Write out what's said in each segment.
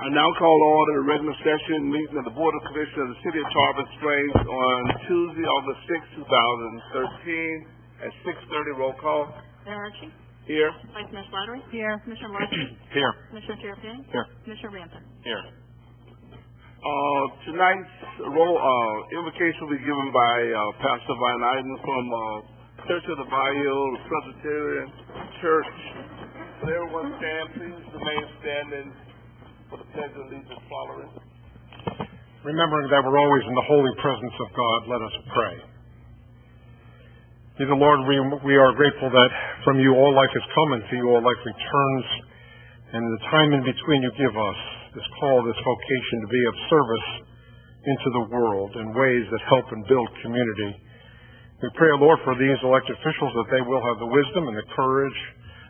I now call to order the regular session meeting of the Board of Commissioners of the City of Tarpon Springs on Tuesday, August 6, 2013 at 6:30. Roll call. Mayor Archie? Here. Vice Mayor Slattery? Here. Commissioner Larson? Here. Commissioner Tarpon? Here. Commissioner Rampton? Here. Tonight's invocation will be given by Pastor Van Eyden from Church of the Bayou Presbyterian Church. Will everyone stand, please? Remain standing for the pledge of allegiance following. Remembering that we're always in the holy presence of God, let us pray. Dear Lord, we are grateful that from you all life has come and to you all life returns. And the time in between you give us this call, this vocation to be of service into the world in ways that help and build community. We pray, Lord, for these elected officials that they will have the wisdom and the courage,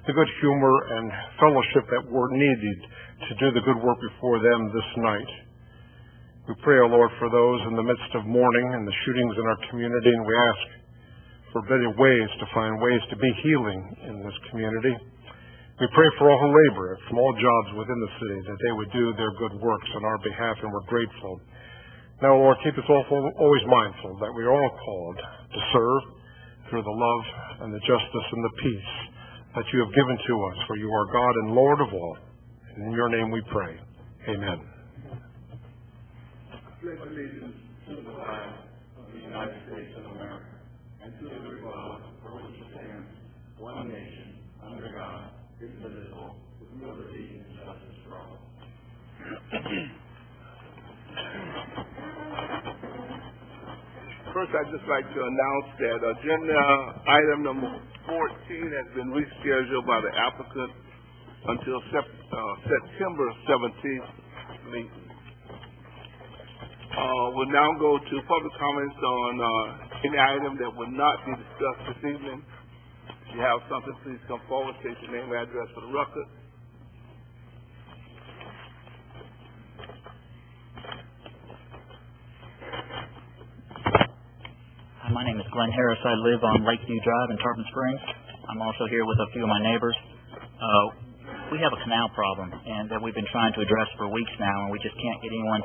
the good humor and fellowship that were needed to do the good work before them this night. We pray, O Lord, for those in the midst of mourning and the shootings in our community, and we ask for better ways to find ways to be healing in this community. We pray for all who labor from all jobs within the city, that they would do their good works on our behalf, and we're grateful. Now, Lord, keep us always mindful that we are all called to serve through the love and the justice and the peace that you have given to us, for you are God and Lord of all. And in your name we pray. Amen. Pledge allegiance to the flag of the United States of America and to the republic for which it stands, one nation, under God, indivisible, with liberty and justice for all. First, I'd just like to announce that agenda item number 14 has been rescheduled by the applicant until September 17th meeting. We'll now go to public comments on any item that will not be discussed this evening. If you have something, please come forward, state your name and address for the record. Hi, my name is Glenn Harris. I live on Lakeview Drive in Tarpon Springs. I'm also here with a few of my neighbors. We have a canal problem, and that we've been trying to address for weeks now, and we just can't get anyone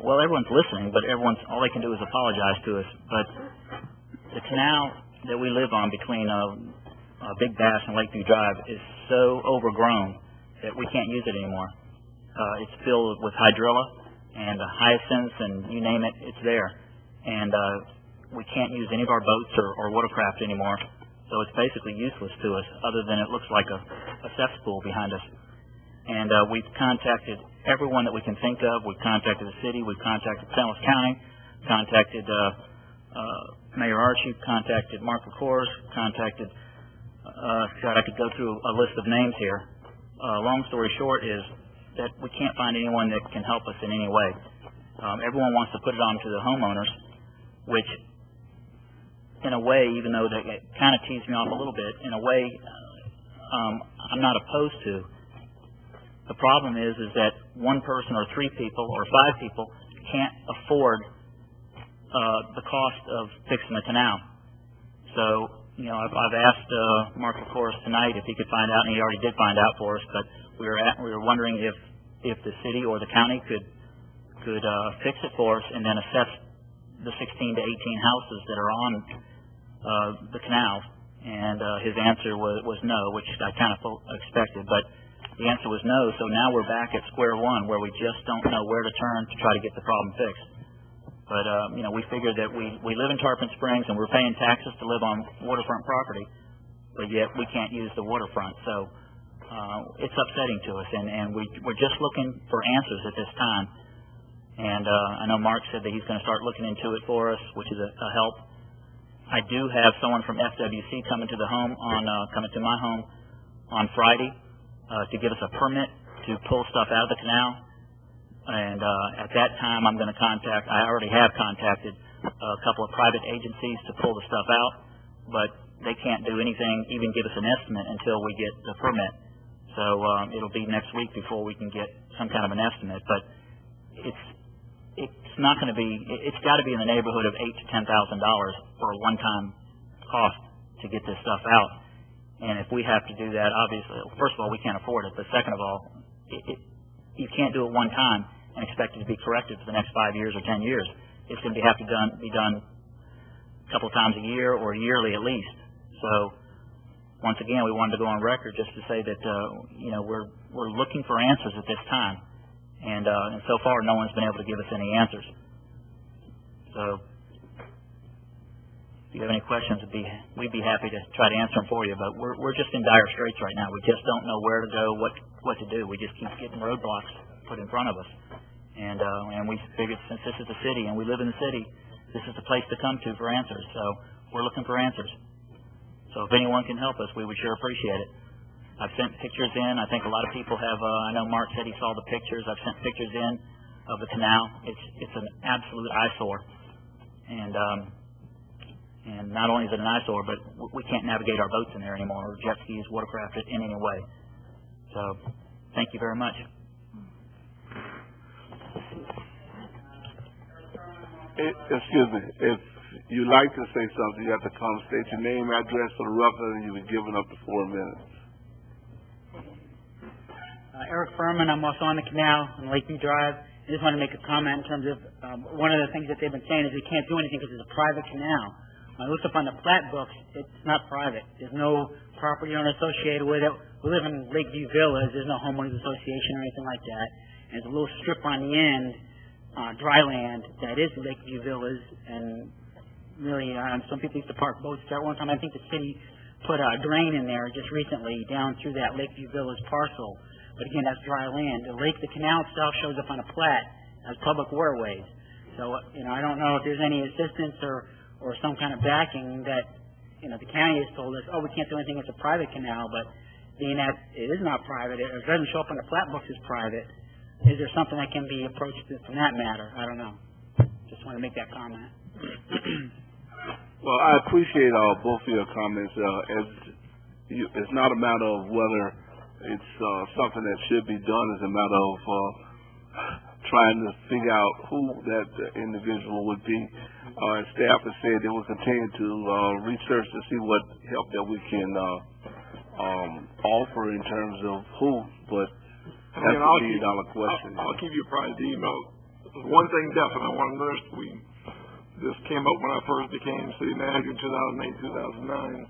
well, everyone's listening, but all they can do is apologize to us. But the canal that we live on between Big Bass and Lakeview Drive is so overgrown that we can't use it anymore. It's filled with hydrilla and hyacinths, and you name it, it's there. And we can't use any of our boats or watercraft anymore, so it's basically useless to us, other than it looks like a cesspool behind us. And we've contacted everyone that we can think of. We've contacted the city, we've contacted St. Louis County, contacted Mayor Archie, contacted Mark LaCourse, contacted, I could go through a list of names here. Long story short is that we can't find anyone that can help us in any way. Everyone wants to put it on to the homeowners, which in a way, even though it kind of teased me off a little bit, in a way I'm not opposed to. The problem is that one person or three people or five people can't afford the cost of fixing the canal. So, I've asked Mark LaCourse tonight if he could find out, and he already did find out for us, but we were wondering if the city or the county could fix it for us and then assess the 16 to 18 houses that are on the canal. And his answer was no, which I kind of expected, but the answer was no. So now we're back at square one, where we just don't know where to turn to try to get the problem fixed. But we figured that we live in Tarpon Springs and we're paying taxes to live on waterfront property, but yet we can't use the waterfront. So it's upsetting to us, and we're just looking for answers at this time. And I know Mark said that he's going to start looking into it for us, which is a help. I do have someone from FWC coming to my home on Friday to give us a permit to pull stuff out of the canal. And at that time, I already have contacted a couple of private agencies to pull the stuff out, but they can't do anything, even give us an estimate until we get the permit. So it'll be next week before we can get some kind of an estimate. But it's not going to be. It's got to be in the neighborhood of $8,000 to $10,000 for a one-time cost to get this stuff out. And if we have to do that, obviously, first of all, we can't afford it. But second of all, you can't do it one time and expect it to be corrected for the next 5 years or 10 years. It's going to have to be done a couple of times a year or yearly at least. So once again, we wanted to go on record just to say that we're looking for answers at this time, and so far no one's been able to give us any answers. So if you have any questions, we'd be happy to try to answer them for you. But we're just in dire straits right now. We just don't know where to go, what to do. We just keep getting roadblocks put in front of us, and we figured since this is the city and we live in the city, this is the place to come to for answers. So we're looking for answers. So if anyone can help us, we would sure appreciate it. I've sent pictures in. I think a lot of people have. I know Mark said he saw the pictures. I've sent pictures in of the canal. It's an absolute eyesore, and not only is it an eyesore, but we can't navigate our boats in there anymore, or jet skis, watercraft in any way. So thank you very much. Excuse me. If you'd like to say something, you have to come state your name, address for the record, and you'll be given up to 4 minutes. Eric Furman. I'm also on the canal on Lakeview Drive. I just want to make a comment in terms of one of the things that they've been saying is we can't do anything because it's a private canal. When I looked up on the plat books, it's not private. There's no property owner associated with it. We live in Lakeview Villas. There's no homeowners association or anything like that. And there's a little strip on the end, dry land, that is Lakeview Villas. And really, some people used to park boats there. One time, I think the city put a drain in there just recently down through that Lakeview Villas parcel. But again, that's dry land. The canal itself shows up on a plat as public waterways. So, I don't know if there's any assistance or some kind of backing that, the county has told us, we can't do anything, it's a private canal, but being that it is not private, it doesn't show up on the plat books as private, is there something that can be approached from that matter? I don't know. Just want to make that comment. Well, I appreciate both of your comments. It's not a matter of whether it's something that should be done. It's a matter of trying to figure out who that individual would be. Staff has said they will continue to research to see what help that we can offer in terms of who, but that's a $1 question. I'll give you probably the email. One thing definite I want to notice, this came up when I first became city manager in 2008, 2009.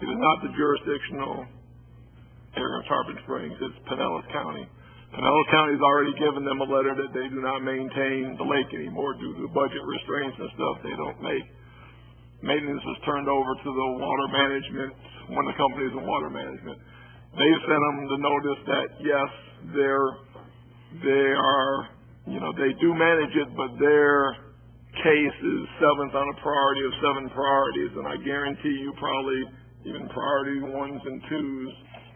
It is not the jurisdictional area of Tarpon Springs, it's Pinellas County. Pinellas County has already given them a letter that they do not maintain the lake anymore due to budget restraints and stuff they don't make. Maintenance was turned over to the water management, one of the companies in water management. They sent them the notice that yes, they do manage it, but their case is 7th on a priority of 7 priorities, and I guarantee you probably even priority 1s and 2s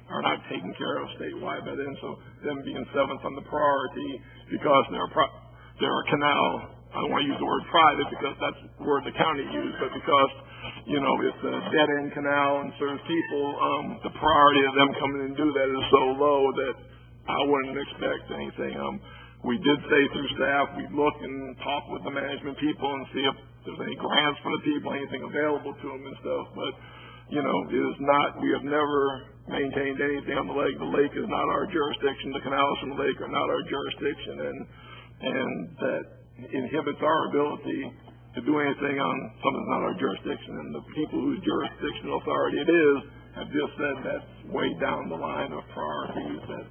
are not taken care of statewide by then, so them being 7th on the priority because they're a canal. I don't want to use the word private because that's the word the county used, but because, it's a dead-end canal and certain people, the priority of them coming and do that is so low that I wouldn't expect anything. We did say through staff, we'd look and talk with the management people and see if there's any grants for the people, anything available to them and stuff, but it is not, we have never maintained anything on the lake. The lake is not our jurisdiction. The canals from the lake are not our jurisdiction, and that inhibits our ability to do anything on something that's not our jurisdiction. And the people whose jurisdictional authority it is have just said that's way down the line of priorities that,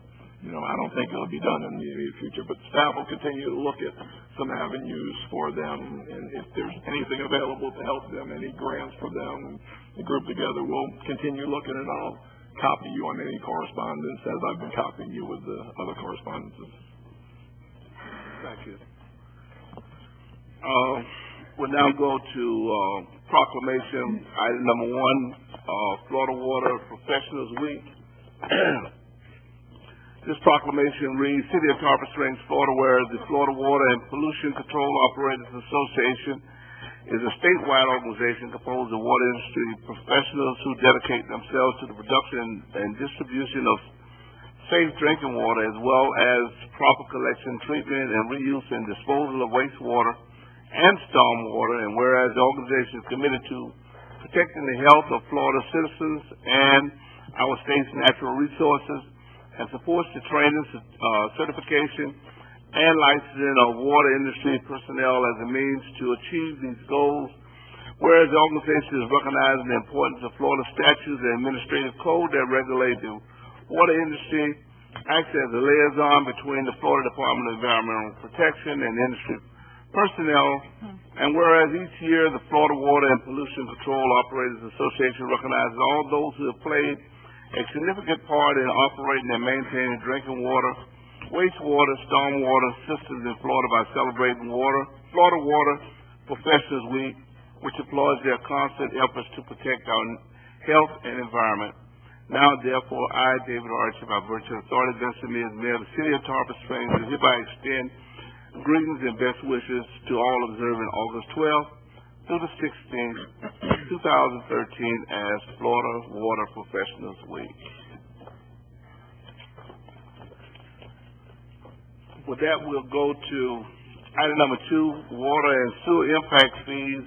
I don't think it'll be done in the immediate future. But staff will continue to look at some avenues for them, and if there's anything available to help them, any grants for them, the group together, we'll continue looking, and I'll copy you on any correspondence as I've been copying you with the other correspondences. Thank you. We'll now go to proclamation, item number 1, Florida Water Professionals Week. This proclamation reads, City of Tarpon Springs, Florida, whereas the Florida Water and Pollution Control Operators Association is a statewide organization composed of water industry professionals who dedicate themselves to the production and distribution of safe drinking water, as well as proper collection, treatment, and reuse and disposal of wastewater and stormwater. And whereas the organization is committed to protecting the health of Florida citizens and our state's natural resources, and supports the training, certification, and licensing of water industry personnel as a means to achieve these goals. Whereas the organization is recognizing the importance of Florida statutes and administrative code that regulate the water industry, acts as a liaison between the Florida Department of Environmental Protection and industry personnel, and whereas each year the Florida Water and Pollution Control Operators Association recognizes all those who have played a significant part in operating and maintaining drinking water, wastewater, stormwater systems in Florida by celebrating Florida Water Professionals Week, which applauds their constant efforts to protect our health and environment. Now, therefore, I, David Archie, by virtue of authority vested in me as mayor of the city of Tarpon Springs, do hereby extend greetings and best wishes to all observing August 12th through the 16th, 2013 as Florida Water Professionals Week. With that, we'll go to item number 2, water and sewer impact fees.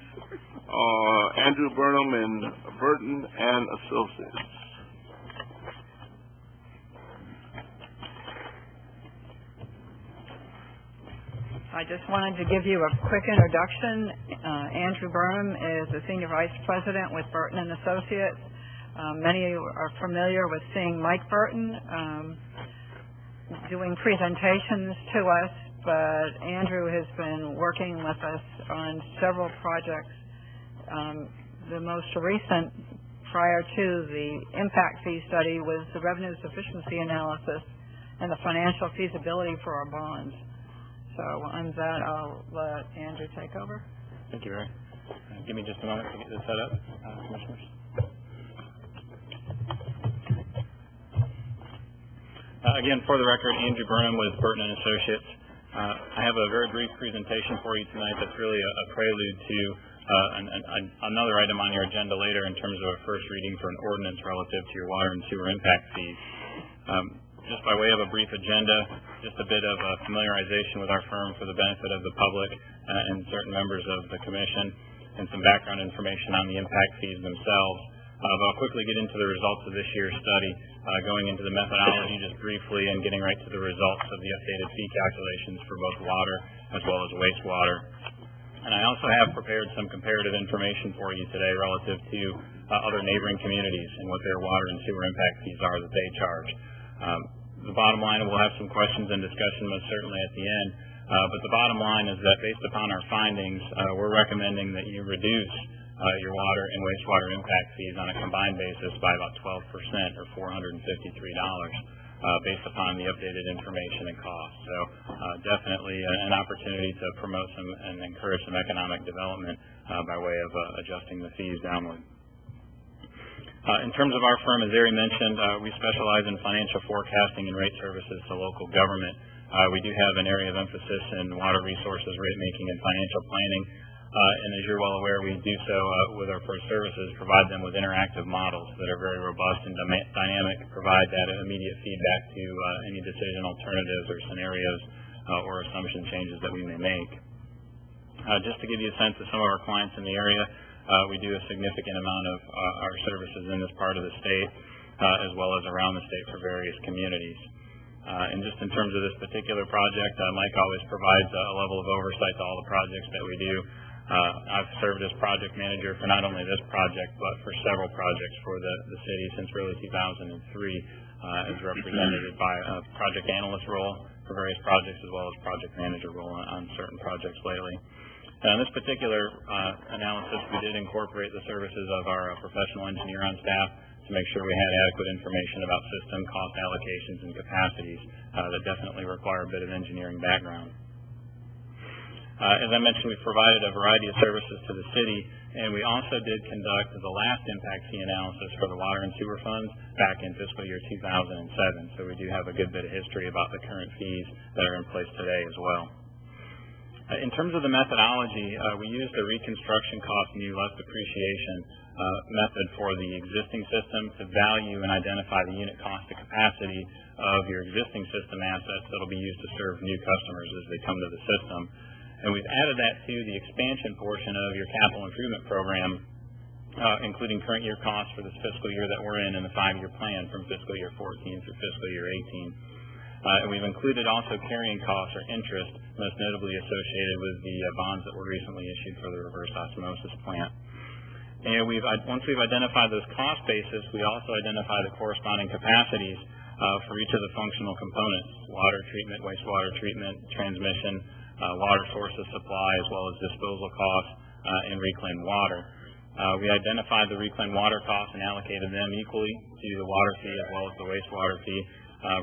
Andrew Burnham and Burton and Associates. I just wanted to give you a quick introduction. Andrew Burnham is the Senior Vice President with Burton and Associates. Many of you are familiar with seeing Mike Burton doing presentations to us, but Andrew has been working with us on several projects. The most recent, prior to the impact fee study, was the revenue sufficiency analysis and the financial feasibility for our bonds. So on that, I'll let Andrew take over. Thank you, Ray. Give me just a moment to get this set up, Commissioners. Again, for the record, Andrew Burnham with Burton and Associates. I have a very brief presentation for you tonight that's really a prelude to another item on your agenda later in terms of a first reading for an ordinance relative to your water and sewer impact fees. Just by way of a brief agenda, just a bit of familiarization with our firm for the benefit of the public and certain members of the Commission, and some background information on the impact fees themselves. But I'll quickly get into the results of this year's study, going into the methodology just briefly and getting right to the results of the updated fee calculations for both water as well as wastewater. And I also have prepared some comparative information for you today relative to other neighboring communities and what their water and sewer impact fees are that they charge. The bottom line, we'll have some questions and discussion most certainly at the end, but the bottom line is that based upon our findings, we're recommending that you reduce your water and wastewater impact fees on a combined basis by about 12% or $453. Based upon the updated information and costs. So definitely an opportunity to promote some and encourage some economic development by way of adjusting the fees downward. In terms of our firm, as Ari mentioned, we specialize in financial forecasting and rate services to local government. We do have an area of emphasis in water resources, rate making, and financial planning. And as you're well aware, we do so with our first services, provide them with interactive models that are very robust and dynamic, provide that immediate feedback to any decision alternatives or scenarios or assumption changes that we may make. Just to give you a sense of some of our clients in the area, we do a significant amount of our services in this part of the state, as well as around the state for various communities. And just in terms of this particular project, Mike always provides a level of oversight to all the projects that we do. I've served as project manager for not only this project, but for several projects for the city since really 2003, as represented by a project analyst role for various projects, as well as project manager role on certain projects lately. In this particular analysis, we did incorporate the services of our professional engineer on staff to make sure we had adequate information about system cost allocations and capacities that definitely require a bit of engineering background. As I mentioned, we provided a variety of services to the city, and we also did conduct the last impact fee analysis for the water and sewer funds back in fiscal year 2007. So we do have a good bit of history about the current fees that are in place today as well. In terms of the methodology, we used a reconstruction cost new less depreciation method for the existing system to value and identify the unit cost of capacity of your existing system assets that will be used to serve new customers as they come to the system. And we've added that to the expansion portion of your capital improvement program including current year costs for this fiscal year that we're in the 5-year plan from fiscal year 14 through fiscal year 18. And we've included also carrying costs or interest, most notably associated with the bonds that were recently issued for the reverse osmosis plant. And once we've identified those cost bases, we also identify the corresponding capacities for each of the functional components: water treatment, wastewater treatment, transmission, water sources supply, as well as disposal costs and reclaimed water. We identified the reclaimed water costs and allocated them equally to the water fee as well as the wastewater fee,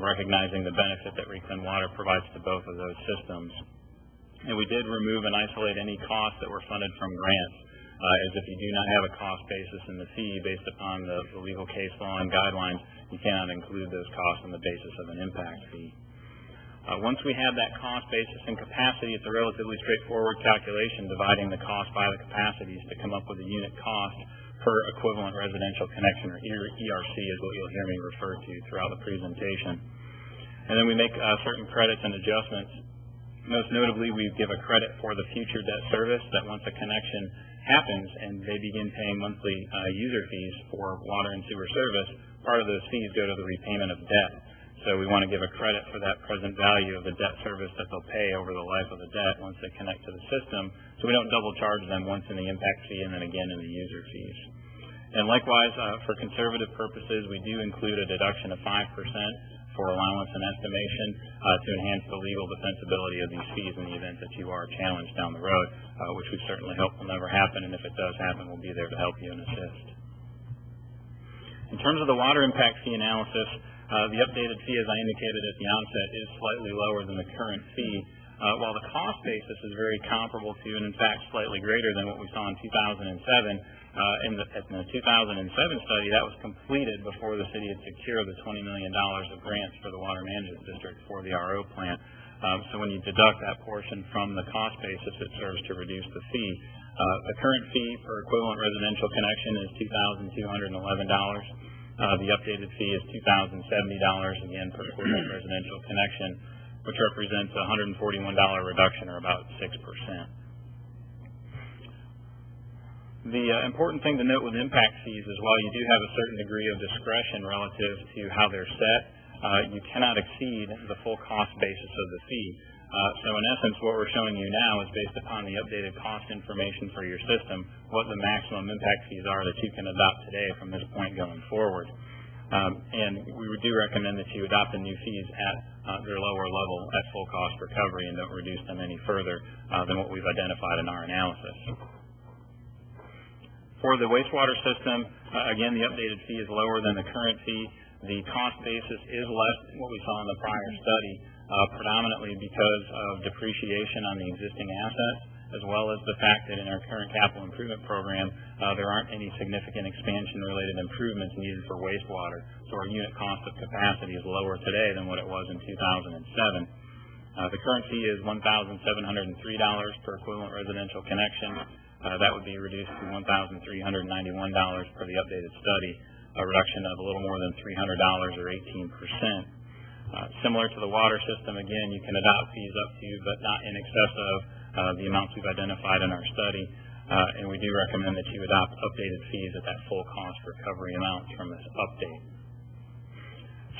recognizing the benefit that reclaimed water provides to both of those systems. And we did remove and isolate any costs that were funded from grants, as if you do not have a cost basis in the fee based upon the legal case law and guidelines, you cannot include those costs on the basis of an impact fee. Once we have that cost basis and capacity, it's a relatively straightforward calculation, dividing the cost by the capacities to come up with a unit cost per equivalent residential connection, or ERC is what you'll hear me refer to throughout the presentation. And then we make certain credits and adjustments. Most notably, we give a credit for the future debt service, that once a connection happens and they begin paying monthly user fees for water and sewer service, part of those fees go to the repayment of debt. So we want to give a credit for that present value of the debt service that they'll pay over the life of the debt once they connect to the system, so we don't double charge them once in the impact fee and then again in the user fees. And likewise, for conservative purposes, we do include a deduction of 5% for allowance and estimation to enhance the legal defensibility of these fees in the event that you are challenged down the road, which we certainly hope will never happen, and if it does happen, we'll be there to help you and assist. In terms of the water impact fee analysis, the updated fee, as I indicated at the onset, is slightly lower than the current fee, while the cost basis is very comparable to, and in fact slightly greater than what we saw in 2007. In the 2007 study, that was completed before the city had secured the $20 million of grants for the Water Management District for the RO plant. So when you deduct that portion from the cost basis, it serves to reduce the fee. The current fee per equivalent residential connection is $2,211. The updated fee is $2,070, again, per equivalent residential connection, which represents a $141 reduction, or about 6%. The important thing to note with impact fees is while you do have a certain degree of discretion relative to how they're set, you cannot exceed the full cost basis of the fee. So in essence, what we're showing you now is based upon the updated cost information for your system, what the maximum impact fees are that you can adopt today from this point going forward. And we do recommend that you adopt the new fees at their lower level at full cost recovery and don't reduce them any further than what we've identified in our analysis. For the wastewater system, again, the updated fee is lower than the current fee. The cost basis is less than what we saw in the prior study, predominantly because of depreciation on the existing assets, as well as the fact that in our current capital improvement program, there aren't any significant expansion-related improvements needed for wastewater. So our unit cost of capacity is lower today than what it was in 2007. The current fee is $1,703 per equivalent residential connection. That would be reduced to $1,391 per the updated study, a reduction of a little more than $300 or 18%. Similar to the water system, again, you can adopt fees up to, but not in excess of, the amounts we've identified in our study, and we do recommend that you adopt updated fees at that full cost recovery amount from this update.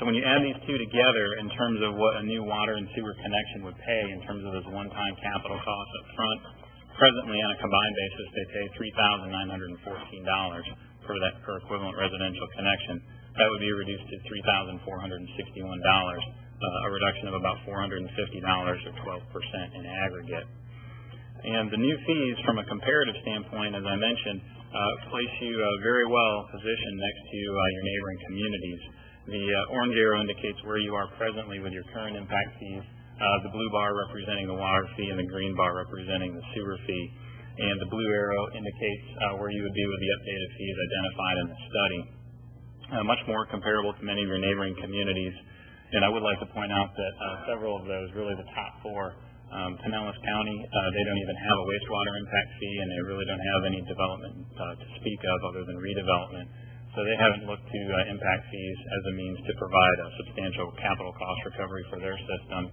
So when you add these two together in terms of what a new water and sewer connection would pay in terms of those one-time capital costs up front, presently on a combined basis they pay $3,914 per equivalent residential connection. That would be reduced to $3,461, a reduction of about $450 or 12% in aggregate. And the new fees, from a comparative standpoint, as I mentioned, place you very well positioned next to your neighboring communities. The orange arrow indicates where you are presently with your current impact fees, the blue bar representing the water fee, and the green bar representing the sewer fee. And the blue arrow indicates where you would be with the updated fees identified in the study. Much more comparable to many of your neighboring communities. And I would like to point out that several of those, really the top four, Pinellas County, they don't even have a wastewater impact fee, and they really don't have any development to speak of other than redevelopment. So they haven't looked to impact fees as a means to provide a substantial capital cost recovery for their system.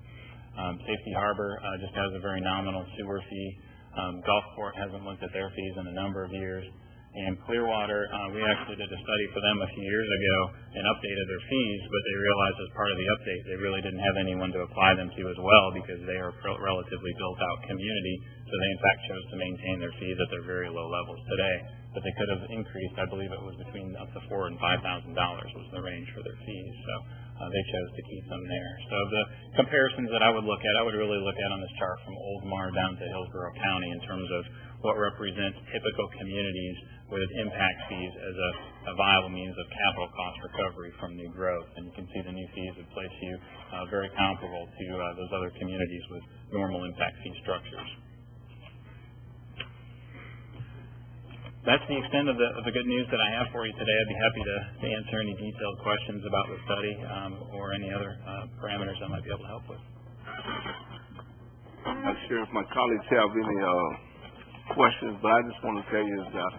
Safety Harbor just has a very nominal sewer fee. Gulfport hasn't looked at their fees in a number of years. And Clearwater, we actually did a study for them a few years ago and updated their fees, but they realized as part of the update they really didn't have anyone to apply them to as well because they are a relatively built-out community, so they in fact chose to maintain their fees at their very low levels today. But they could have increased, I believe it was between up to $4,000 and $5,000 was the range for their fees, so they chose to keep them there. So the comparisons that I would look at, I would really look at on this chart from Oldmar down to Hillsborough County in terms of what represents typical communities with impact fees as a viable means of capital cost recovery from new growth. And you can see the new fees would place you very comparable to those other communities with normal impact fee structures. That's the extent of the good news that I have for you today. I'd be happy to answer any detailed questions about the study or any other parameters I might be able to help with. I'm not sure if my colleagues have any questions, but I just want to tell you that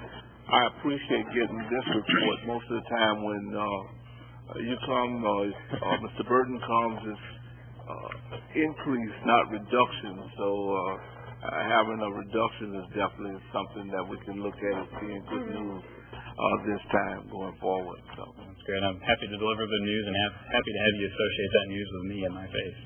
I appreciate getting this report. Most of the time when you come, Mr. Burton comes, it's increase, not reduction. So having a reduction is definitely something that we can look at as being good news this time going forward. So that's great. I'm happy to deliver the news and happy to have you associate that news with me in my face.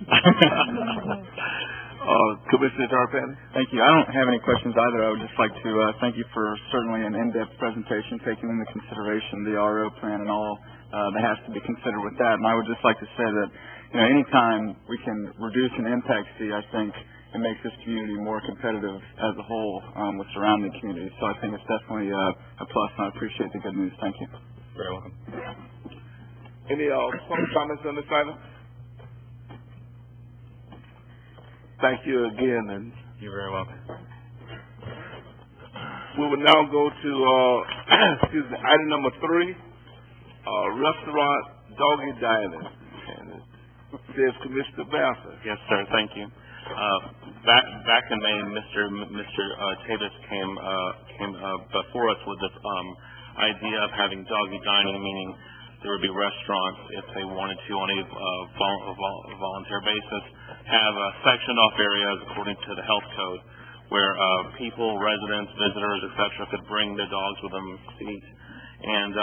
Commissioner Tarpon? Thank you. I don't have any questions either. I would just like to thank you for certainly an in-depth presentation, taking into consideration the RO plan and all that has to be considered with that. And I would just like to say that, anytime we can reduce an impact fee, I think it makes this community more competitive as a whole with surrounding communities. So I think it's definitely a plus, and I appreciate the good news. Thank you. Very welcome. Any comments on this item? Thank you again, and you're very welcome. We will now go to item number 3, restaurant doggy dining. And it says Commissioner Bassett. Yes, sir. Thank you. Back in May, Mr. Tavis came before us with this idea of having doggy dining, meaning there would be restaurants, if they wanted to, on a volunteer basis, have sectioned off areas according to the health code where people, residents, visitors, etc., could bring their dogs with them to eat. And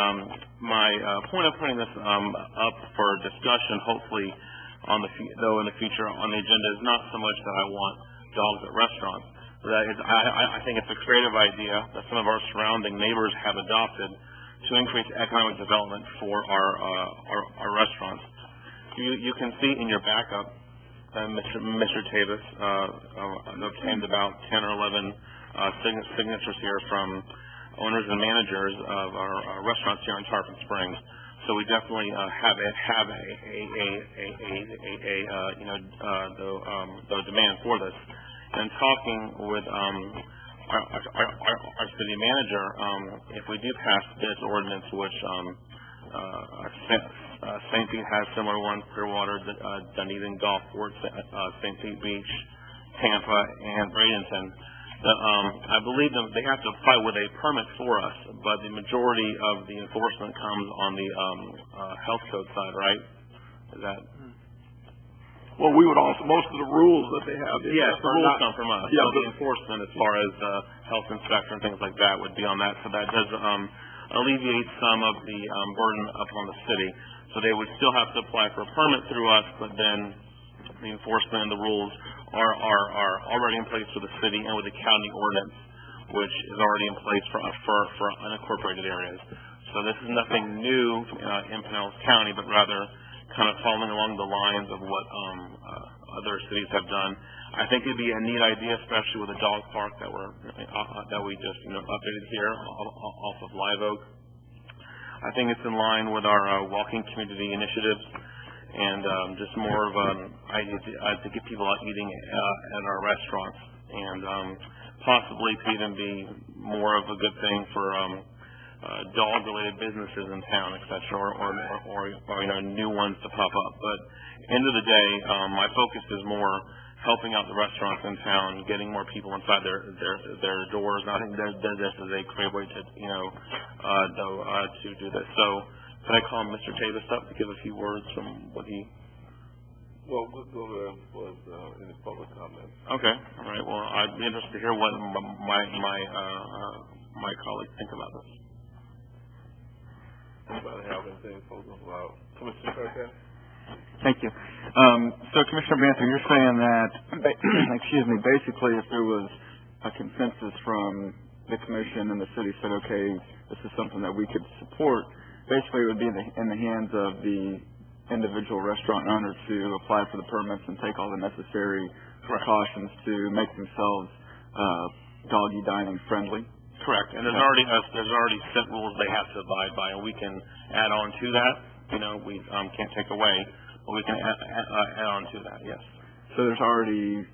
my point of putting this up for discussion, hopefully, in the future on the agenda, is not so much that I want dogs at restaurants. I think it's a creative idea that some of our surrounding neighbors have adopted to increase economic development for our restaurants. You can see in your backup that Mr. Tavis obtained about 10 or 11 signatures here from owners and managers of our restaurants here in Tarpon Springs. So we definitely have the demand for this. And talking with our city manager, if we do pass this ordinance, which St. Pete has similar ones, Clearwater, Dunedin Golf Course, St. Pete Beach, Tampa, and Bradenton, I believe they have to apply with a permit for us, but the majority of the enforcement comes on the health code side, right? Is that? Well, we would also, most of the rules that they have. Yes, the rules come from us. Yeah, so the enforcement as far as health inspector and things like that would be on that. So that does alleviate some of the burden upon the city. So they would still have to apply for a permit through us, but then the enforcement and the rules are already in place for the city and with the county ordinance, which is already in place for unincorporated areas. So this is nothing new in Pinellas County, but rather kind of following along the lines of what other cities have done. I think it'd be a neat idea, especially with a dog park that we just updated here off of Live Oak. I think it's in line with our walking community initiatives, and just more of an idea to get people out eating at our restaurants, and possibly to even be more of a good thing for dog-related businesses in town, etc., or new ones to pop up. But end of the day, my focus is more helping out the restaurants in town, getting more people inside their doors. I think this is a great way to do this. So, could I call Mr. Tavis up to give a few words from what he? Well, we'll go there for any public comments. Okay. All right. Well, I'd be interested to hear what my colleagues think about this. Anybody have anything to talk about? Commissioner Tarpon? Thank you. So Commissioner Banther, you're saying that, basically if there was a consensus from the commission and the city said, okay, this is something that we could support, basically it would be in the hands of the individual restaurant owner to apply for the permits and take all the necessary precautions to make themselves doggy dining friendly. Correct. And there's already set rules they have to abide by, and we can add on to that. You know, we can't take away, but we can add on to that. Yes. So there's already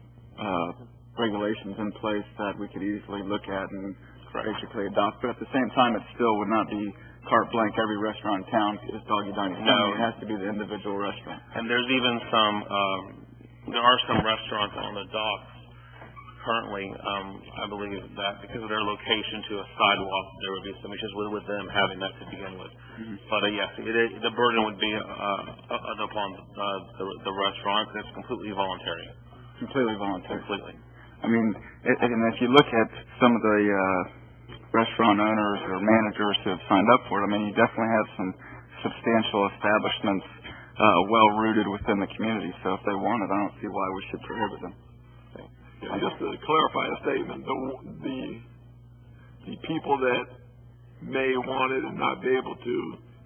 regulations in place that we could easily look at and basically adopt. But at the same time, it still would not be carte blanche. Every restaurant in town is doggy dining. No, it has to be the individual restaurant. And there's even there are some restaurants on the docks currently, I believe that because of their location to a sidewalk, there would be some issues with them having that to begin with. Mm-hmm. But yes, the burden would be upon the restaurant. It's completely voluntary. Completely voluntary. Completely. I mean, and if you look at some of the restaurant owners or managers who have signed up for it, I mean, you definitely have some substantial establishments well rooted within the community. So if they want it, I don't see why we should prohibit them. Yeah, just to clarify the statement, the people that may want it and not be able to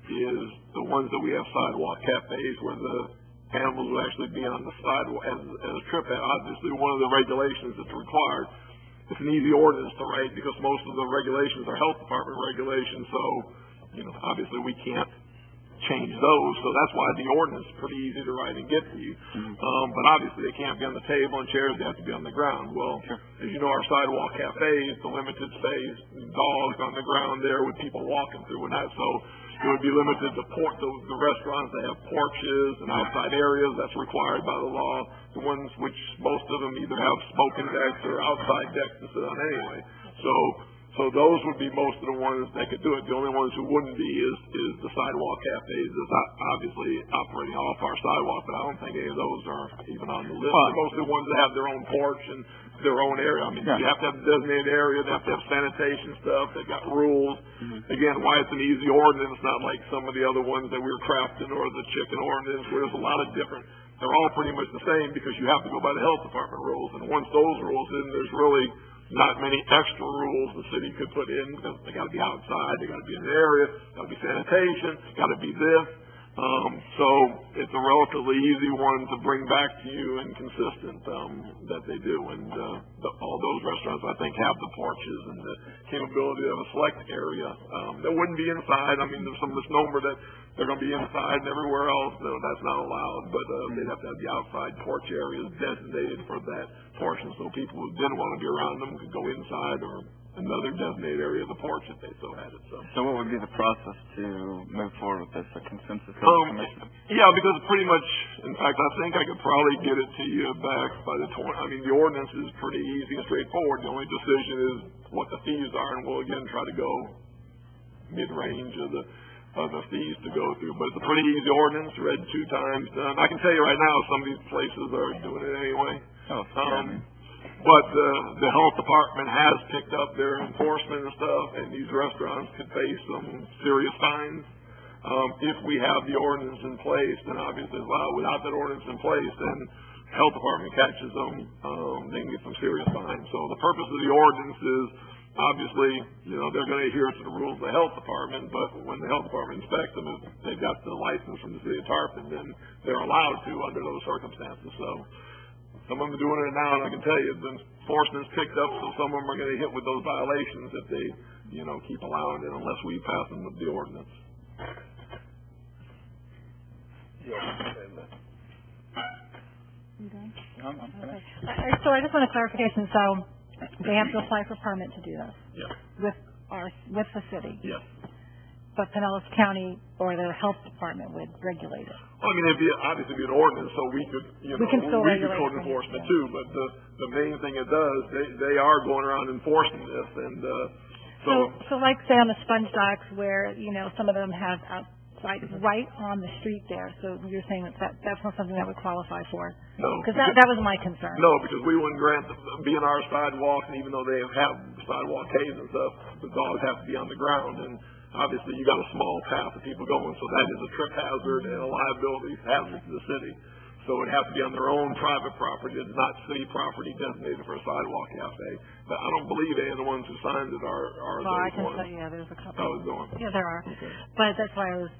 is the ones that we have sidewalk cafes where the animals will actually be on the sidewalk as a trip. Obviously, one of the regulations that's required, it's an easy ordinance to write because most of the regulations are health department regulations. So, you know, obviously we can't change those, so that's why the ordinance is pretty easy to write and get to you. Mm-hmm. But obviously they can't be on the table and chairs, they have to be on the ground. Well, as you know, our sidewalk cafes, the limited space, dogs on the ground there with people walking through and that, so it would be limited to the restaurants that have porches and outside areas that's required by the law, the ones which most of them either have smoking decks or outside decks to sit on anyway. So those would be most of the ones that could do it. The only ones who wouldn't be is the sidewalk cafes. It's obviously operating off our sidewalk, but I don't think any of those are even on the list. They're mostly ones that have their own porch and their own area. I mean, you have to have a designated area. They have to have sanitation stuff. They've got rules. Mm-hmm. Again, why it's an easy ordinance, not like some of the other ones that we were crafting or the chicken ordinance, where there's a lot of different. They're all pretty much the same because you have to go by the health department rules. And once those rules in, there's really not many extra rules the city could put in because they got to be outside, they got to be in the area, got to be sanitation, got to be this. So it's a relatively easy one to bring back to you and consistent that they do. And all those restaurants, I think, have the porches and the capability of a select area that wouldn't be inside. I mean, there's some misnomer that they're going to be inside and everywhere else. No, that's not allowed. But they'd have to have the outside porch areas designated for that portion so people who didn't want to be around them could go inside or another designated area of the porch if they so had it. So what would be the process to move forward with this? A consensus? Yeah, because pretty much, in fact, I think I could probably get it to you back by the 20. I mean, the ordinance is pretty easy and straightforward. The only decision is what the fees are, and we'll again try to go mid-range of the fees to go through. But it's a pretty easy ordinance, read 2 times, done. I can tell you right now, some of these places are doing it anyway. But the health department has picked up their enforcement and stuff, and these restaurants could face some serious fines. If we have the ordinance in place, then obviously, without that ordinance in place, then health department catches them, they can get some serious fines. So the purpose of the ordinance is, obviously, you know, they're going to adhere to the rules of the health department, but when the health department inspects them, if they've got the license from the city of Tarpon, then they're allowed to under those circumstances. So some of them are doing it now, and I can tell you, the enforcement's picked up, so some of them are going to hit with those violations if they, you know, keep allowing it unless we pass them with the ordinance. You done? Okay. So I just want a clarification. So they have to apply for a permit to do this? Yes. With the city? Yes. But Pinellas County or the health department would regulate it? Well, I mean, it'd be obviously be an ordinance, so we could, you know, we could code enforcement too. But the main thing it does, they are going around enforcing this, and so like say on the sponge docks where you know some of them have right on the street there. So you're saying that's not something that would qualify for? No. Because that was my concern. No, because we wouldn't grant them being our sidewalk, and even though they have sidewalk caves and stuff, the dogs have to be on the ground. And obviously, you got a small path of people going, so that is a trip hazard and a liability hazard to the city. So it has to be on their own private property. It's not city property designated for a sidewalk cafe. But I don't believe any of the ones who signed it are well, those I can ones. say, yeah, there's a couple. I was going. Yeah, there are. Okay. But that's why I'm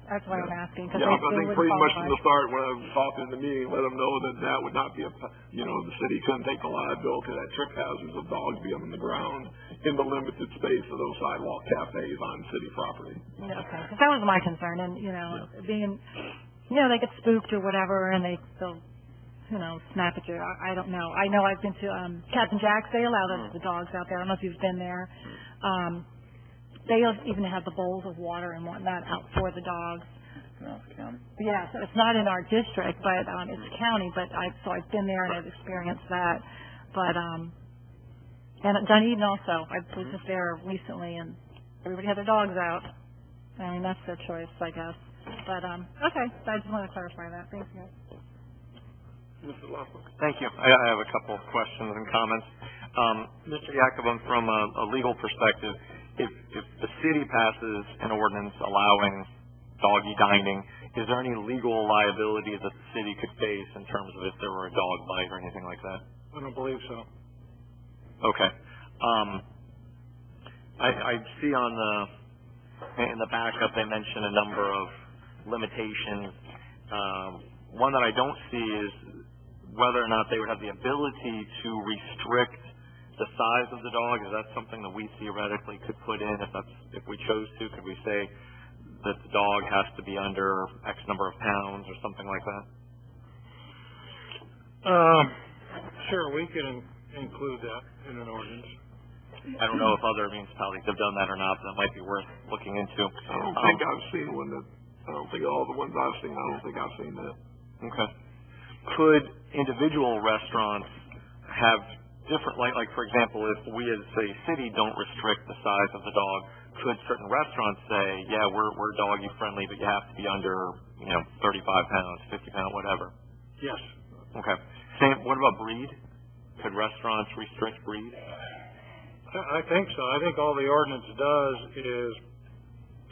asking. Cause Yeah, I they think wouldn't pretty much qualify. from the start when I was talking in the meeting, let them know that would not be the city couldn't take the liability of that trip hazards of dogs being on the ground in the limited space of those sidewalk cafes on city property. Yeah, okay. Because that was my concern. And, being, they get spooked or whatever, and they'll snap at you. I don't know. I know I've been to Captain Jack's. They allow the dogs out there. I don't know if you've been there. They even have the bowls of water and whatnot out for the dogs. County. Yeah, so it's not in our district, but it's county. But I've been there and I've experienced that. But and at Dunedin also. I was just there recently, and everybody had their dogs out. I mean, that's their choice, I guess. But okay, I just want to clarify that. Thank you. Mr. Loeffler. Thank you. I have a couple of questions and comments. Mr. Yakobin, from a legal perspective, if the city passes an ordinance allowing doggy dining, is there any legal liability that the city could face in terms of if there were a dog bite or anything like that? I don't believe so. Okay. I see in the backup they mention a number of limitations. One that I don't see is whether or not they would have the ability to restrict the size of the dog. Is that something that we theoretically could put in if we chose to? Could we say that the dog has to be under X number of pounds or something like that? Sure, we can include that in an ordinance. I don't know if other municipalities have done that or not, but that might be worth looking into. I don't think I've seen one that. I don't think all the ones I've seen. I don't think I've seen that. Okay. Could individual restaurants have different, like for example, if we as a city don't restrict the size of the dog, could certain restaurants say, yeah, we're doggy friendly, but you have to be under 35 pounds, 50 pounds, whatever? Yes. Okay. Same. What about breed? Could restaurants restrict breed? I think so. I think all the ordinance does is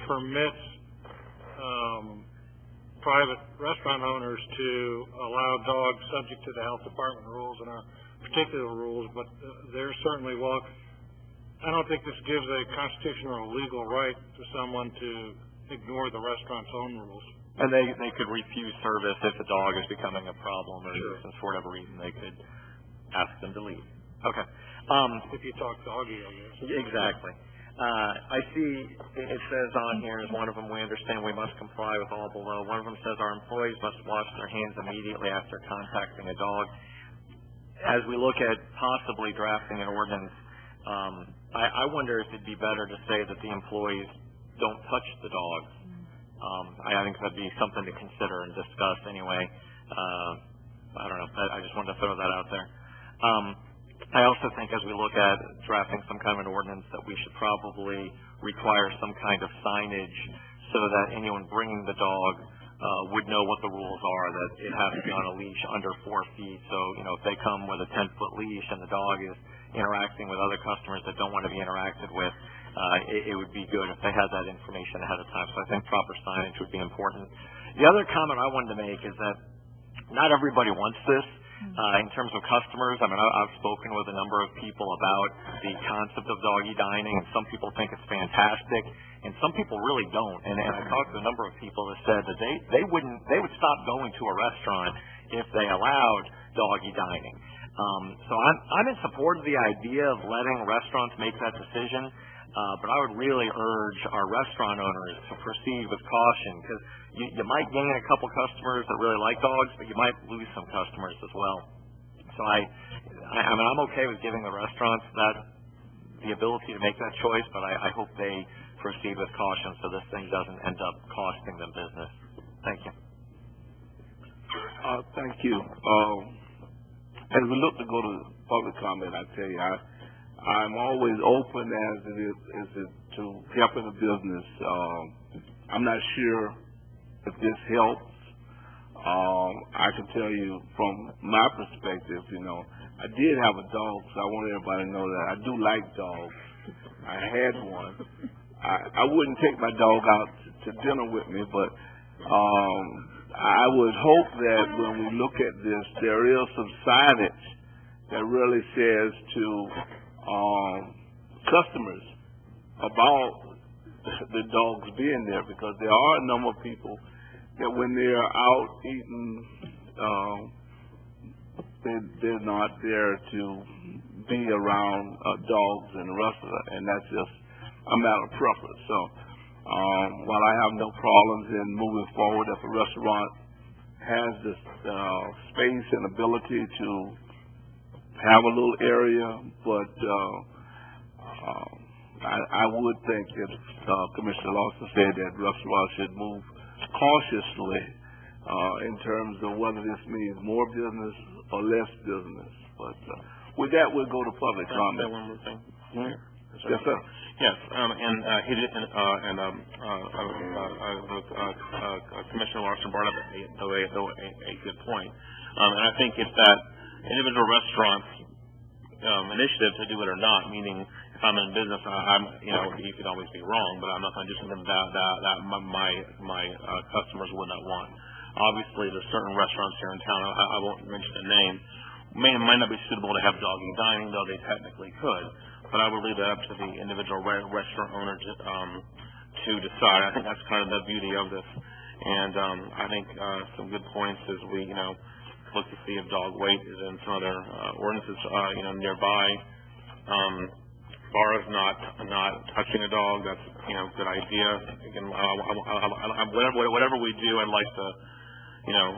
permits private restaurant owners to allow dogs subject to the health department rules and our particular rules, but they're certainly I don't think this gives a constitutional or legal right to someone to ignore the restaurant's own rules. And they could refuse service if the dog is becoming a problem or Sure. nuisance for whatever reason. They could ask them to leave. Okay. If you talk doggy, I guess. Exactly. I see it says on here as one of them, we understand we must comply with all below. One of them says our employees must wash their hands immediately after contacting a dog. As we look at possibly drafting an ordinance, I wonder if it'd be better to say that the employees don't touch the dogs. I think that'd be something to consider and discuss anyway. I don't know. I just wanted to throw that out there. I also think as we look at drafting some kind of an ordinance that we should probably require some kind of signage so that anyone bringing the dog would know what the rules are, that it has to be on a leash under 4 feet. So, if they come with a 10-foot leash and the dog is interacting with other customers that don't want to be interacted with, it would be good if they had that information ahead of time. So I think proper signage would be important. The other comment I wanted to make is that not everybody wants this. In terms of customers, I've spoken with a number of people about the concept of doggy dining, and some people think it's fantastic, and some people really don't. And I talked to a number of people that said that they would stop going to a restaurant if they allowed doggy dining. So I'm in support of the idea of letting restaurants make that decision, but I would really urge our restaurant owners to proceed with caution, because you might gain a couple customers that really like dogs, but you might lose some customers as well. So I'm okay with giving the restaurants the ability to make that choice, but I hope they proceed with caution so this thing doesn't end up costing them business. Thank you. Thank you. As we look to go to public comment, I tell you, I'm always open as it is to helping the business. I'm not sure if this helps. I can tell you from my perspective, I did have a dog, so I want everybody to know that I do like dogs. I had one. I wouldn't take my dog out to dinner with me, but I would hope that when we look at this, there is some signage that really says to customers about the dogs being there, because there are a number of people that when they're out eating, they're not there to be around dogs in the restaurant, and that's just a matter of preference. So while I have no problems in moving forward, if a restaurant has this space and ability to have a little area, but I would think that Commissioner Lawson said that restaurants should move cautiously in terms of whether this means more business or less business. But with that, we'll go to public comment. One more thing. Yes, sir. Yes, Commissioner Larson brought up a good point, and I think it's that individual restaurants initiative to do it or not. Meaning, if I'm in business, you could always be wrong, but I'm not going to do something that my customers would not want. Obviously, there's certain restaurants here in town. I won't mention a name. Might not be suitable to have dogging dining, though they technically could. But I would leave that up to the individual restaurant owner to decide. I think that's kind of the beauty of this. And I think some good points is we, look to see if dog weight is in some other ordinances, nearby. Far as not touching a dog, that's good idea. Again, whatever we do, I'd like to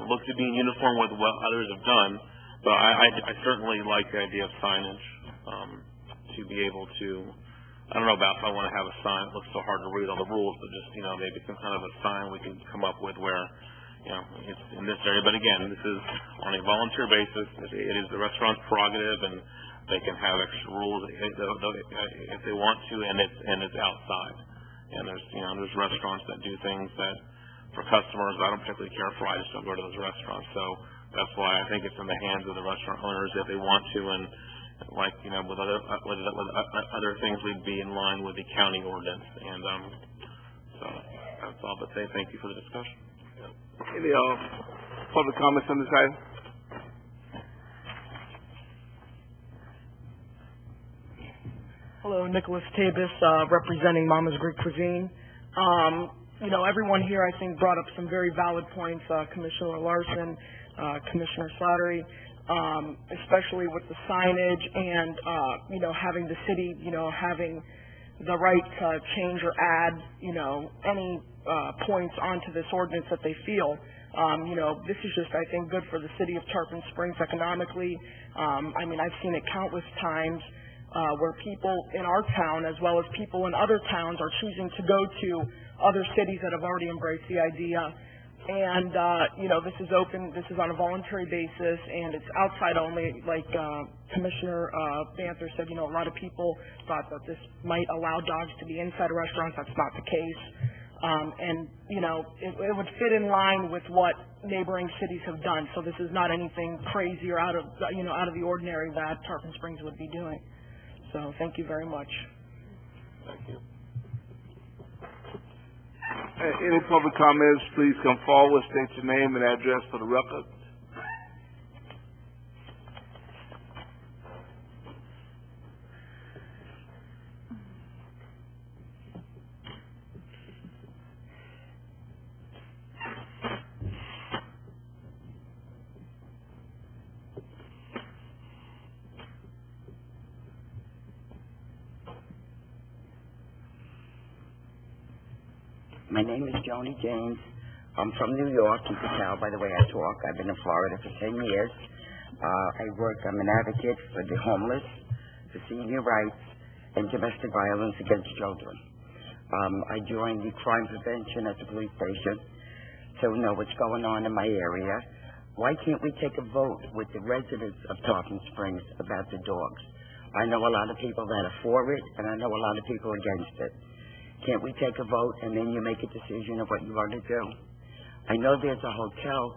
look to be in uniform with what others have done. But I certainly like the idea of signage to be able to. I don't know about if I want to have a sign that looks so hard to read all the rules, but just maybe some kind of a sign we can come up with where it's in this area. But again, this is on a volunteer basis. It is the restaurant's prerogative, and they can have extra rules if they want to, and it's outside. And there's restaurants that do things that for customers I don't particularly care for. I just don't go to those restaurants. So that's why I think it's in the hands of the restaurant owners if they want to, and with other things we'd be in line with the county ordinance. And so that's all. But thank you for the discussion. Any public comments on this item? Hello, Nicholas Tabus, representing Mama's Greek Cuisine. Everyone here, I think, brought up some very valid points, Commissioner Larson, Commissioner Slattery, especially with the signage and, having the city, having the right to change or add, any points onto this ordinance that they feel. This is just, I think, good for the city of Tarpon Springs economically. I've seen it countless times where people in our town, as well as people in other towns, are choosing to go to other cities that have already embraced the idea. And, this is open, this is on a voluntary basis, and it's outside only. Like Commissioner Banther said, a lot of people thought that this might allow dogs to be inside restaurants. That's not the case. It would fit in line with what neighboring cities have done. So this is not anything crazy or out of the ordinary that Tarpon Springs would be doing. So thank you very much. Thank you. Any public comments, please come forward, state your name and address for the record. My name is Joni James. I'm from New York. You can tell by the way I talk. I've been in Florida for 10 years. I'm an advocate for the homeless, for senior rights, and domestic violence against children. I joined the crime prevention at the police station to know what's going on in my area. Why can't we take a vote with the residents of Tarpon Springs about the dogs? I know a lot of people that are for it, and I know a lot of people against it. Can't we take a vote and then you make a decision of what you want to do? I know there's a hotel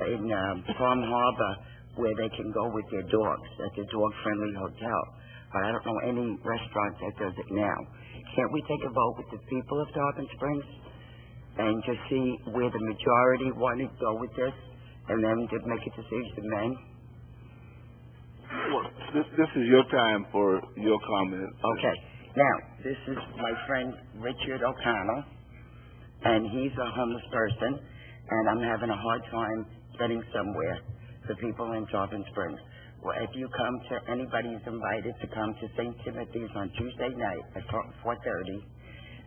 in Palm Harbor where they can go with their dogs. That's a dog-friendly hotel. But I don't know any restaurant that does it now. Can't we take a vote with the people of Tarpon Springs and just see where the majority want to go with this, and then just make a decision then? Well, this is your time for your comments. Okay. Now, this is my friend Richard O'Connell, and he's a homeless person, and I'm having a hard time getting somewhere for people in Tarpon Springs. Well, if you come to, anybody's invited to come to St. Timothy's on Tuesday night at 4:30.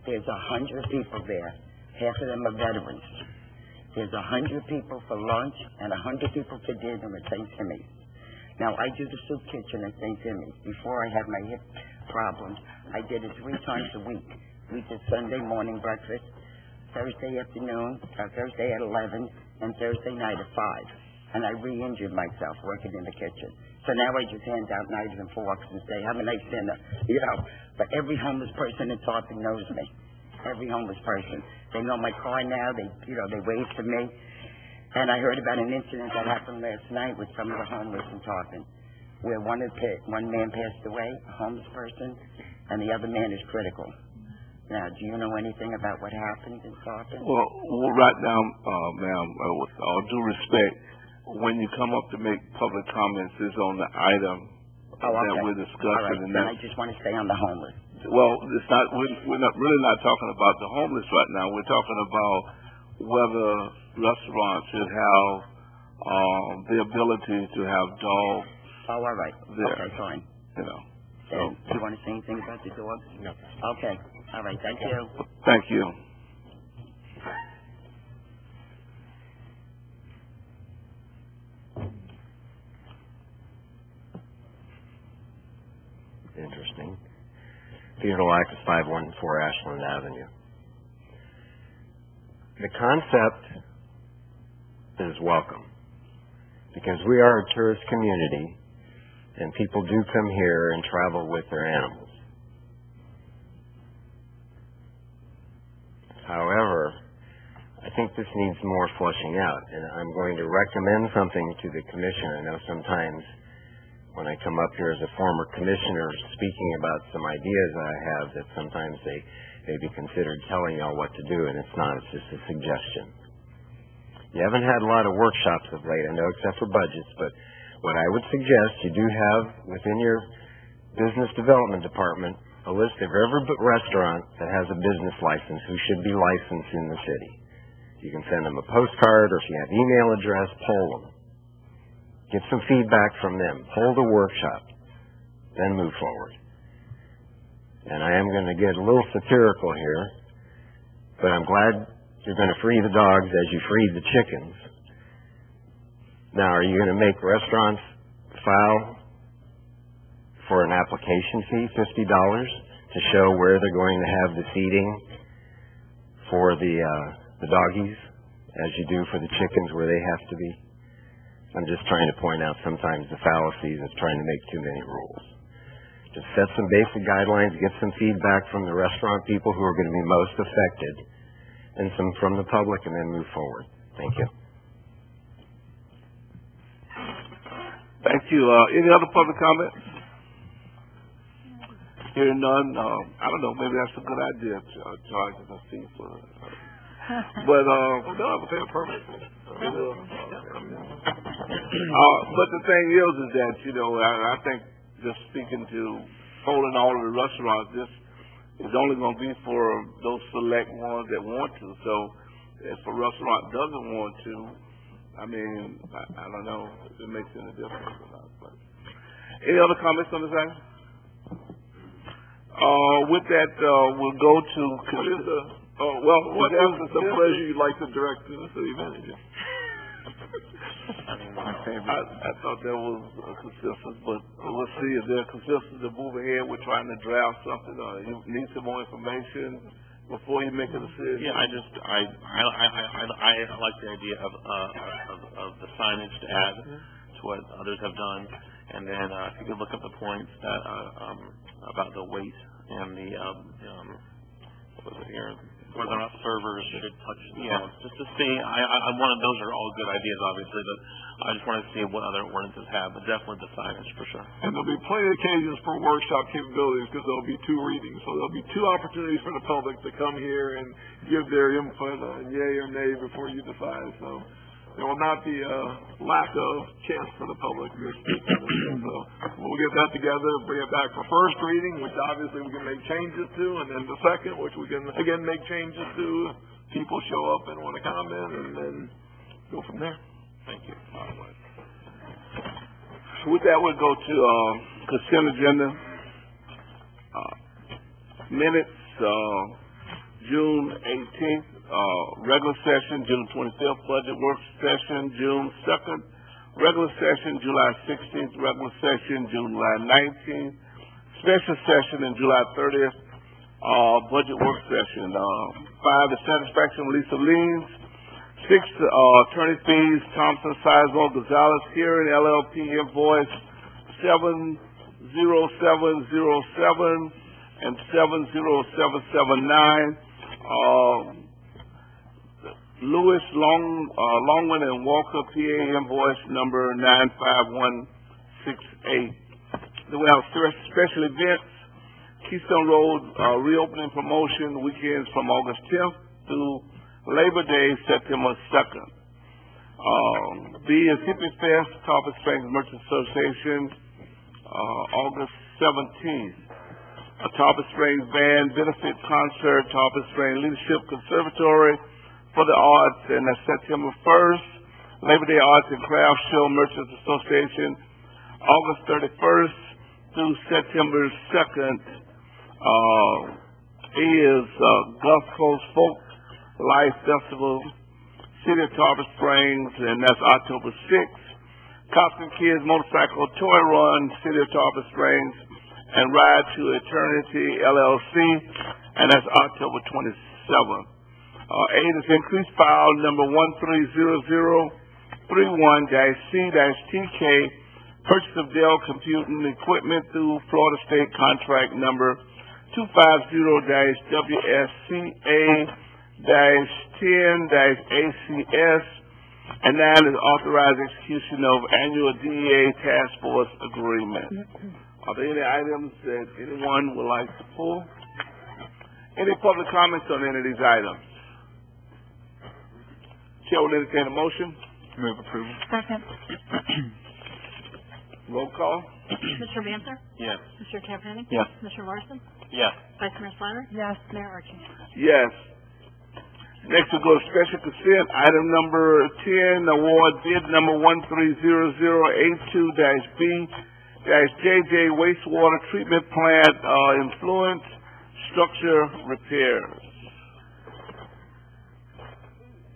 There's 100 people there. Half of them are veterans. There's 100 people for lunch and 100 people for dinner at St. Timmy's. Now, I do the soup kitchen at St. Timmy's. Before I had my hip problems, I did it 3 times a week. We did Sunday morning breakfast, Thursday afternoon, Thursday at 11, and Thursday night at 5. And I re-injured myself working in the kitchen. So now I just hand out knives and forks and say, have a nice dinner, you know. But every homeless person in Tarpon knows me. Every homeless person. They know my car now. They wave to me. And I heard about an incident that happened last night with some of the homeless in Tarpon, where one man passed away, a homeless person, and the other man is critical. Now, do you know anything about what happened in Tarpon? Well, right now, ma'am, with all due respect, when you come up to make public comments, is on the item that we're discussing. All right, then I just want to stay on the homeless. Well, it's not. We're not really not talking about the homeless right now. We're talking about whether restaurants should have the ability to have dogs. Oh, all right. There. Okay, fine. You know. So, do you want to say anything about the dogs? No. Okay. All right. Thank you. Thank you. Interesting. Peter Lacus, 514 Ashland Avenue. The concept is welcome because we are a tourist community and people do come here and travel with their animals. However, I think this needs more fleshing out, and I'm going to recommend something to the commission. I know sometimes when I come up here as a former commissioner speaking about some ideas I have that sometimes they may be considered telling y'all what to do, and it's not. It's just a suggestion. You haven't had a lot of workshops of late, I know, except for budgets, but what I would suggest, you do have within your business development department a list of every restaurant that has a business license who should be licensed in the city. You can send them a postcard, or if you have email address, poll them. Get some feedback from them. Hold a workshop. Then move forward. And I am going to get a little satirical here, but I'm glad you're going to free the dogs as you freed the chickens. Now, are you going to make restaurants file for an application fee, $50, to show where they're going to have the seating for the doggies, as you do for the chickens where they have to be? I'm just trying to point out sometimes the fallacies of trying to make too many rules. Just set some basic guidelines, get some feedback from the restaurant people who are going to be most affected, and some from the public, and then move forward. Thank you. Thank you. Any other public comments? Hearing none, I don't know, maybe that's a good idea, charging a fee for it. But, they'll have to pay a permit. But the thing is that, I think just speaking to polling all of the restaurants, this is only going to be for those select ones that want to. So if a restaurant doesn't want to, I don't know if it makes any difference or not. But any other comments on the thing? With that, we'll go to... what is the pleasure you'd like to direct to the city manager? I thought that was consistent, but we'll see if they're consistent to move ahead. We're trying to draft something. You need some more information before you make a decision. Yeah, I like the idea of the signage to add to what others have done, and then if you could look up the points that about the weight and the what was it here? whether or not servers should touch the phones, just to see. I wanted, those are all good ideas, obviously, but I just wanted to see what other ordinances have, but definitely the signage for sure. And there'll be plenty of occasions for workshop capabilities because there'll be 2 readings. So there'll be 2 opportunities for the public to come here and give their input on yay or nay before you decide. So there will not be a lack of chance for the public to speak. So we'll get that together, bring it back for first reading, which obviously we can make changes to, and then the second, which we can, again, make changes to. People show up and want to comment, and then go from there. Thank you. All right. So with that, we'll go to consent agenda. Minutes, June 18th, regular session, June 25th, budget work session, June 2nd, regular session, July 16th, regular session, July 19th, special session, and July 30th, budget work session. 5, the satisfaction release of liens. 6, attorney fees, Thompson, Sizemore, Gonzalez, Hearing, LLP, invoice 70707 and 70779. Lewis, Longman and Walker, PA, invoice number 95168. Then we have special events, Keystone Road reopening promotion weekends from August 10th through Labor Day, September 2nd. B is Hippie Fest, Tarpon Springs Merchant Association, August 17th. A Tarpon Springs Band Benefit Concert, Tarpon Springs Leadership Conservatory for the Arts, and that's September 1st. Labor Day Arts and Crafts Show, Merchants Association, August 31st through September 2nd. E is Gulf Coast Folk Life Festival, City of Tarpon Springs, and that's October 6th. Cops and Kids Motorcycle Toy Run, City of Tarpon Springs, and Ride to Eternity, LLC, and that's October 27th. 8 is increased file number 130031-C-TK, purchase of Dell computing equipment through Florida State contract number 250-WSCA-10-ACS, and 9 is authorized execution of annual DEA task force agreement. Are there any items that anyone would like to pull? Any public comments on any of these items? Chair will entertain a motion. Move approval. Second. Roll call. Mr. Banther? Yes. Mr. Carpenny? Yes. Mr. Larson? Yes. Vice Mayor Slattery? Yes. Mayor Archie? Yes. Next we'll go to special consent. Item number 10, award bid number 130082-B-JJ wastewater treatment plant influence structure repairs.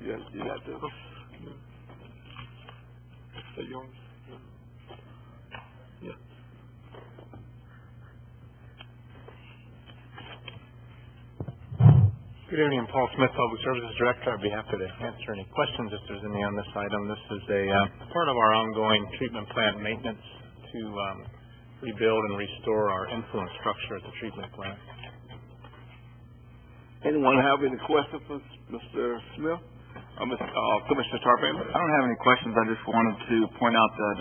Yes, you got this. Is that yours? Yeah. Good evening, Paul Smith, Public Services Director. I'd be happy to answer any questions if there's any on this item. This is a part of our ongoing treatment plant maintenance to rebuild and restore our influence structure at the treatment plant. Anyone have any questions for Mr. Smith? Commissioner Tarpon? I don't have any questions. I just wanted to point out that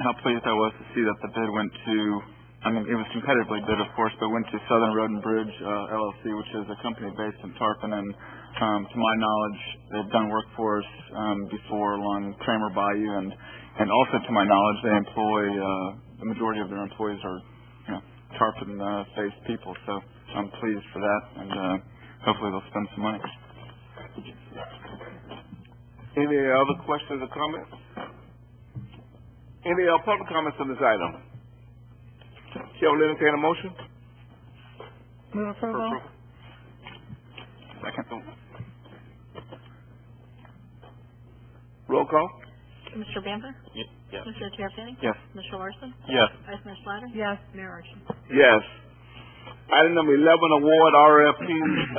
how pleased I was to see that the bid went to, I mean, it was competitively bid, of course, but went to Southern Road and Bridge LLC, which is a company based in Tarpon, and to my knowledge, they've done work for us before along Kramer Bayou, and also to my knowledge, they employ the majority of their employees are, Tarpon-based people, so I'm pleased for that, and hopefully they'll spend some money. Any other questions or comments? Any public comments on this item? Chair will entertain a motion. Move approval. Second. Roll call. Mr. Banther? Yes. Mr. Carpenny? Yes. Mr. Larson? Yes. Vice Mayor Slattery? Yes. Mayor Archie? Yes. Item number 11, award RFP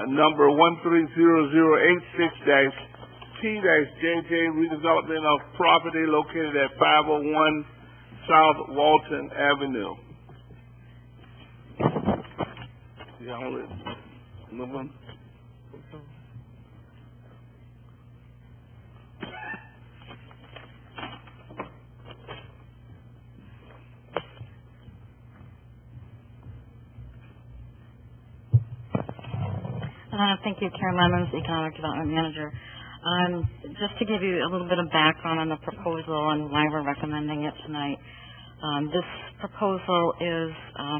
number 130086-T-JJ redevelopment of property located at 501 South Walton Avenue. Yeah, hold it. Thank you, Karen Lemons, Economic Development Manager. Just to give you a little bit of background on the proposal and why we're recommending it tonight. This proposal is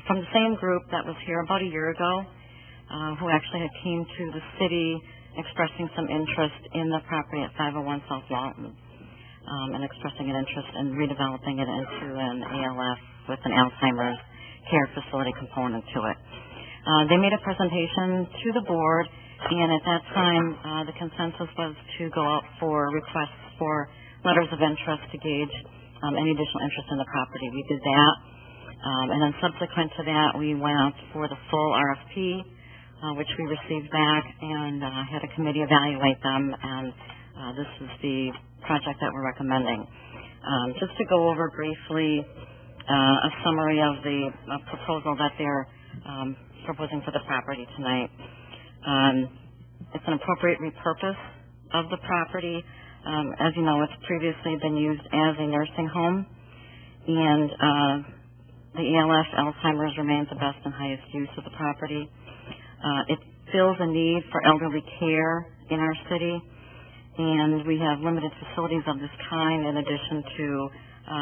from the same group that was here about a year ago, who actually had came to the city expressing some interest in the property at 501 South Lawton, and expressing an interest in redeveloping it into an ALF with an Alzheimer's care facility component to it. They made a presentation to the board, and at that time, the consensus was to go out for requests for letters of interest to gauge any additional interest in the property. We did that, and then subsequent to that, we went out for the full RFP, which we received back, and had a committee evaluate them, and this is the project that we're recommending. Just to go over briefly a summary of the proposal that they're proposing for the property tonight. It's an appropriate repurpose of the property. As you know, it's previously been used as a nursing home, and the ALF Alzheimer's remains the best and highest use of the property. It fills a need for elderly care in our city, and we have limited facilities of this kind in addition to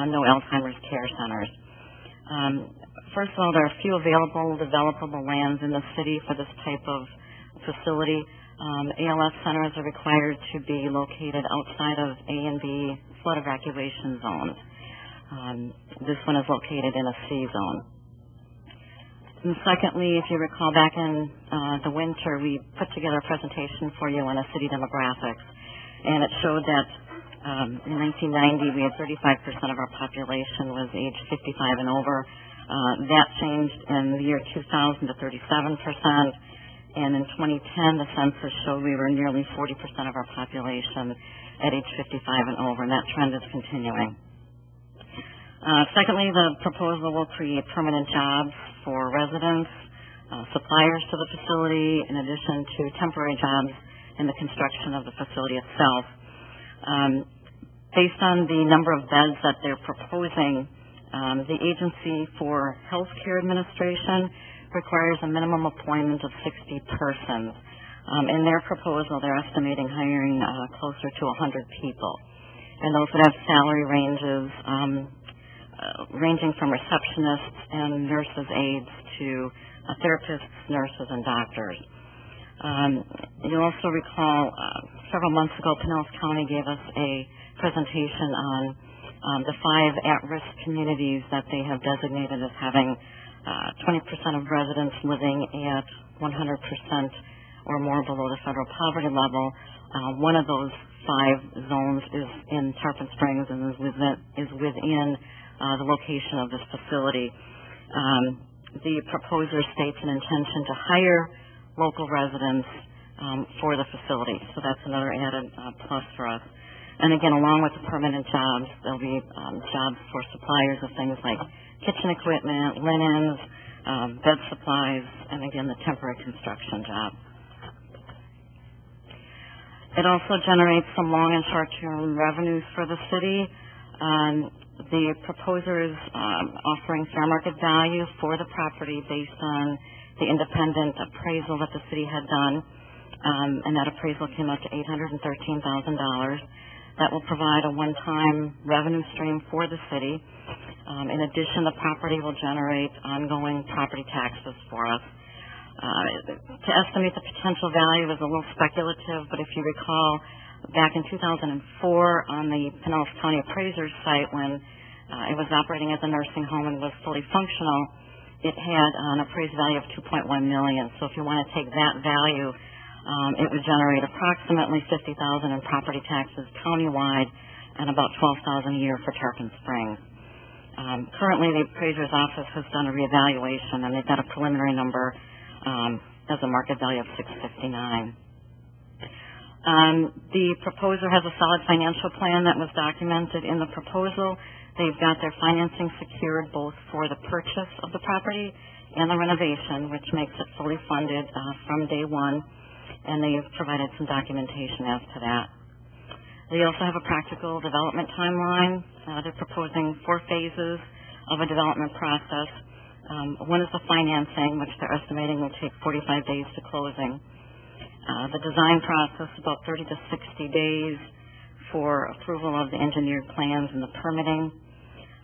no Alzheimer's care centers. First of all, there are few available developable lands in the city for this type of facility. ALF centers are required to be located outside of A and B flood evacuation zones. This one is located in a C zone. And secondly, if you recall back in the winter, we put together a presentation for you on the city demographics, and it showed that in 1990 we had 35% of our population was age 55 and over. That changed in the year 2000 to 37%, and in 2010 the census showed we were nearly 40% of our population at age 55 and over, and that trend is continuing. Secondly, the proposal will create permanent jobs for residents, suppliers to the facility, in addition to temporary jobs in the construction of the facility itself. Based on the number of beds that they're proposing, the Agency for Healthcare Administration requires a minimum appointment of 60 persons. In their proposal, they're estimating hiring closer to 100 people. And those would have salary ranges ranging from receptionists and nurses' aides to therapists, nurses, and doctors. You'll also recall several months ago, Pinellas County gave us a presentation on the 5 at-risk communities that they have designated as having 20% of residents living at 100% or more below the federal poverty level. One of those 5 zones is in Tarpon Springs and is within the location of this facility. The proposer states an intention to hire local residents for the facility, so that's another added plus for us. And again, along with the permanent jobs, there'll be jobs for suppliers of things like kitchen equipment, linens, bed supplies, and again, the temporary construction job. It also generates some long and short-term revenues for the city. The proposer is offering fair market value for the property based on the independent appraisal that the city had done, and that appraisal came out to $813,000. That will provide a one-time revenue stream for the city. In addition, the property will generate ongoing property taxes for us. To estimate the potential value is a little speculative, but if you recall, back in 2004 on the Pinellas County Appraiser's site, when it was operating as a nursing home and was fully functional, it had an appraised value of $2.1 million. So if you want to take that value, it would generate approximately $50,000 in property taxes countywide and about $12,000 a year for Tarpon Springs. Currently, the appraiser's office has done a reevaluation, and they've got a preliminary number as a market value of $659,000. The proposer has a solid financial plan that was documented in the proposal. They've got their financing secured both for the purchase of the property and the renovation, which makes it fully funded from day one. and they've provided some documentation as to that. They also have a practical development timeline. They're proposing 4 phases of a development process. One is the financing, which they're estimating will take 45 days to closing. The design process, about 30 to 60 days for approval of the engineered plans and the permitting.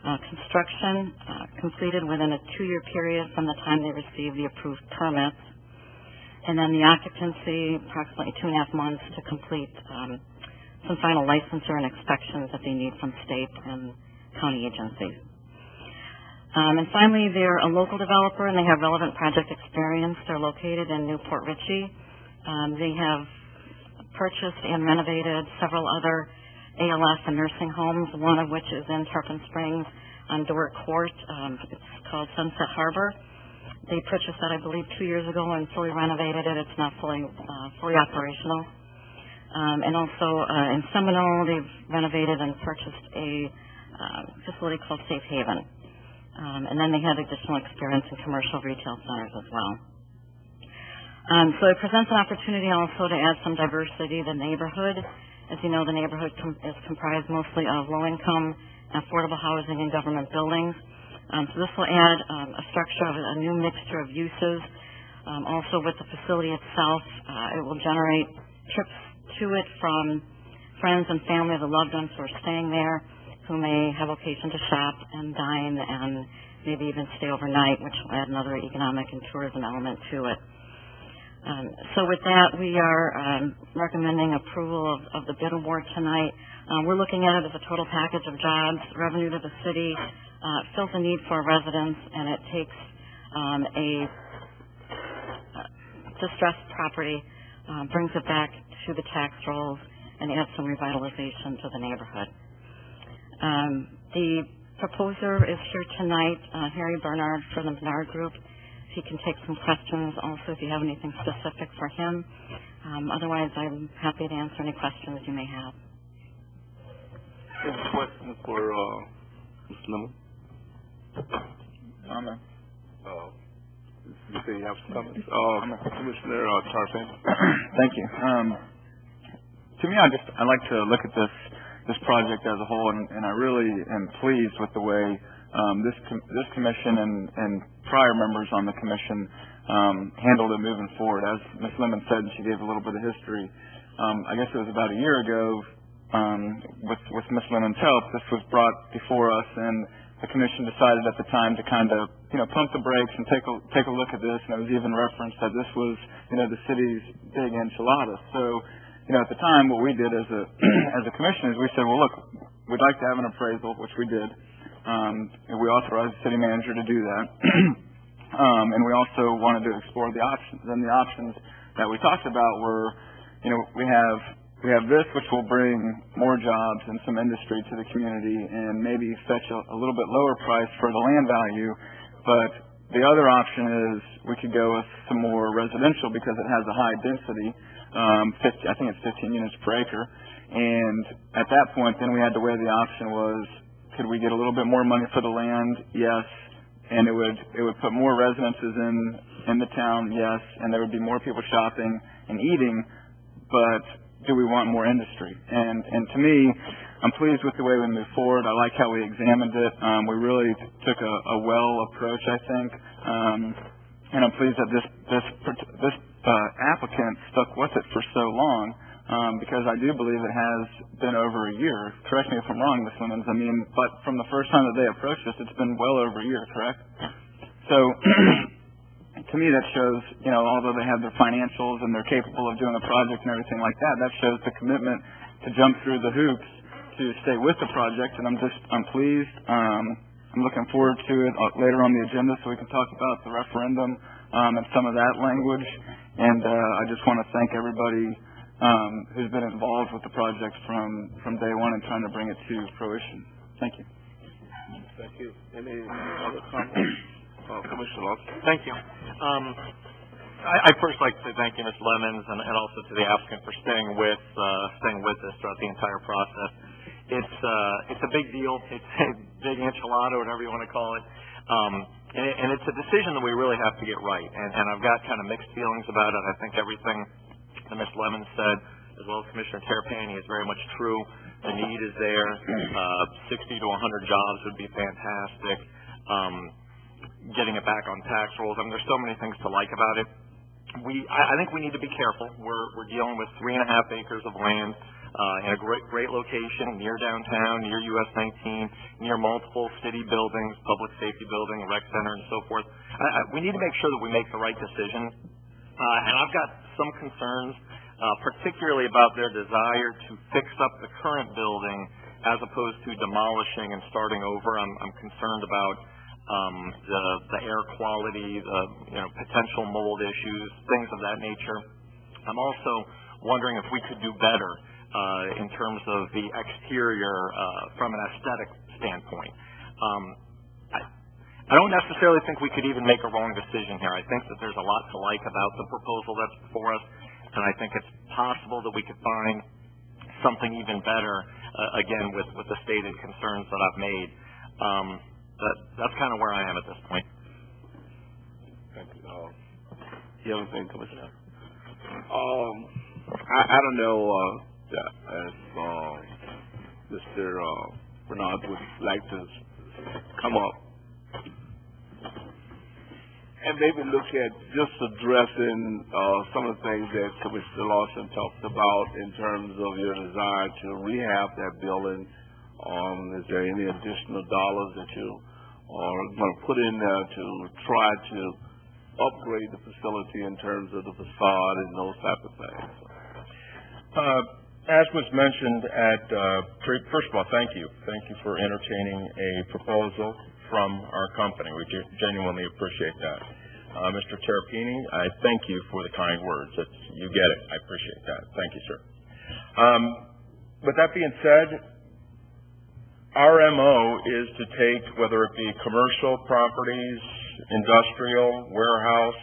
Construction completed within a 2-year period from the time they receive the approved permits. And then the occupancy, approximately 2.5 months to complete some final licensure and inspections that they need from state and county agencies. And finally, they're a local developer and they have relevant project experience. They're located in Newport Richey. They have purchased and renovated several other ALS and nursing homes, one of which is in Tarpon Springs on Dort Court. It's called Sunset Harbor. They purchased that, I believe, 2 years ago and fully renovated it. It's now fully operational. And also in Seminole, they've renovated and purchased a facility called Safe Haven. And then they have additional experience in commercial retail centers as well. So it presents an opportunity also to add some diversity to the neighborhood. As you know, the neighborhood is comprised mostly of low-income, affordable housing and government buildings. So this will add a structure of a new mixture of uses. Also with the facility itself, it will generate trips to it from friends and family of the loved ones who are staying there, who may have occasion to shop and dine and maybe even stay overnight, which will add another economic and tourism element to it. So with that, we are recommending approval of the bid award tonight. We're looking at it as a total package of jobs, revenue to the city, fills a need for residents, and it takes a distressed property, brings it back to the tax rolls, and adds some revitalization to the neighborhood. The proposer is here tonight, Harry Bernard from the Bernard Group. He can take some questions also if you have anything specific for him. Otherwise, I'm happy to answer any questions you may have. Any questions for Ms. Lemon? You say you have some comments? Commissioner Tarpon. Thank you. To me, I like to look at this project as a whole, and I really am pleased with the way this commission and prior members on the commission handled it moving forward. As Ms. Lemon said, and she gave a little bit of history, I guess it was about a year ago, with Ms. Lemon's help, this was brought before us, and the commission decided at the time to kind of, pump the brakes and take a look at this, and it was even referenced that this was, the city's big enchiladas. So, at the time, what we did as a commission is we said, well, look, we'd like to have an appraisal, which we did. And we authorized the city manager to do that. And we also wanted to explore the options. And the options that we talked about were, we have this, which will bring more jobs and some industry to the community and maybe fetch a little bit lower price for the land value. But the other option is we could go with some more residential because it has a high density. I think it's 15 units per acre. And at that point, then we had to weigh the option was, could we get a little bit more money for the land? Yes. And it would put more residences in the town? Yes. And there would be more people shopping and eating, but do we want more industry? And to me, I'm pleased with the way we moved forward. I like how we examined it. We really took a well approach, I think. And I'm pleased that this applicant stuck with it for so long. Because I do believe it has been over a year. Correct me if I'm wrong, Ms. Lemons. But from the first time that they approached us, it's been well over a year, correct? So, to me, that shows, although they have their financials and they're capable of doing the project and everything like that, that shows the commitment to jump through the hoops to stay with the project. And I'm pleased. I'm looking forward to it later on the agenda so we can talk about the referendum and some of that language. And I just want to thank everybody who's been involved with the project from day one and trying to bring it to fruition. Thank you. Thank you. Any other comments? Commissioner Lawson. Thank you. I'd first like to thank you, Ms. Lemons, and also to the applicant for staying with us throughout the entire process. It's a big deal. It's a big enchilada, whatever you want to call it. And it's a decision that we really have to get right. And I've got kind of mixed feelings about it. I think everything that Ms. Lemon said, as well as Commissioner Tarpon, is very much true. The need is there. 60 to 100 jobs would be fantastic. Getting it back on tax rolls. I mean, there's so many things to like about it. I think we need to be careful. We're dealing with 3.5 acres of land in a great location near downtown, near US 19, near multiple city buildings, public safety building, rec center, and so forth. We need to make sure that we make the right decision. And I've got some concerns, particularly about their desire to fix up the current building as opposed to demolishing and starting over. I'm concerned about the air quality, the potential mold issues, things of that nature. I'm also wondering if we could do better in terms of the exterior from an aesthetic standpoint. I don't necessarily think we could even make a wrong decision here. I think that there's a lot to like about the proposal that's before us, and I think it's possible that we could find something even better, again, with the stated concerns that I've made. That's kind of where I am at this point. Thank you. The other thing, Commissioner. I don't know if Mr. Bernard would like to come up and maybe look at just addressing some of the things that Commissioner Lawson talked about in terms of your desire to rehab that building. Is there any additional dollars that you are going to put in there to try to upgrade the facility in terms of the facade and those type of things? As was mentioned first of all, thank you. Thank you for entertaining a proposal from our company. We genuinely appreciate that. Mr. Tarpon, I thank you for the kind words. You get it. I appreciate that. Thank you, sir. With that being said, our MO is to take, whether it be commercial properties, industrial, warehouse,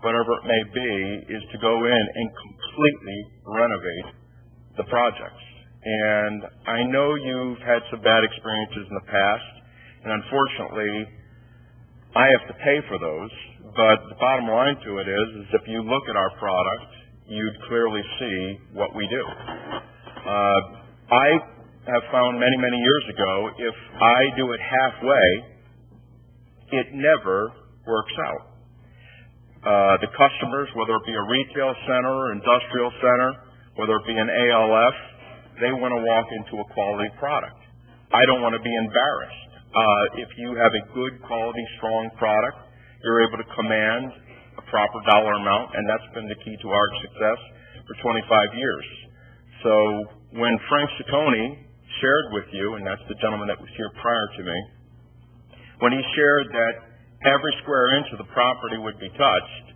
whatever it may be, is to go in and completely renovate the projects. And I know you've had some bad experiences in the past, and unfortunately, I have to pay for those. But the bottom line to it is if you look at our product, you'd clearly see what we do. I have found many, many years ago, if I do it halfway, it never works out. The customers, whether it be a retail center or industrial center, whether it be an ALF, they want to walk into a quality product. I don't want to be embarrassed. If you have a good quality, strong product, you're able to command a proper dollar amount, and that's been the key to our success for 25 years. So when Frank Ciccone shared with you, and that's the gentleman that was here prior to me, when he shared that every square inch of the property would be touched,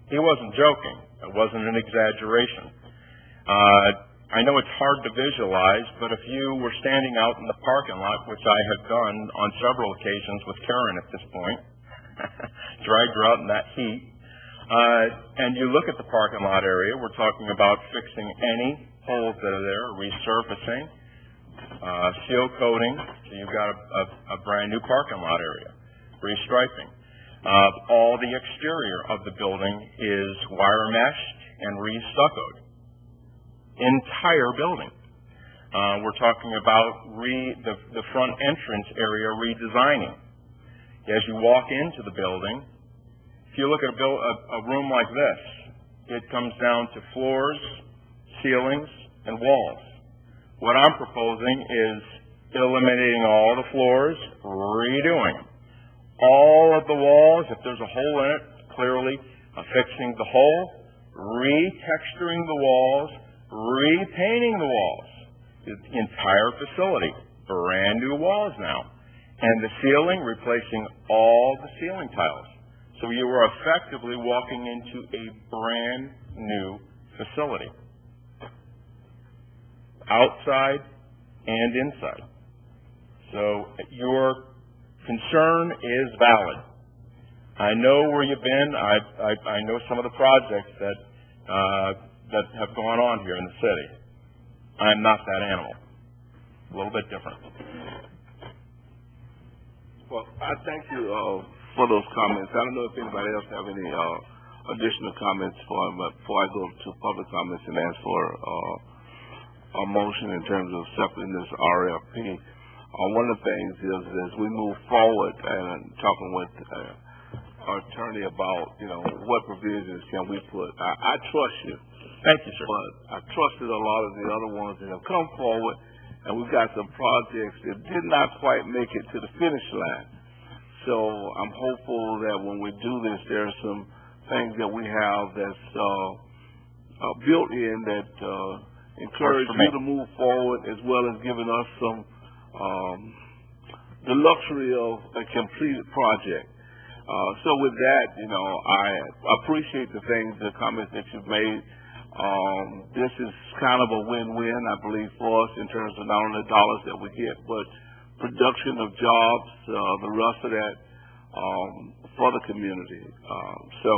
he wasn't joking. It wasn't an exaggeration. I know it's hard to visualize, but if you were standing out in the parking lot, which I have done on several occasions with Karen at this point, dragged her out in that heat, and you look at the parking lot area, we're talking about fixing any holes that are there, resurfacing, seal coating, so you've got a brand new parking lot area, restriping. All the exterior of the building is wire meshed and re-stuccoed. Entire building. We're talking about the front entrance area redesigning. As you walk into the building, if you look at a room like this, it comes down to floors, ceilings, and walls. What I'm proposing is eliminating all the floors, redoing them. All of the walls, if there's a hole in it, clearly fixing the hole, retexturing the walls, repainting the walls. The entire facility, brand new walls now. And the ceiling, replacing all the ceiling tiles. So you are effectively walking into a brand new facility. Outside and inside. So your concern is valid. I know where you've been. I know some of the projects that have gone on here in the city. I'm not that animal. A little bit different. Well, I thank you for those comments. I don't know if anybody else have any additional comments before I go to public comments and ask for a motion in terms of accepting this RFP. One of the things is as we move forward and talking with our attorney about, what provisions can we put. I trust you. Thank you, sir. But I trusted a lot of the other ones that have come forward, and we've got some projects that did not quite make it to the finish line. So I'm hopeful that when we do this, there are some things that we have that's built in that encourage you to move forward, as well as giving us some the luxury of a completed project. So with that, I appreciate the comments that you've made. This is kind of a win-win, I believe, for us in terms of not only the dollars that we get, but production of jobs, the rest of that for the community. So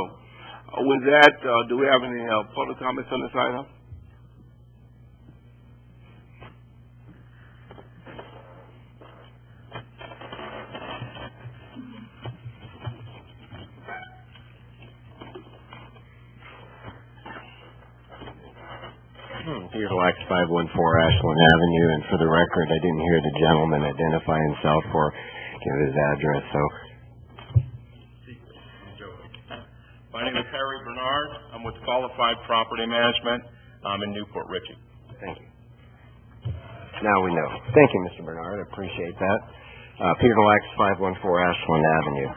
with that, do we have any public comments on this item? Peter Lax, 514 Ashland Avenue, and for the record, I didn't hear the gentleman identify himself or give his address, so. My name is Harry Bernard. I'm with Qualified Property Management. I'm in Newport Richey. Thank you. Now we know. Thank you, Mr. Bernard. I appreciate that. Peter Lax, 514 Ashland Avenue.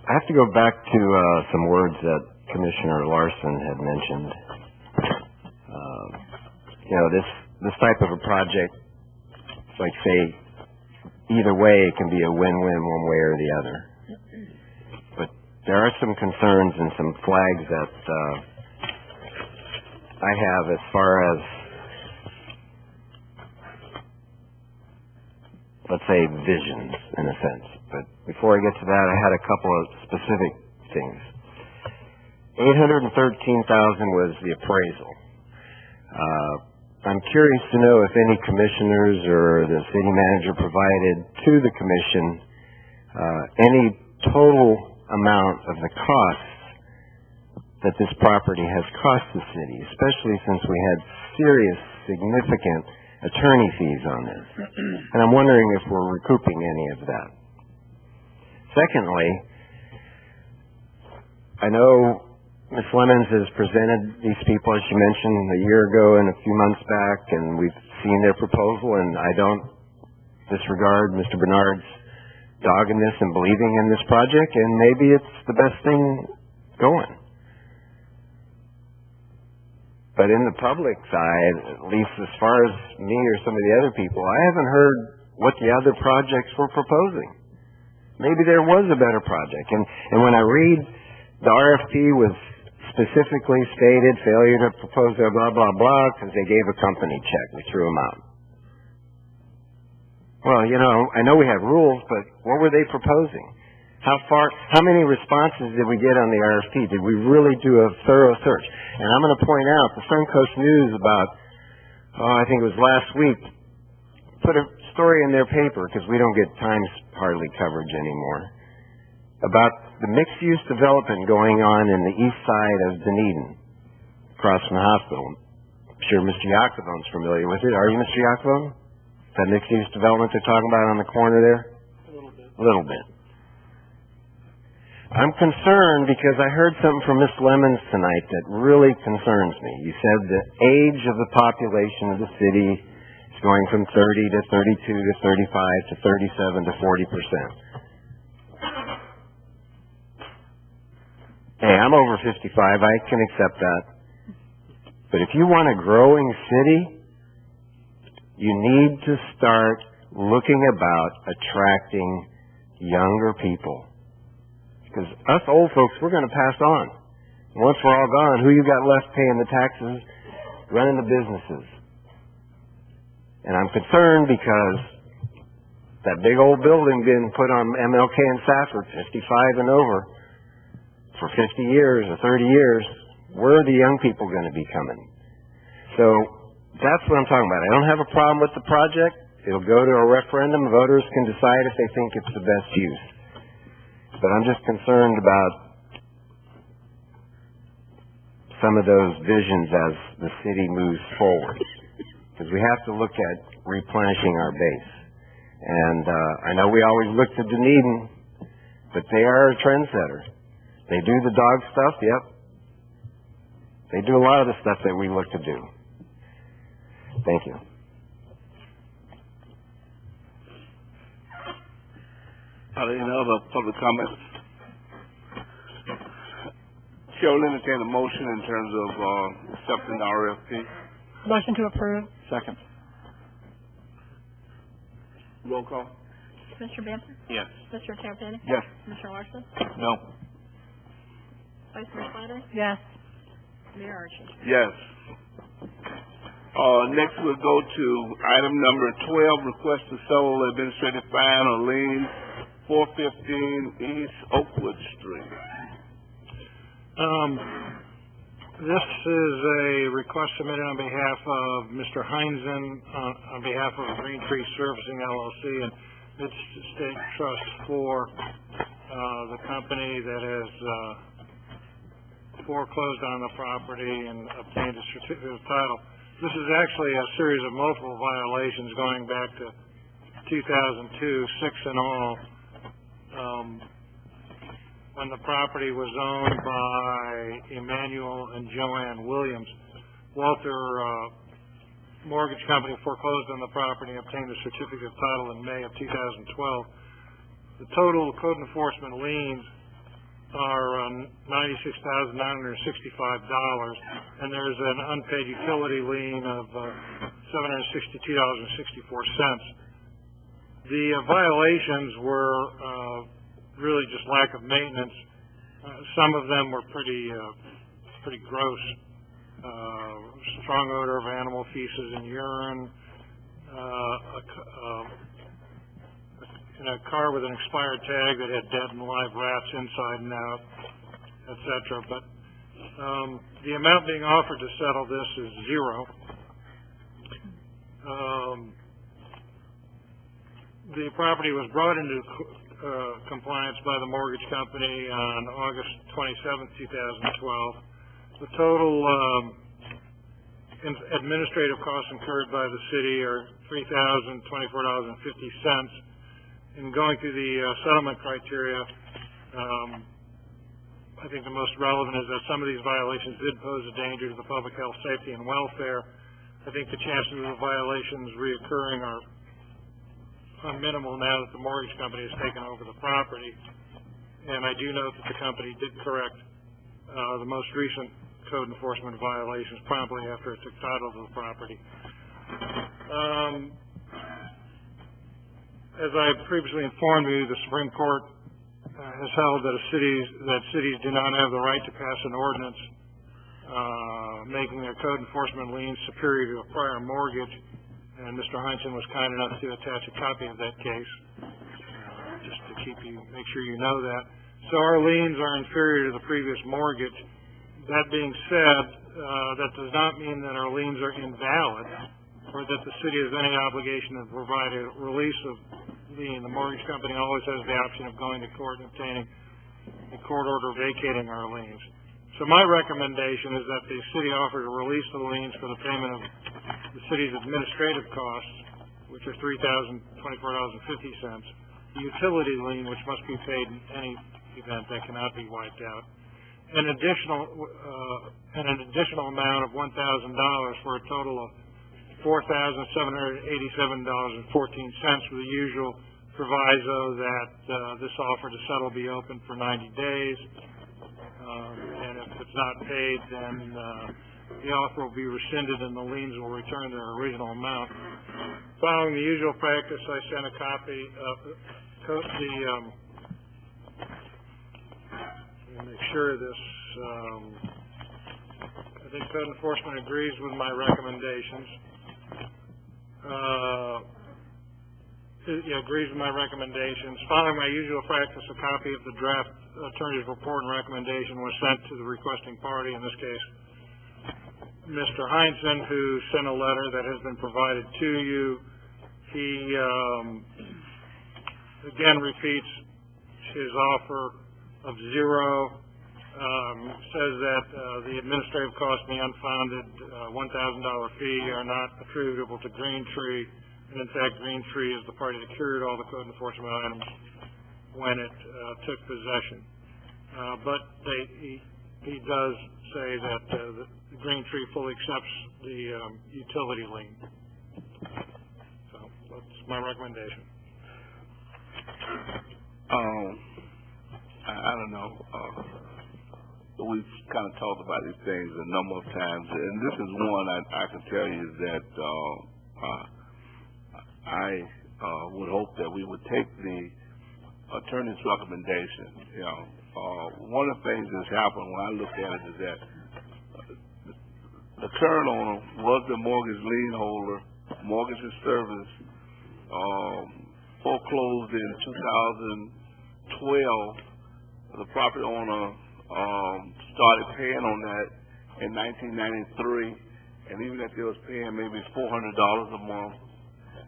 I have to go back to some words that Commissioner Larson had mentioned. This type of a project, it's like, say, either way it can be a win-win one way or the other. But there are some concerns and some flags that I have as far as, let's say, visions, in a sense. But before I get to that, I had a couple of specific things. $813,000 was the appraisal. I'm curious to know if any commissioners or the city manager provided to the commission any total amount of the costs that this property has cost the city, especially since we had serious, significant attorney fees on this. And I'm wondering if we're recouping any of that. Secondly, I know Ms. Lemons has presented these people, as she mentioned, a year ago and a few months back, and we've seen their proposal, and I don't disregard Mr. Bernard's doggedness and believing in this project, and maybe it's the best thing going. But in the public side, at least as far as me or some of the other people, I haven't heard what the other projects were proposing. Maybe there was a better project. And when I read the RFP was specifically stated failure to propose a blah, blah, blah, because they gave a company check. We threw them out. Well, I know we have rules, but what were they proposing? How many responses did we get on the RFP? Did we really do a thorough search? And I'm going to point out, the Suncoast News about, I think it was last week, put a story in their paper, because we don't get Times hardly coverage anymore, about the mixed-use development going on in the east side of Dunedin, across from the hospital. I'm sure Mr. Yacovone's familiar with it. Are you, Mr. Yacovone? That mixed-use development they're talking about on the corner there? A little bit. I'm concerned because I heard something from Ms. Lemons tonight that really concerns me. You said the age of the population of the city is going from 30 to 32 to 35 to 37 to 40%. Hey, I'm over 55. I can accept that. But if you want a growing city, you need to start looking about attracting younger people. Because us old folks, we're going to pass on. Once we're all gone, who you got left paying the taxes, running the businesses? And I'm concerned because that big old building being put on MLK and Safford, 55 and over, for 50 years or 30 years, where are the young people going to be coming? So that's what I'm talking about. I don't have a problem with the project. It'll go to a referendum. Voters can decide if they think it's the best use. but I'm just concerned about some of those visions as the city moves forward. Because we have to look at replenishing our base. And I know we always look to Dunedin, but they are a trendsetter. They do the dog stuff, yep. They do a lot of the stuff that we look to do. Thank you. Are there any other public comments? Chair will entertain a motion in terms of accepting the RFP. Motion to approve. Second. Roll call. Mr. Bamford? Yes. Mr. Tarpon? Yes. Mr. Larson? No. Vice Mayor Slattery? Yes. Mayor Archie? Yes. Next we'll go to item number 12, request to settle administrative fine or lien 415 East Oakwood Street. This is a request submitted on behalf of Mr. Heinzen, on behalf of Green Tree Servicing LLC and its state trust for the company that has foreclosed on the property and obtained a certificate of title. This is actually a series of multiple violations going back to 2002, 6 in all. When the property was owned by Emmanuel and Joanne Williams, Walter Mortgage Company foreclosed on the property and obtained a certificate of title in May of 2012. The total code enforcement liens are $96,965, and there's an unpaid utility lien of $762.64. The violations were really just lack of maintenance. Some of them were pretty gross. Strong odor of animal feces and urine. In a car with an expired tag that had dead and live rats inside and out, etc. But the amount being offered to settle this is zero. The property was brought into compliance by the mortgage company on August 27, 2012. The total administrative costs incurred by the city are $3,024.50. In going through the settlement criteria, I think the most relevant is that some of these violations did pose a danger to the public health, safety, and welfare. I think the chances of the violations reoccurring are minimal now that the mortgage company has taken over the property. And I do note that the company did correct the most recent code enforcement violations promptly after it took title to the property. As I previously informed you, the Supreme Court has held that cities do not have the right to pass an ordinance making their code enforcement liens superior to a prior mortgage. And Mr. Heinzen was kind enough to attach a copy of that case, just to make sure you know that. So our liens are inferior to the previous mortgage. That being said, that does not mean that our liens are invalid or that the city has any obligation to provide a release of lien. The mortgage company always has the option of going to court and obtaining a court order vacating our liens. So my recommendation is that the city offer to release the liens for the payment of the city's administrative costs, which are $3,024.50, the utility lien, which must be paid in any event that cannot be wiped out, and an additional amount of $1,000 for a total of $4,787.14 with the usual proviso that this offer to settle be open for 90 days. And if it's not paid, then the offer will be rescinded and the liens will return their original amount. Following the usual practice, I sent a copy of let me make sure this, I think code enforcement agrees with my recommendations. Agrees with my recommendations. Following my usual practice, a copy of the draft attorney's report and recommendation was sent to the requesting party, in this case, Mr. Heinzen, who sent a letter that has been provided to you. He, again, repeats his offer of zero, says that the administrative costs and the unfounded $1,000 fee are not attributable to Green Tree, and in fact, Green Tree is the party that cured all the code enforcement items when it took possession. But he does say that the Green Tree fully accepts the utility lien. So that's my recommendation. I don't know. We've kind of talked about these things a number of times, and this is one I can tell you that I would hope that we would take the attorney's recommendation. You know, one of the things that's happened when I look at it is that the current owner was the mortgage lien holder, mortgage and service, foreclosed in 2012. The property owner started paying on that in 1993, and even if they was paying maybe $400 a month,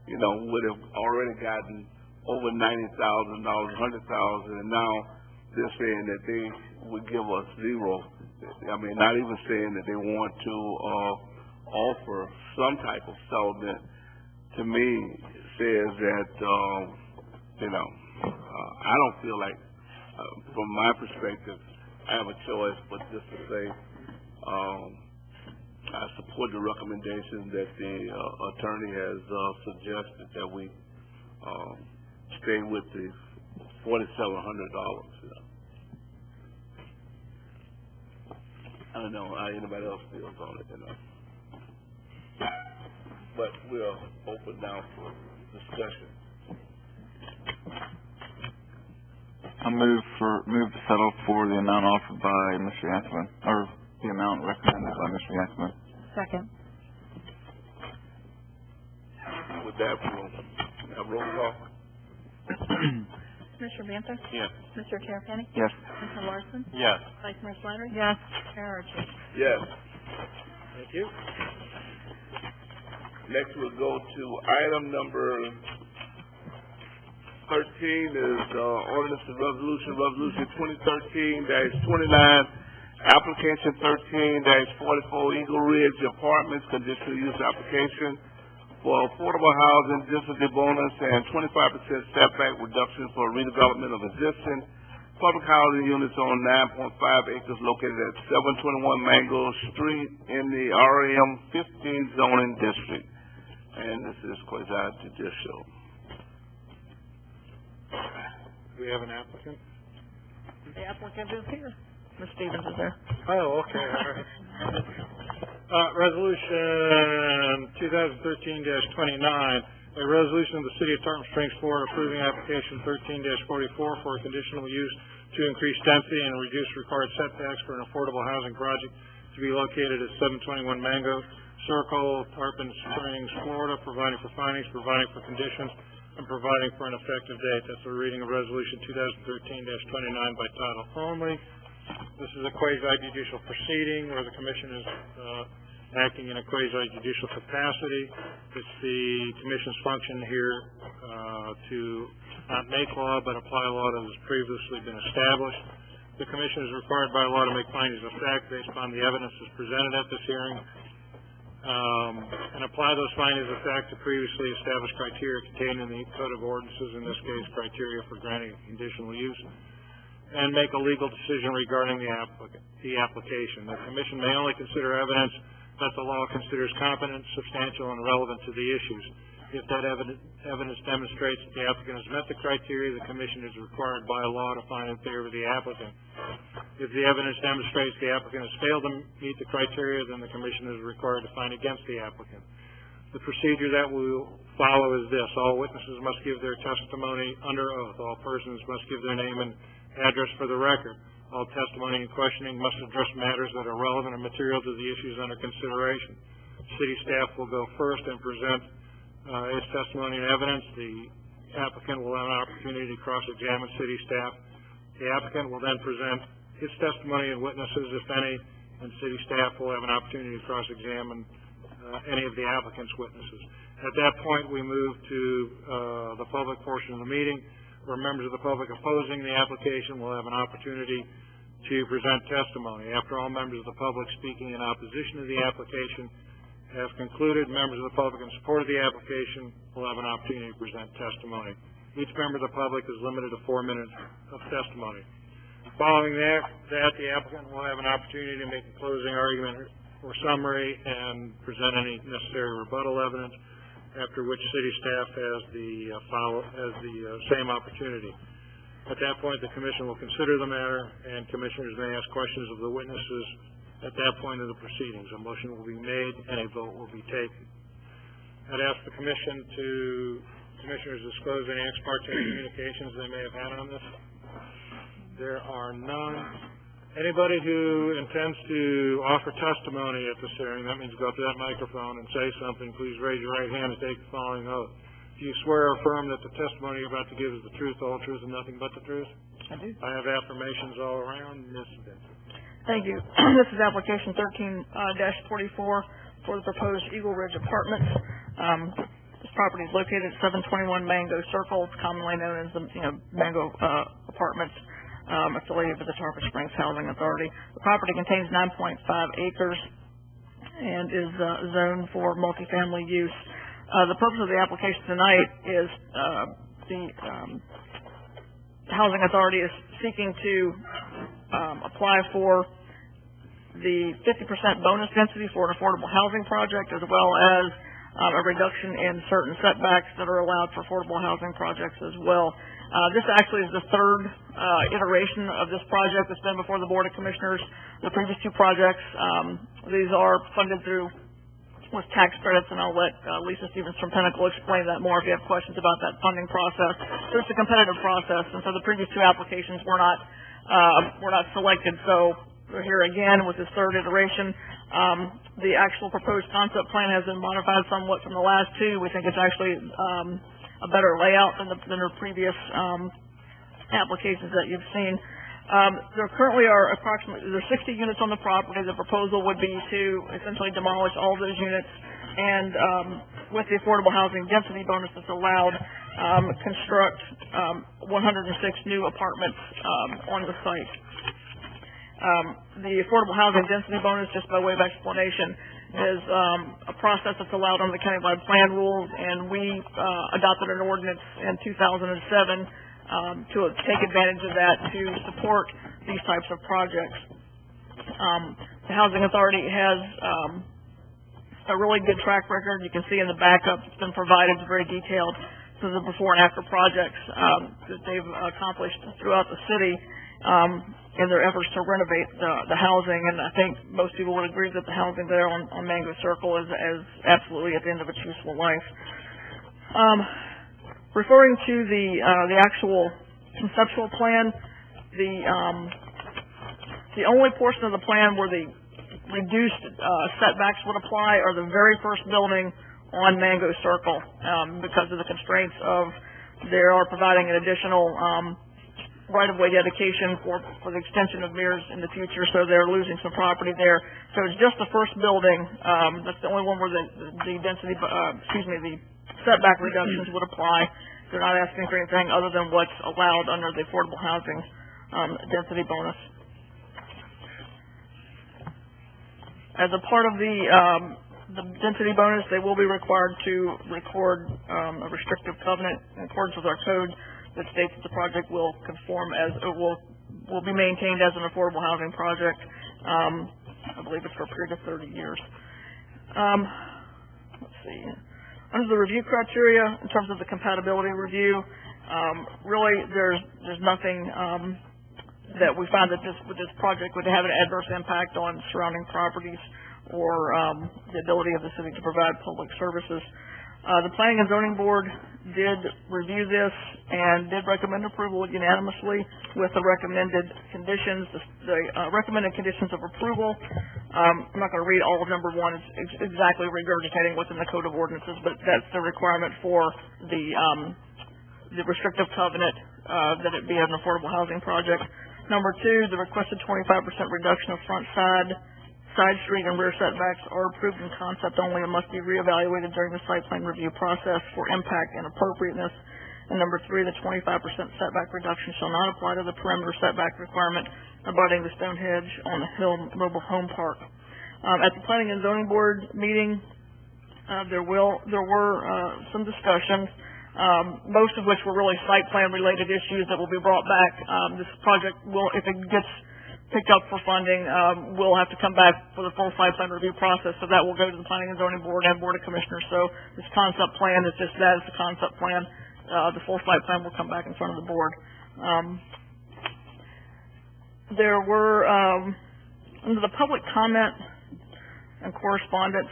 you know, would have already gotten over $90,000, $100,000, and now they're saying that they would give us zero. I mean, not even saying that they want to offer some type of settlement. To me, says that you know, I don't feel like, from my perspective, I have a choice but just to say I support the recommendation that the attorney has suggested, that we stay with the $4,700. You know. I don't know how anybody else feels on it, you know. But we're open now for discussion. I move to settle for the amount offered by Mr. Yakman, or the amount recommended by Mr. Yakman. Second. With that, we'll have roll call. Commissioner Banther? Yes. Mr. Terrapini? Yes. Commissioner Larson? Yes. Vice Mayor Slattery? Yes. Mayor Archie? Yes. Thank you. Next, we'll go to item number 13 is ordinance and resolution 2013-29, application 13-44 Eagle Ridge Apartments, conditional use application for affordable housing density bonus and 25% setback reduction for redevelopment of existing public housing units on 9.5 acres located at 721 Mango Street in the RM 15 zoning district. And this is quasi-judicial. Do we have an applicant? The applicant is here. Ms. Stevens is there. Oh, okay, all right. Resolution 2013-29, a resolution of the City of Tarpon Springs, Florida, approving application 13-44 for a conditional use to increase density and reduce required setbacks for an affordable housing project to be located at 721 Mango Circle, Tarpon Springs, Florida, providing for findings, providing for conditions, and providing for an effective date. That's the reading of Resolution 2013-29 by title only. This is a quasi-judicial proceeding where the Commission is acting in a quasi-judicial capacity. It's the Commission's function here to not make law, but apply law that has previously been established. The Commission is required by law to make findings of fact based upon the evidence that's presented at this hearing, and apply those findings of fact to previously established criteria contained in the Code of Ordinances, in this case, criteria for granting a conditional use, and make a legal decision regarding the application. The Commission may only consider evidence that the law considers competent, substantial, and relevant to the issues. If that evidence demonstrates that the applicant has met the criteria, the Commission is required by law to find in favor of the applicant. If the evidence demonstrates the applicant has failed to meet the criteria, then the Commission is required to find against the applicant. The procedure that we will follow is this. All witnesses must give their testimony under oath. All persons must give their name and address for the record. All testimony and questioning must address matters that are relevant and material to the issues under consideration. City staff will go first and present its testimony and evidence. The applicant will have an opportunity to cross-examine city staff. The applicant will then present his testimony and witnesses, if any, and city staff will have an opportunity to cross-examine any of the applicant's witnesses. At that point, we move to the public portion of the meeting. where members of the public opposing the application will have an opportunity to present testimony. After all members of the public speaking in opposition to the application have concluded, members of the public in support of the application will have an opportunity to present testimony. Each member of the public is limited to 4 minutes of testimony. Following that, the applicant will have an opportunity to make a closing argument or summary and present any necessary rebuttal evidence, after which city staff has the same opportunity. At that point, the commission will consider the matter, and commissioners may ask questions of the witnesses at that point of the proceedings. A motion will be made and a vote will be taken. I'd ask the commissioners disclose any ex parte communications they may have had on this. There are none. Anybody who intends to offer testimony at this hearing, that means go up to that microphone and say something, please raise your right hand and take the following oath. Do you swear or affirm that the testimony you're about to give is the truth, the whole truth, and nothing but the truth? I do. I have affirmations all around. Ms. Benson. Thank you. This is application 13-44 for the proposed Eagle Ridge Apartments. This property is located at 721 Mango Circle. It's commonly known as the Mango Apartments, affiliated with the Tarpon Springs Housing Authority. The property contains 9.5 acres and is zoned for multifamily use. The purpose of the application tonight is the Housing Authority is seeking to apply for the 50% bonus density for an affordable housing project, as well as a reduction in certain setbacks that are allowed for affordable housing projects as well. This actually is the third iteration of this project that's been before the Board of Commissioners. The previous two projects, these are funded through with tax credits, and I'll let Lisa Stevens from Pinnacle explain that more if you have questions about that funding process. So it's a competitive process, and so the previous two applications were not selected. So we're here again with this third iteration. The actual proposed concept plan has been modified somewhat from the last two. We think it's actually a better layout than the previous applications that you've seen. There currently are there's 60 units on the property. The proposal would be to essentially demolish all those units and, with the affordable housing density bonus that's allowed, construct 106 new apartments on the site. The affordable housing density bonus, just by way of explanation, is a process that's allowed under the countywide plan rules, and we adopted an ordinance in 2007 to take advantage of that to support these types of projects. The Housing Authority has a really good track record. You can see in the backup it's been provided. It's very detailed. So the before and after projects that they've accomplished throughout the city in their efforts to renovate the housing. And I think most people would agree that the housing there on Mango Circle is absolutely at the end of its useful life. Referring to the actual conceptual plan, the only portion of the plan where the reduced setbacks would apply are the very first building on Mango Circle, because of the constraints of they are providing an additional right-of-way dedication for the extension of Mears in the future, so they're losing some property there. So it's just the first building. That's the only one where the density, the setback reductions would apply. They're not asking for anything other than what's allowed under the affordable housing density bonus. As a part of the density bonus, they will be required to record a restrictive covenant in accordance with our code that states that the project will conform as it will be maintained as an affordable housing project. I believe it's for a period of 30 years. Let's see. Under the review criteria, in terms of the compatibility review, really there's nothing that we find that this project would have an adverse impact on surrounding properties or the ability of the city to provide public services. The Planning and Zoning Board did review this and did recommend approval unanimously with the recommended conditions. The recommended conditions of approval, I'm not going to read all of number one. It's exactly regurgitating what's in the Code of Ordinances, but that's the requirement for the restrictive covenant that it be an affordable housing project. Number two, the requested 25% reduction of front side street and rear setbacks are approved in concept only and must be reevaluated during the site plan review process for impact and appropriateness. And number 3, the 25% setback reduction shall not apply to the perimeter setback requirement abutting the stone hedge on the Hill Mobile Home Park. At the Planning and Zoning Board meeting, there were some discussions, most of which were really site plan related issues that will be brought back. This project will, if it gets picked up for funding, we'll have to come back for the full site plan review process, so that will go to the Planning and Zoning Board and Board of Commissioners. So this concept plan is just that, it's the concept plan. The full site plan will come back in front of the board. There were, under the public comment and correspondence,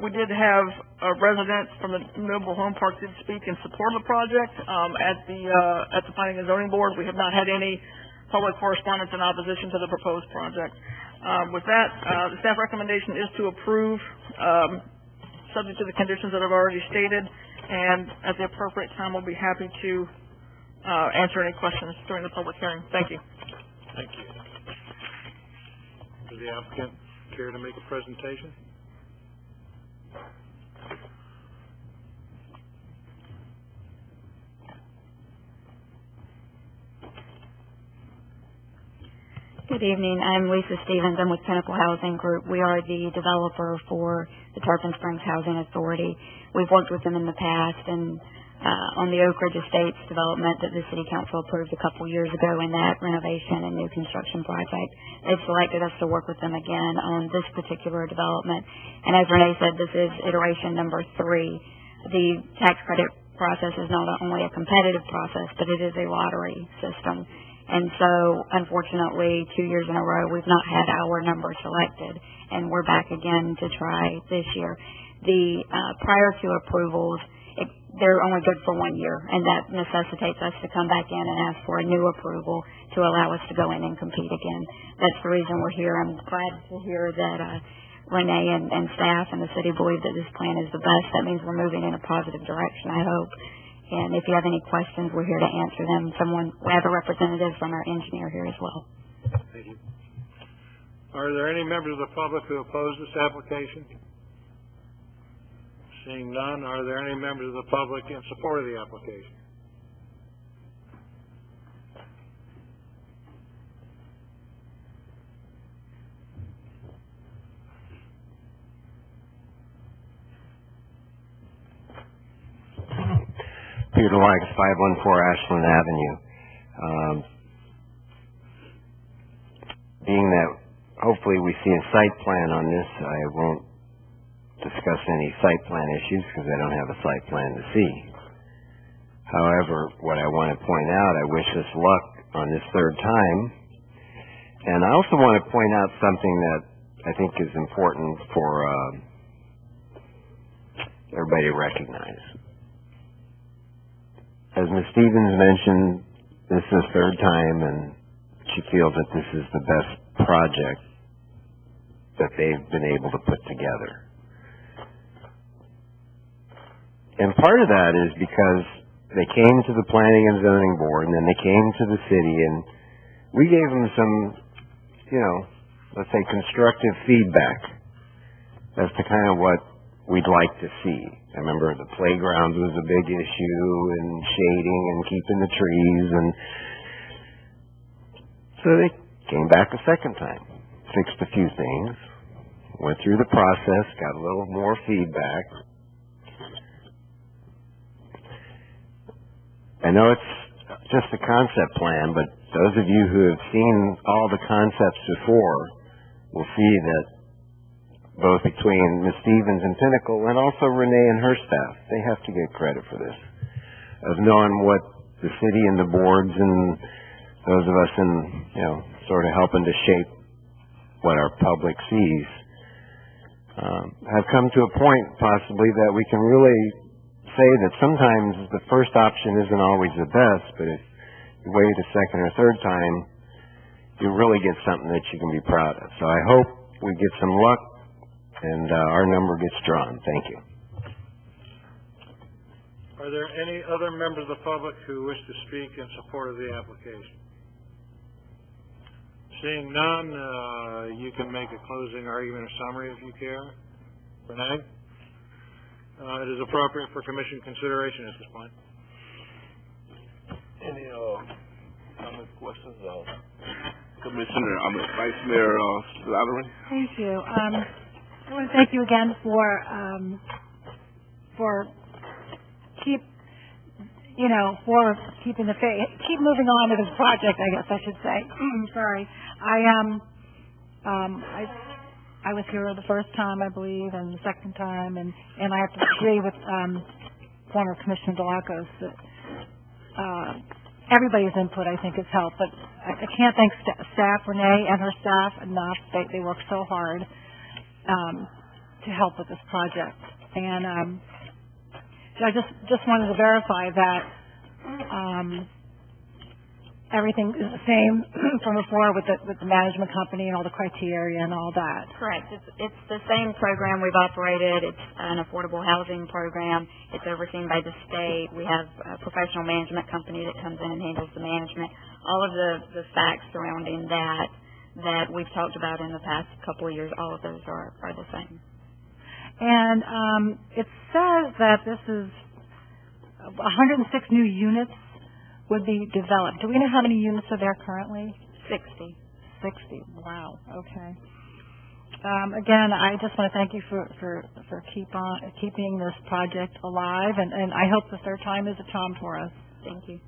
we did have a resident from the Mobile Home Park did speak in support of the project at the Planning and Zoning Board. We have not had any public correspondence in opposition to the proposed project. With that, the staff recommendation is to approve, subject to the conditions that I've already stated, and at the appropriate time, we'll be happy to answer any questions during the public hearing. Thank you. Thank you. Does the applicant care to make a presentation? Good evening. I'm Lisa Stevens. I'm with Pinnacle Housing Group. We are the developer for the Tarpon Springs Housing Authority. We've worked with them in the past, and on the Oak Ridge Estates development that the City Council approved a couple years ago in that renovation and new construction project. They've selected us to work with them again on this particular development. And as Renee said, this is iteration number 3. The tax credit process is not only a competitive process, but it is a lottery system. And so, unfortunately, 2 years in a row, we've not had our number selected, and we're back again to try this year. The prior to approvals, they're only good for 1 year, and that necessitates us to come back in and ask for a new approval to allow us to go in and compete again. That's the reason we're here. I'm glad to hear that Renee and staff and the city believe that this plan is the best. That means we're moving in a positive direction, I hope. And if you have any questions, we're here to answer them. We have a representative from our engineer here as well. Thank you. Are there any members of the public who oppose this application? Seeing none, are there any members of the public in support of the application? Peter Likes, 514 Ashland Avenue. Being that hopefully we see a site plan on this, I won't discuss any site plan issues because I don't have a site plan to see. However, what I want to point out, I wish us luck on this third time. And I also want to point out something that I think is important for everybody to recognize. As Ms. Stevens mentioned, this is the third time, and she feels that this is the best project that they've been able to put together. And part of that is because they came to the Planning and Zoning Board, and then they came to the city, and we gave them some, let's say constructive feedback as to kind of what we'd like to see. I remember the playgrounds was a big issue, and shading and keeping the trees, and so they came back a second time, fixed a few things, went through the process, got a little more feedback. I know it's just a concept plan, but those of you who have seen all the concepts before will see that both between Ms. Stevens and Pinnacle, and also Renee and her staff, they have to get credit for this, of knowing what the city and the boards and those of us in, sort of helping to shape what our public sees, have come to a point possibly that we can really say that sometimes the first option isn't always the best, but if you wait a second or third time, you really get something that you can be proud of. So I hope we get some luck and our number gets drawn. Thank you. Are there any other members of the public who wish to speak in support of the application? Seeing none, you can make a closing argument or summary if you care. Renee? It is appropriate for commission consideration at this point. questions? Vice Mayor Slattery. Thank you. I want to thank you again for keeping the faith, keep moving on to this project, I guess I should say. Sorry. I was here the first time, I believe, and the second time, and I have to agree with former Commissioner Delacos that everybody's input, I think, has helped. But I can't thank staff, Renee and her staff, enough. They work so hard to help with this project. And I just wanted to verify that everything is the same from before with the management company and all the criteria and all that. Correct. It's the same program we've operated. It's an affordable housing program. It's overseen by the state. We have a professional management company that comes in and handles the management. All of the facts surrounding that we've talked about in the past couple of years, all of those are the same. And it says that this is 106 new units would be developed. Do we know how many units are there currently? 60. 60. Wow. Okay. Again, I just want to thank you for keeping this project alive, and I hope the third time is a charm for us. Thank you.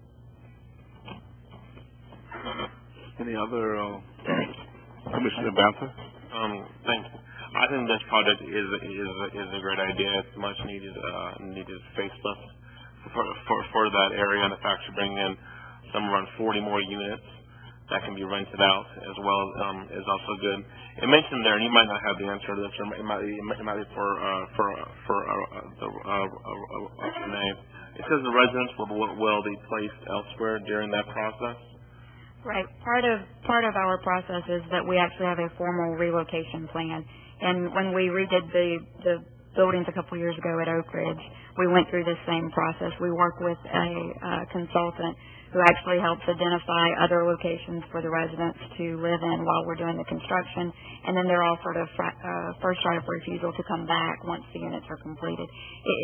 Any other Commissioner Banther? Thank you. I think this project is a great idea. It's much needed facelift for that area, and the fact you're bringing in somewhere around 40 more units that can be rented out as well is also good. It mentioned there, and you might not have the answer to this, or it might be for Renee. It says the residents will be placed elsewhere during that process. Right. Part of our process is that we actually have a formal relocation plan. And when we redid the buildings a couple years ago at Oak Ridge, we went through this same process. We work with a consultant who actually helps identify other locations for the residents to live in while we're doing the construction, and then they're offered a first right of refusal to come back once the units are completed.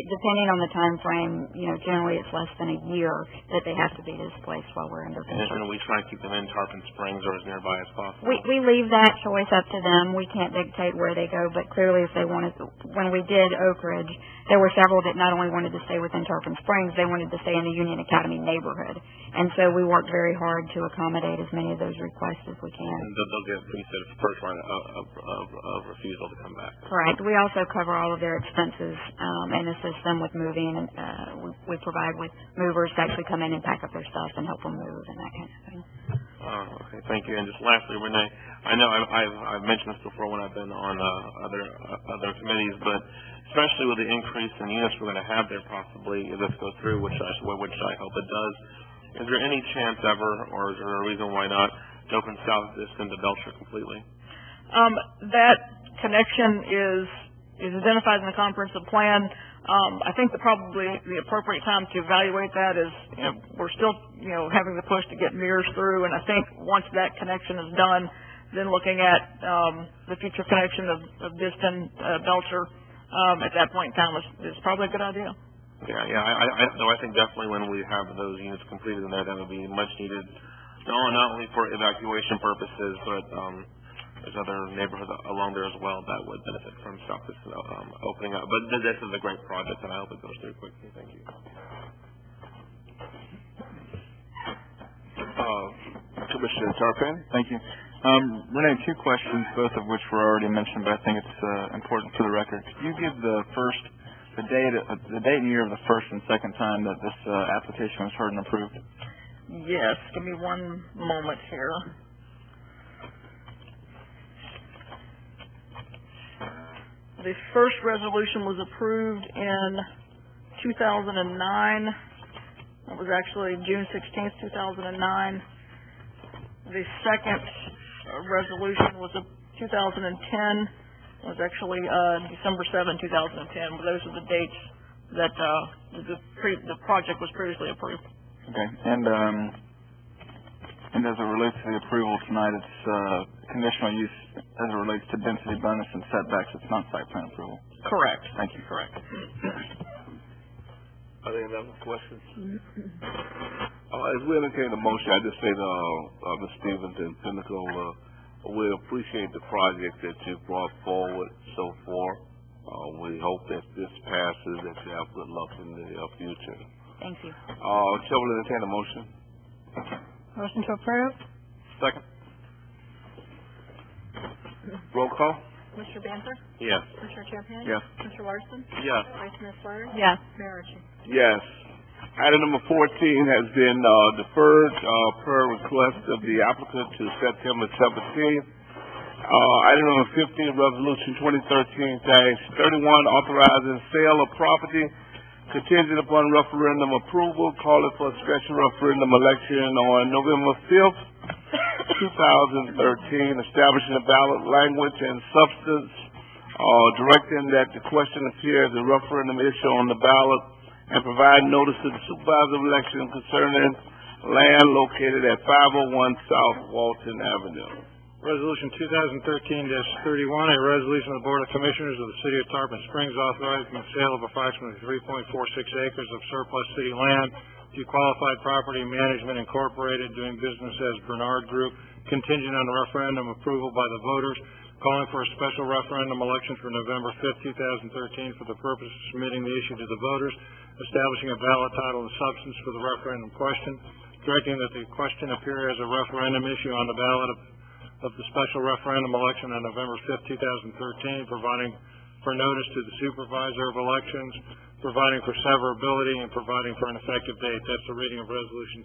Depending on the time frame, generally it's less than a year that they have to be displaced while we're under construction. And we try to keep them in Tarpon Springs or as nearby as possible. We leave that choice up to them. We can't dictate where they go, but clearly if they wanted, when we did Oak Ridge, there were several that not only wanted to stay within Tarpon Springs, they wanted to stay in the Union Academy neighborhood. And so we worked very hard to accommodate as many of those requests as we can. And they'll get, you said, first right of refusal to come back. Correct. We also cover all of their expenses and assist them with moving. And we provide with movers to actually come in and pack up their stuff and help them move and that kind of thing. Okay, thank you. And just lastly, Renee, I know I've mentioned this before when I've been on other committees, but especially with the increase in units we're going to have there possibly if this goes through, which I hope it does. Is there any chance ever, or is there a reason why not, to open South Distant to Belcher completely? That connection is identified in the comprehensive plan. I think probably the appropriate time to evaluate that is, we're still, having the push to get MERS through, and I think once that connection is done, then looking at the future connection of Distant, Belcher, at that point in time is probably a good idea. I think definitely when we have those units completed in there, that would be much needed, not only for evacuation purposes, but there's other neighborhoods along there as well that would benefit from South opening up. But this is a great project, and I hope it goes through quickly. Thank you. Commissioner Tarpon. Thank you. Renee, two questions, both of which were already mentioned, but I think it's important for the record. Could you give the date and year of the first and second time that this application was heard and approved? Yes. Give me one moment here. The first resolution was approved in 2009. It was actually June 16th, 2009. The second resolution was 2010. It was actually December 7, 2010. Those are the dates that the project was previously approved. Okay. And as it relates to the approval tonight, it's conditional use as it relates to density bonus and setbacks. It's not site plan approval. Correct. Thank you. Correct. Are there any other questions? As we entertain the motion, I just say to Ms. Stevens and Pinnacle, we appreciate the project that you brought forward so far. We hope that this passes, that you have good luck in the future. Thank you. Chair will entertain a motion. Motion to approve? Second. Roll call. Mr. Banther? Yes. Mr. Terrapini? Yes. Mr. Larson? Yes. Vice Mayor Slattery? Yes. Mayor Ritchie? Yes. Item number 14 has been deferred per request of the applicant to September 17th. Item number 15, Resolution 2013-31, authorizing sale of property contingent upon referendum approval, calling for a special referendum election on November 5th, 2013, establishing a ballot language and substance, directing that the question appear as a referendum issue on the ballot, and provide notice to the supervisor of election concerning land located at 501 South Walton Avenue. Resolution 2013-31, a resolution of the Board of Commissioners of the City of Tarpon Springs authorizing the sale of approximately 3.46 acres of surplus city land to Qualified Property Management Incorporated, doing business as Bernard Group, contingent on referendum approval by the voters, calling for a special referendum election for November 5th, 2013, for the purpose of submitting the issue to the voters, establishing a ballot title and substance for the referendum question, directing that the question appear as a referendum issue on the ballot of the special referendum election on November 5th, 2013, providing for notice to the supervisor of elections, providing for severability, and providing for an effective date. That's the reading of Resolution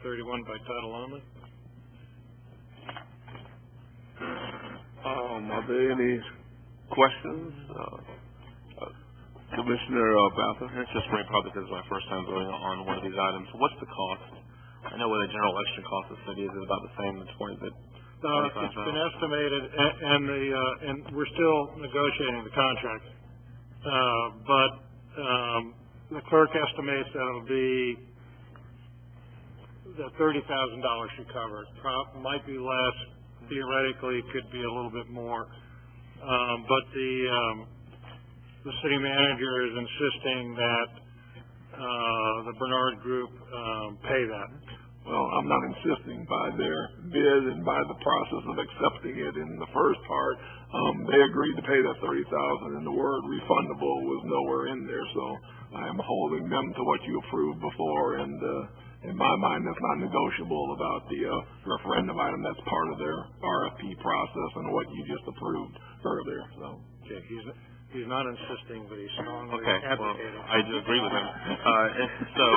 2013-31 by title only. Are there any questions? Commissioner Banther? It's just very probably because it's my first time voting on one of these items. What's the cost? I know what the general election cost of the city is about the same as it's been estimated, and we're still negotiating the contract. But the clerk estimates that it'll be that $30,000 should cover it. Might be less. Theoretically, it could be a little bit more. But the city manager is insisting that the Bernard Group pay that. Well, I'm not insisting by their bid and by the process of accepting it in the first part. They agreed to pay that $30,000, and the word refundable was nowhere in there. So I am holding them to what you approved before, and in my mind, that's not negotiable about the referendum item. That's part of their RFP process and what you just approved earlier. So, okay, he's not insisting, but he's strongly Well, advocating. I do agree with him. So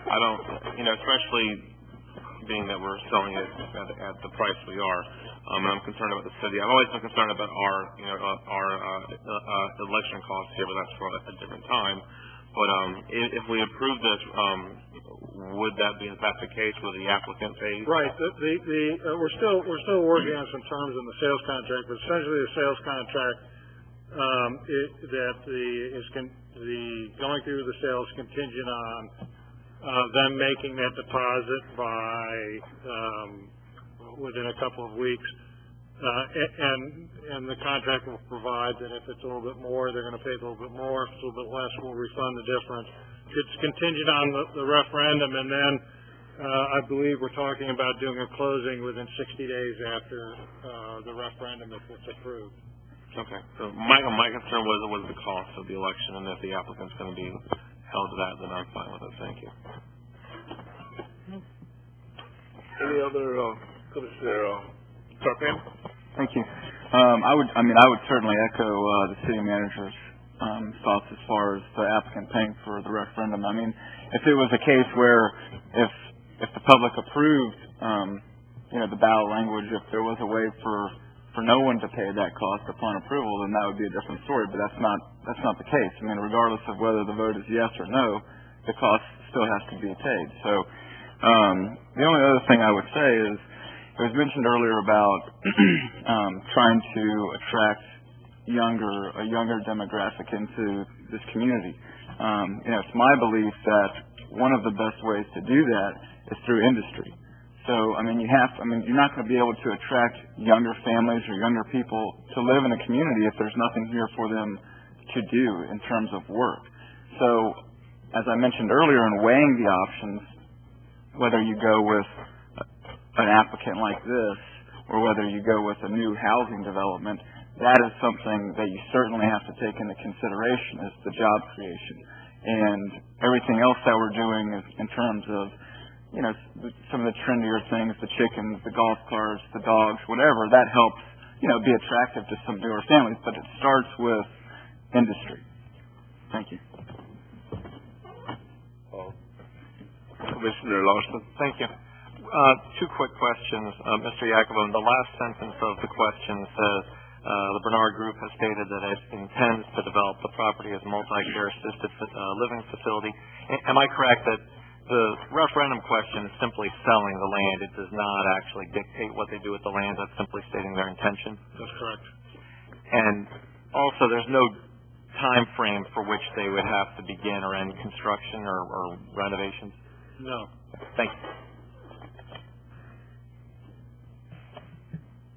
I don't, especially being that we're selling it at the price we are, and I'm concerned about the city. I've always been concerned about our election costs here, but that's for a different time. But if we approve this, would that be in fact the case where the applicant pays? Right. We're still working on some terms in the sales contract, but essentially the sales contract going through the sales contingent on them making that deposit by within a couple of weeks, and the contract will provide that if it's a little bit more, they're going to pay a little bit more. If it's a little bit less, we'll refund the difference. It's contingent on the referendum, and then I believe we're talking about doing a closing within 60 days after the referendum if it's approved. Okay. So my concern was the cost of the election, and if the applicant's going to be held to that, then I'm fine with it. Thank you. Any other Commissioner Tarpon? Thank you. I would certainly echo the city manager's thoughts as far as the applicant paying for the referendum. I mean, if it was a case where if the public approved, the ballot language, if there was a way for no one to pay that cost upon approval, then that would be a different story. But that's not the case. I mean, regardless of whether the vote is yes or no, the cost still has to be paid. So the only other thing I would say is it was mentioned earlier about trying to attract a younger demographic into this community. It's my belief that one of the best ways to do that is through industry. So, you're not going to be able to attract younger families or younger people to live in a community if there's nothing here for them to do in terms of work. So, as I mentioned earlier, in weighing the options, whether you go with an applicant like this or whether you go with a new housing development, that is something that you certainly have to take into consideration is the job creation. And everything else that we're doing is in terms of, you know, some of the trendier things, the chickens, the golf carts, the dogs, whatever, that helps, you know, be attractive to some newer families, but it starts with industry. Thank you. Commissioner Larson. Thank you. Two quick questions. Mr. Yakovlin, the last sentence of the question says, the Bernard Group has stated that it intends to develop the property as a multi-care assisted living facility. Am I correct that the referendum question is simply selling the land? It does not actually dictate what they do with the land. That's simply stating their intention? That's correct. And also, there's no time frame for which they would have to begin or end construction or renovations? No. Thank you.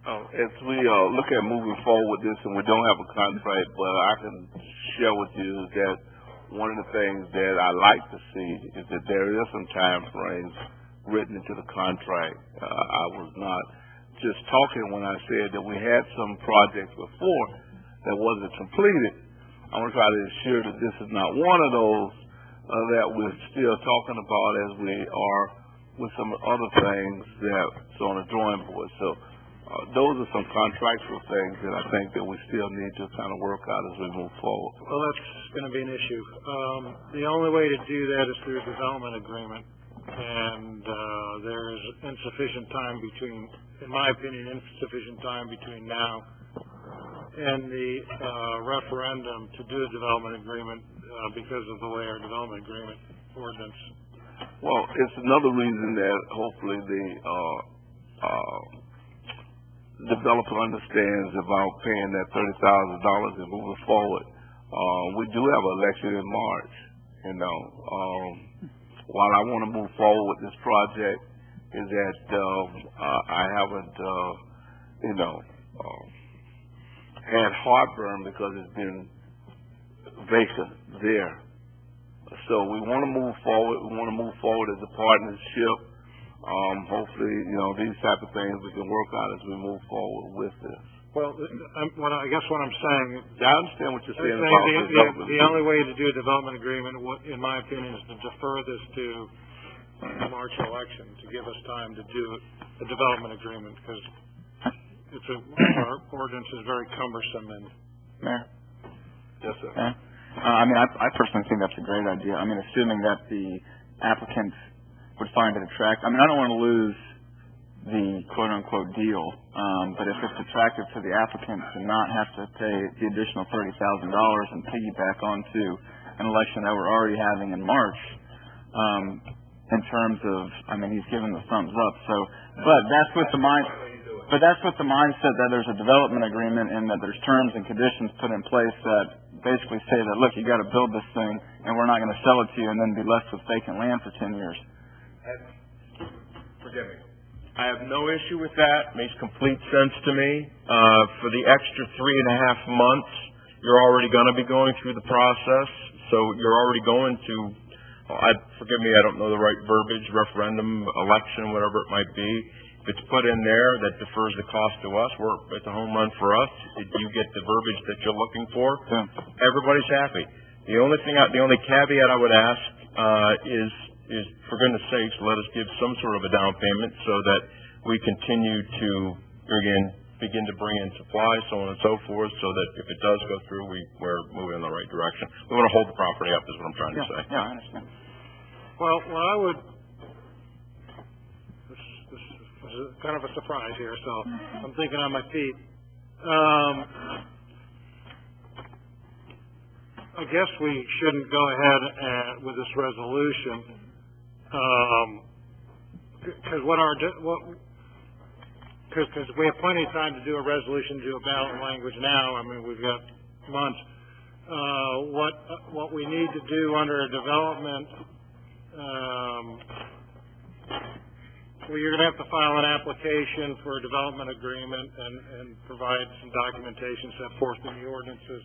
As we look at moving forward with this, and we don't have a contract, but I can share with you that one of the things that I like to see is that there is some time frames written into the contract. I was not just talking when I said that we had some projects before that wasn't completed. I want to try to ensure that this is not one of those that we're still talking about as we are with some other things that's on the drawing board. So those are some contractual things that I think that we still need to kind of work out as we move forward. Well, that's going to be an issue. The only way to do that is through a development agreement, and there is insufficient time between, in my opinion, insufficient time between now and the referendum to do a development agreement because of the way our development agreement ordinance. Well, it's another reason that hopefully the developer understands about paying that $30,000 and moving forward. We do have an election in March, you know. While I want to move forward with this project, is that I haven't, you know, had heartburn because it's been vacant there. So we want to move forward. We want to move forward as a partnership. Hopefully, you know, these type of things we can work out as we move forward with this. Well, I guess what I'm saying, I understand what you're saying about the only way to do a development agreement, in my opinion, is to defer this to the March election to give us time to do a development agreement because our ordinance is very cumbersome. And Mayor? Yes, sir. Yeah. I mean, I personally think that's a great idea. I mean, assuming that the applicants would find it attractive. I mean, I don't want to lose the quote-unquote deal, but if it's attractive to the applicants to not have to pay the additional $30,000 and piggyback onto an election that we're already having in March, in terms of, I mean, he's given the thumbs up. So, but that's with the mindset that there's a development agreement and that there's terms and conditions put in place that basically say that, look, you got to build this thing, and we're not going to sell it to you and then be left with vacant land for 10 years. Forgive me. I have no issue with that. Makes complete sense to me. For the extra 3.5 months, you're already going to be going through the process, so you're already going to, forgive me, I don't know the right verbiage, referendum, election, whatever it might be. If it's put in there that defers the cost to us, it's a home run for us. You get the verbiage that you're looking for. Everybody's happy. The only caveat I would ask is for goodness sakes, let us give some sort of a down payment so that we continue to begin to bring in supplies, so on and so forth, so that if it does go through, we're moving in the right direction. We want to hold the property up, is what I'm trying to say. Yeah, I understand. well, what I would. This is kind of a surprise here, so I'm thinking on my feet. I guess we shouldn't go ahead with this resolution. Because we have plenty of time to do a resolution, do a ballot language now. I mean, we've got months. What we need to do under a development, well, you're going to have to file an application for a development agreement and provide some documentation set forth in the ordinances.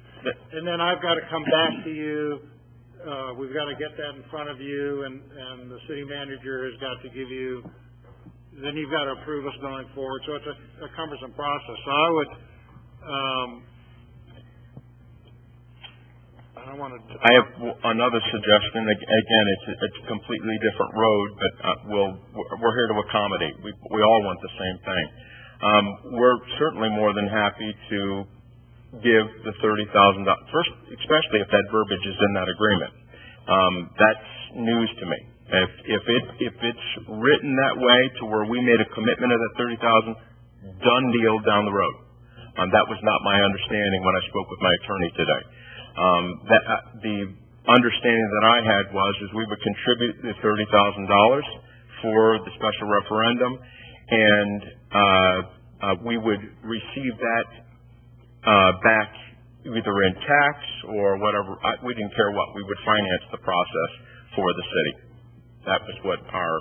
And then I've got to come back to you we've got to get that in front of you, and the city manager has got to give you, then you've got to approve us going forward. So it's a cumbersome process. So I would, I don't want to. I have another suggestion. Again, it's a completely different road, but we're here to accommodate. We all want the same thing. We're certainly more than happy to give the $30,000. First, especially if that verbiage is in that agreement. That's news to me. If it's written that way to where we made a commitment of that $30,000, done deal down the road. That was not my understanding when I spoke with my attorney today. The understanding that I had is we would contribute the $30,000 for the special referendum, and we would receive that back either in tax or whatever. We didn't care what. We would finance the process for the city. That was what our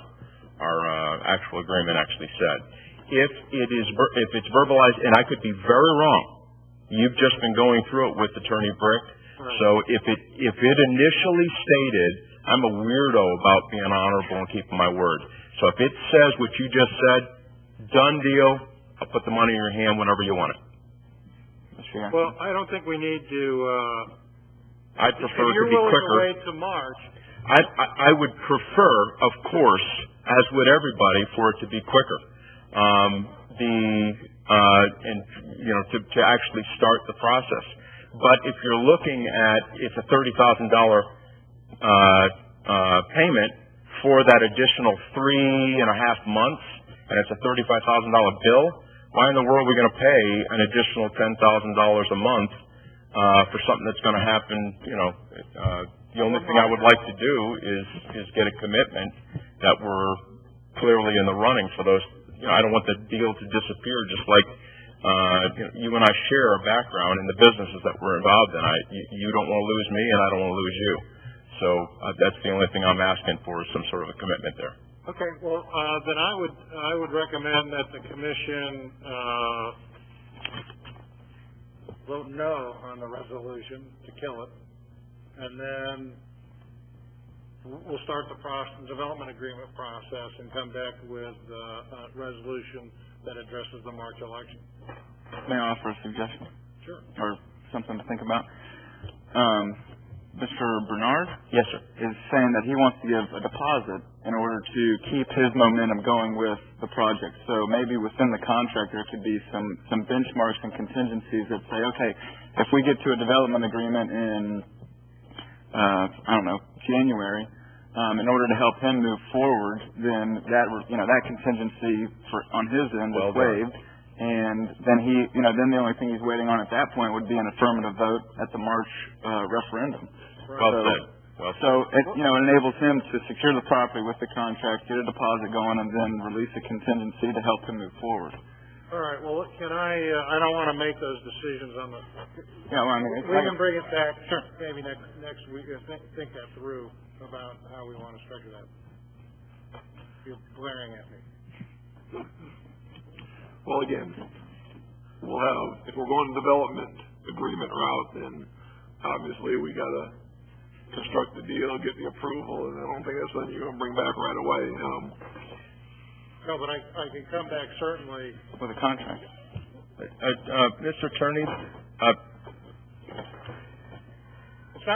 actual agreement actually said. If it's verbalized, and I could be very wrong. You've just been going through it with Attorney Brick. Right. So if it initially stated, I'm a weirdo about being honorable and keeping my word. So if it says what you just said, done deal, I'll put the money in your hand whenever you want it. Well, I don't think we need to. I'd prefer if to be quicker. You're willing to wait to March. I would prefer, of course, as would everybody, for it to be quicker. To actually start the process. But if you're looking at it's a $30,000 payment for that additional 3.5 months, and it's a $35,000 bill, why in the world are we going to pay an additional $10,000 a month for something that's going to happen? The only thing I would like to do is get a commitment that we're clearly in the running for those. I don't want the deal to disappear, just like you and I share a background in the businesses that we're involved in. You don't want to lose me, and I don't want to lose you. So that's the only thing I'm asking for is some sort of a commitment there. Okay. Well, then I would recommend that the commission vote no on the resolution to kill it, and then we'll start the development agreement process and come back with a resolution that addresses the March election. May I offer a suggestion? Sure. Or something to think about? Mr. Bernard? Yes, sir. Is saying that he wants to give a deposit in order to keep his momentum going with the project. So maybe within the contract there could be some benchmarks and contingencies that say, okay, if we get to a development agreement in January, in order to help him move forward, then that contingency on his end is waived, and then then the only thing he's waiting on at that point would be an affirmative vote at the March referendum. Well said. It enables him to secure the property with the contract, get a deposit going, and then release a contingency to help him move forward. All right. Well, can I don't want to make those decisions on the. Yeah, well, we can bring it back. Sure. Maybe next week. Think that through about how we want to structure that. You're glaring at me. Well, again, we'll have if we're going the development agreement route, then obviously we got to construct the deal, get the approval, and I don't think that's something you're going to bring back right away. No, but I can come back certainly with a contract. Mr. Attorney,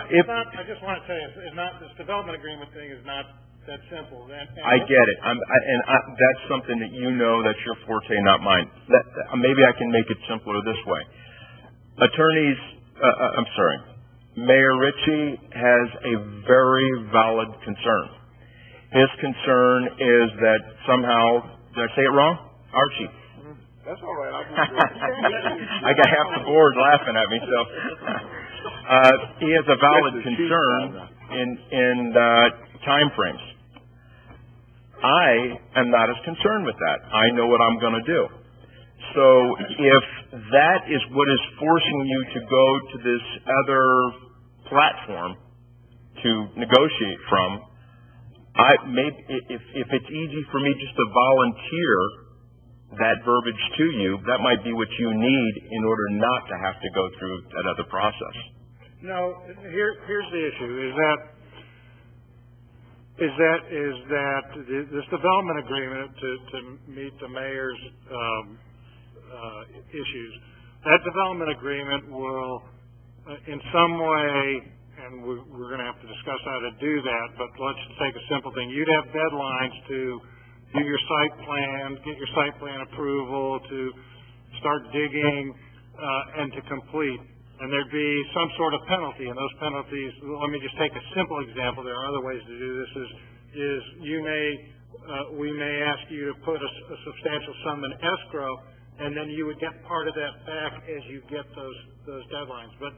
it's not. I just want to tell you, it's not. This development agreement thing is not that simple. I get it, that's something that that's your forte, not mine. Maybe I can make it simpler this way. Mayor Ritchie has a very valid concern. His concern is that somehow, did I say it wrong? Archie. That's all right. I got half the board laughing at me, so. He has a valid concern in time frames. I am not as concerned with that. I know what I'm going to do. So if that is what is forcing you to go to this other platform to negotiate from, if it's easy for me just to volunteer that verbiage to you, that might be what you need in order not to have to go through that other process. No, here's the issue: is that is that this development agreement to meet the mayor's issues, that development agreement will, in some way, and we're going to have to discuss how to do that, but let's take a simple thing. You'd have deadlines to do your site plan, get your site plan approval, to start digging, and to complete. And there'd be some sort of penalty, and those penalties, let me just take a simple example. There are other ways to do this, is we may ask you to put a substantial sum in escrow, and then you would get part of that back as you get those deadlines. But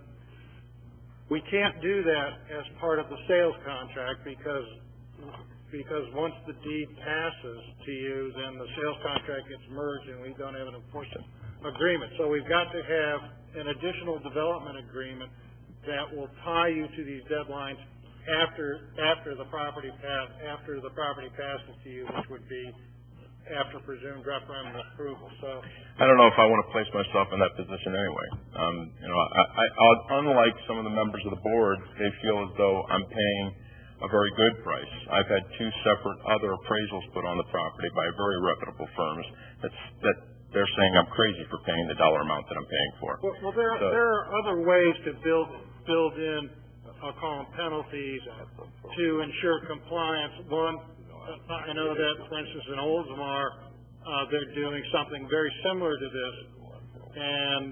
we can't do that as part of the sales contract because once the deed passes to you, then the sales contract gets merged and we don't have an enforcement agreement. So we've got to have an additional development agreement that will tie you to these deadlines after the property passes to you, which would be after presumed referendum approval. So I don't know if I want to place myself in that position anyway. Unlike some of the members of the board, they feel as though I'm paying a very good price. I've had two separate other appraisals put on the property by very reputable firms that they're saying I'm crazy for paying the dollar amount that I'm paying for. Well, there are other ways to build in, I'll call them penalties, to ensure compliance. One, I know that, for instance, in Oldsmar, they're doing something very similar to this, and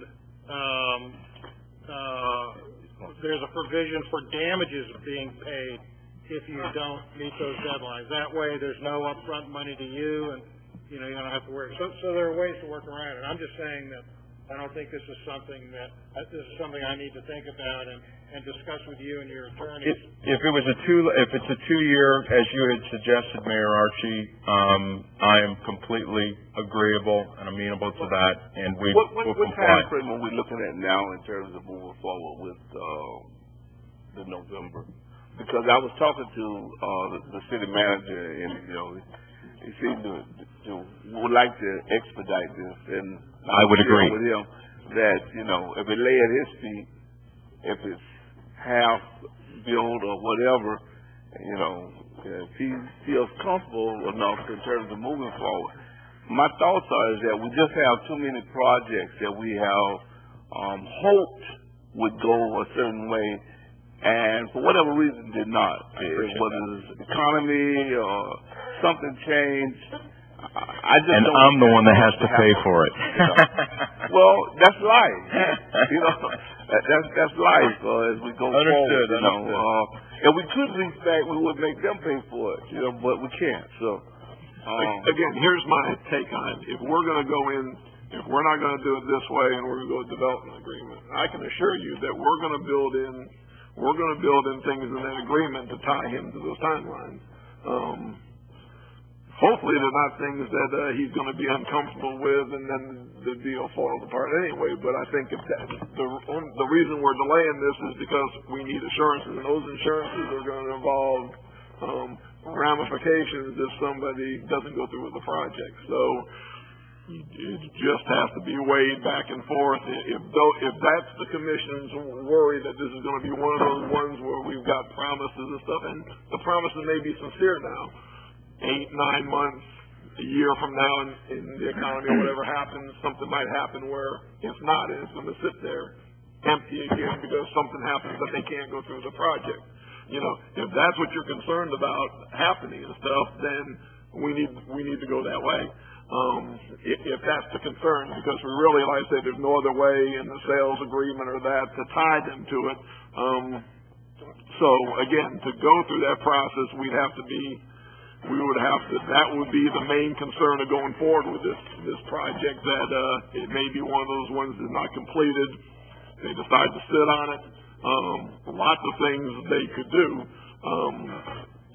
there's a provision for damages being paid if you don't meet those deadlines. That way, there's no upfront money to you, and you don't have to worry. So there are ways to work around it. I'm just saying that I don't think this is something I need to think about and discuss with you and your attorneys. If it's a 2-year, as you had suggested, Mayor Archie, I am completely agreeable and amenable to that, and we will comply. What time frame are we looking at now in terms of moving forward with the November? Because I was talking to the city manager, and he seemed to would like to expedite this, and I would agree with him that if it lay at his feet, if it's half built or whatever, if he feels comfortable enough in terms of moving forward. My thoughts are is that we just have too many projects that we have hoped would go a certain way, and for whatever reason did not. Whether it's economy or something changed. I'm the one that has to pay for it. Well, that's life. That's life as we go forward. If we could reach back, we would make them pay for it. But we can't. So again, here's my take on it. If we're going to go in, if we're not going to do it this way, and we're going to go with development agreement, I can assure you that we're going to build in things in that agreement to tie him to those timelines. Hopefully they're not things that he's going to be uncomfortable with, and then the deal falls apart anyway. But I think if the reason we're delaying this is because we need assurances, and those assurances are going to involve ramifications if somebody doesn't go through with the project. So it just has to be weighed back and forth. If that's the commission's worry that this is going to be one of those ones where we've got promises and stuff, and the promises may be sincere now. 8, 9 months, a year from now in the economy or whatever happens, something might happen where it's not, and it's going to sit there empty again because something happens that they can't go through the project. If that's what you're concerned about happening and stuff, then we need to go that way. If that's the concern, because we really, like I said, there's no other way in the sales agreement or that to tie them to it. So again, to go through that process, that would be the main concern of going forward with this project, that it may be one of those ones that's not completed. They decide to sit on it. Lots of things they could do.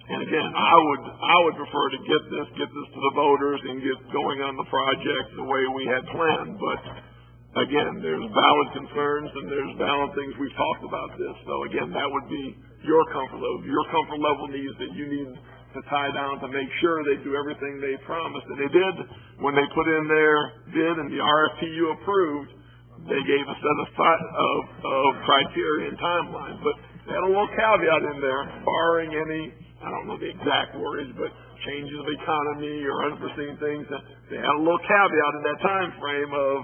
And again, I would prefer to get this to the voters and get going on the project the way we had planned. But again, there's valid concerns and there's valid things we've talked about this. So again, that would be your comfort level. Your comfort level needs that you need to tie down to make sure they do everything they promised. And they did when they put in their bid and the RFP you approved. They gave a set of criteria and timelines, but they had a little caveat in there, barring any I don't know the exact words, but changes of economy or unforeseen things. They had a little caveat in that time frame of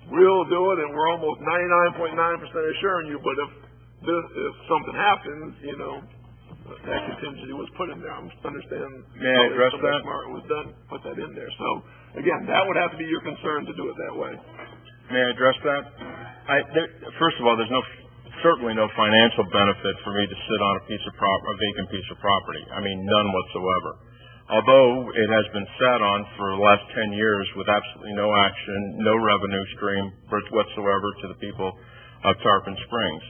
we'll do it and we're almost 99.9% assuring you, but if something happens, that contingency was put in there. I understand. May I address that? Smart was done, put that in there. So again, that would have to be your concern to do it that way. May I address that? First of all, there's certainly no financial benefit for me to sit on a vacant piece of property. I mean, none whatsoever. Although it has been sat on for the last 10 years with absolutely no action, no revenue stream whatsoever to the people of Tarpon Springs.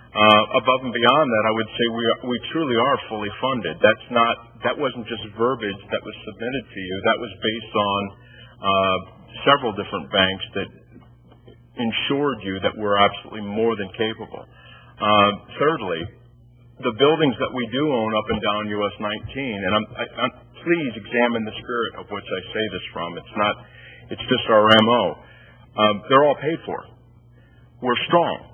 Above and beyond that, I would say we truly are fully funded. That wasn't just verbiage that was submitted to you. That was based on several different banks that ensured you that we're absolutely more than capable. Thirdly, the buildings that we do own up and down US 19, and please examine the spirit of which I say this from. It's just our MO. They're all paid for. We're strong.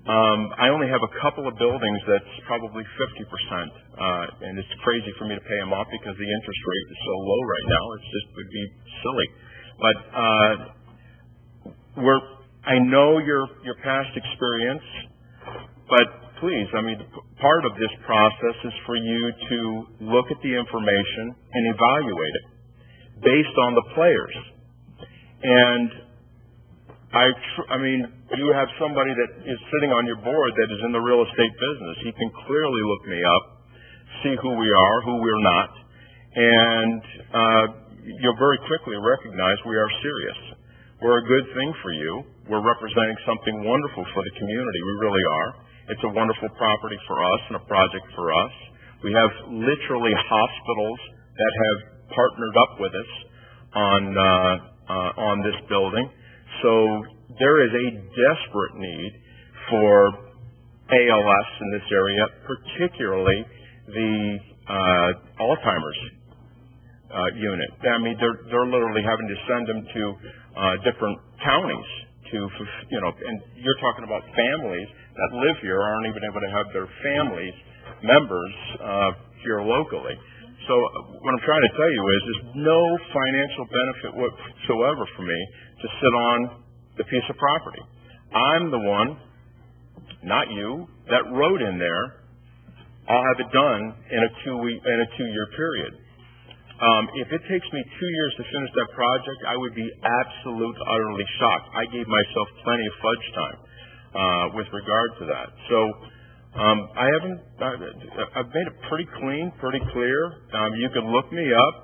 I only have a couple of buildings that's probably 50%, and it's crazy for me to pay them off because the interest rate is so low right now. It just would be silly. But I know your past experience, but please, part of this process is for you to look at the information and evaluate it based on the players. And you have somebody that is sitting on your board that is in the real estate business. He can clearly look me up, see who we are, who we're not, and you'll very quickly recognize we are serious. We're a good thing for you. We're representing something wonderful for the community. We really are. It's a wonderful property for us and a project for us. We have literally hospitals that have partnered up with us on this building. So there is a desperate need for ALS in this area, particularly the Alzheimer's unit. They're literally having to send them to different counties and you're talking about families that live here aren't even able to have their families members here locally. So what I'm trying to tell you is there's no financial benefit whatsoever for me to sit on the piece of property. I'm the one, not you, that wrote in there, I'll have it done in a 2-year period. If it takes me 2 years to finish that project, I would be utterly shocked. I gave myself plenty of fudge time with regard to that. So I've made it pretty clean, pretty clear. You can look me up,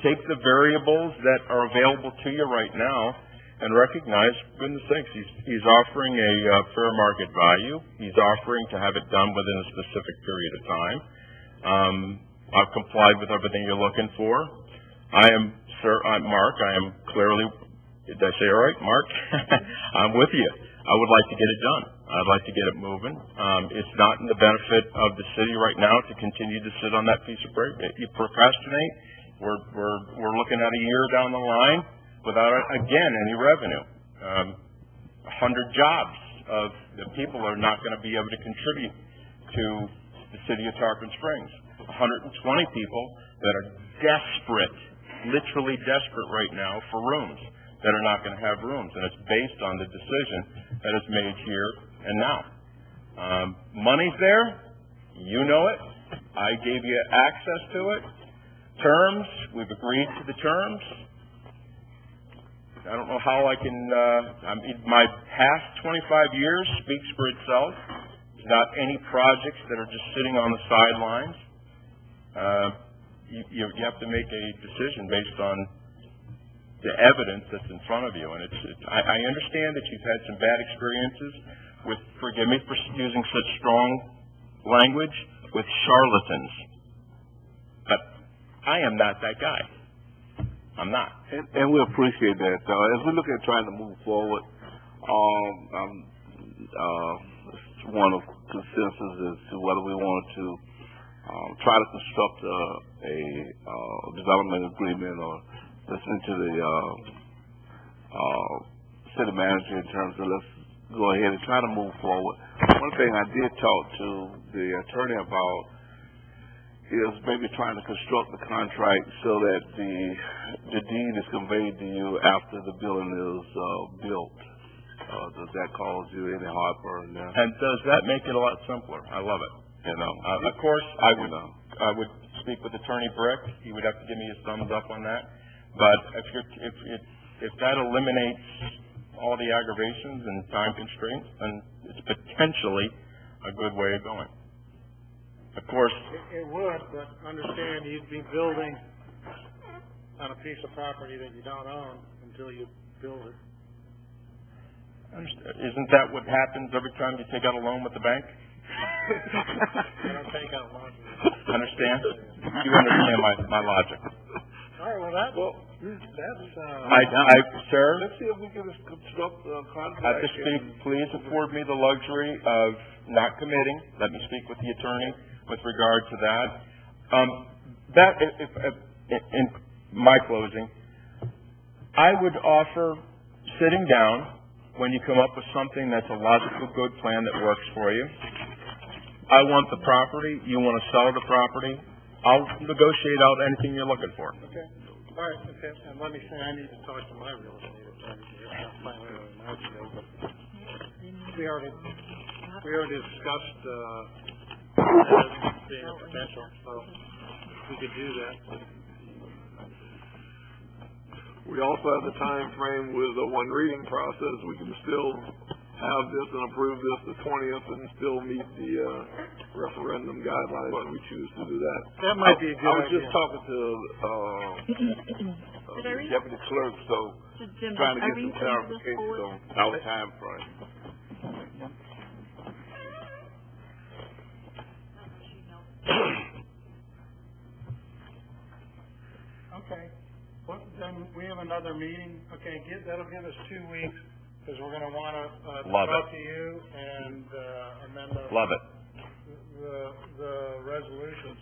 take the variables that are available to you right now, and recognize, goodness sakes, he's offering a fair market value. He's offering to have it done within a specific period of time. I've complied with everything you're looking for. Mark, I am clearly, did I say all right, Mark? I'm with you. I would like to get it done. I'd like to get it moving. It's not in the benefit of the city right now to continue to sit on that piece of paper. You procrastinate, we're looking at a year down the line without, again, any revenue. 100 jobs of the people are not going to be able to contribute to the city of Tarpon Springs. 120 people that are desperate, literally desperate right now for rooms, that are not going to have rooms, and it's based on the decision that is made here and now. Money's there, you know it. I gave you access to it. Terms, we've agreed to the terms. I don't know how I can, my past 25 years speaks for itself. There's not any projects that are just sitting on the sidelines. You have to make a decision based on the evidence that's in front of you, and I understand that you've had some bad experiences with, forgive me for using such strong language, with charlatans, but I am not that guy. I'm not. And we appreciate that. As we look at trying to move forward, one of consensus as to whether we want to try to construct a development agreement or listen to the city manager in terms of let's go ahead and try to move forward. One thing I did talk to the attorney about is maybe trying to construct the contract so that the deed is conveyed to you after the building is built. Does that cause you any heartburn there? And does that make it a lot simpler? I love it. Of course, I would speak with Attorney Brick. He would have to give me his thumbs up on that. But if that eliminates all the aggravations and time constraints, then it's potentially a good way of going. Of course, It would, but understand you'd be building on a piece of property that you don't own until you build it. isn't that what happens every time you take out a loan with the bank? You don't take out loans. Understand? You understand my logic. All right, well, that's sir, let's see if we can construct a contract. at this speak, please afford me the luxury of not committing. Let me speak with the attorney with regard to that. In my closing, I would offer sitting down when you come up with something that's a logical, good plan that works for you. I want the property. You want to sell the property. I'll negotiate out anything you're looking for. okay. All right, okay. And let me say, I need to talk to my real estate attorney. That's finally my today, but we already discussed that being a potential, so we could do that. We also have the time frame with the one reading process. We can still have this and approve this the 20th and still meet the referendum guidelines if we choose to do that. That might be a good I was idea. just talking to the deputy clerk, so trying to get some clarification on our time frame. Okay. Well, then we have another meeting. Okay, that'll give us 2 weeks, because we're going to want to talk to you and then the resolutions.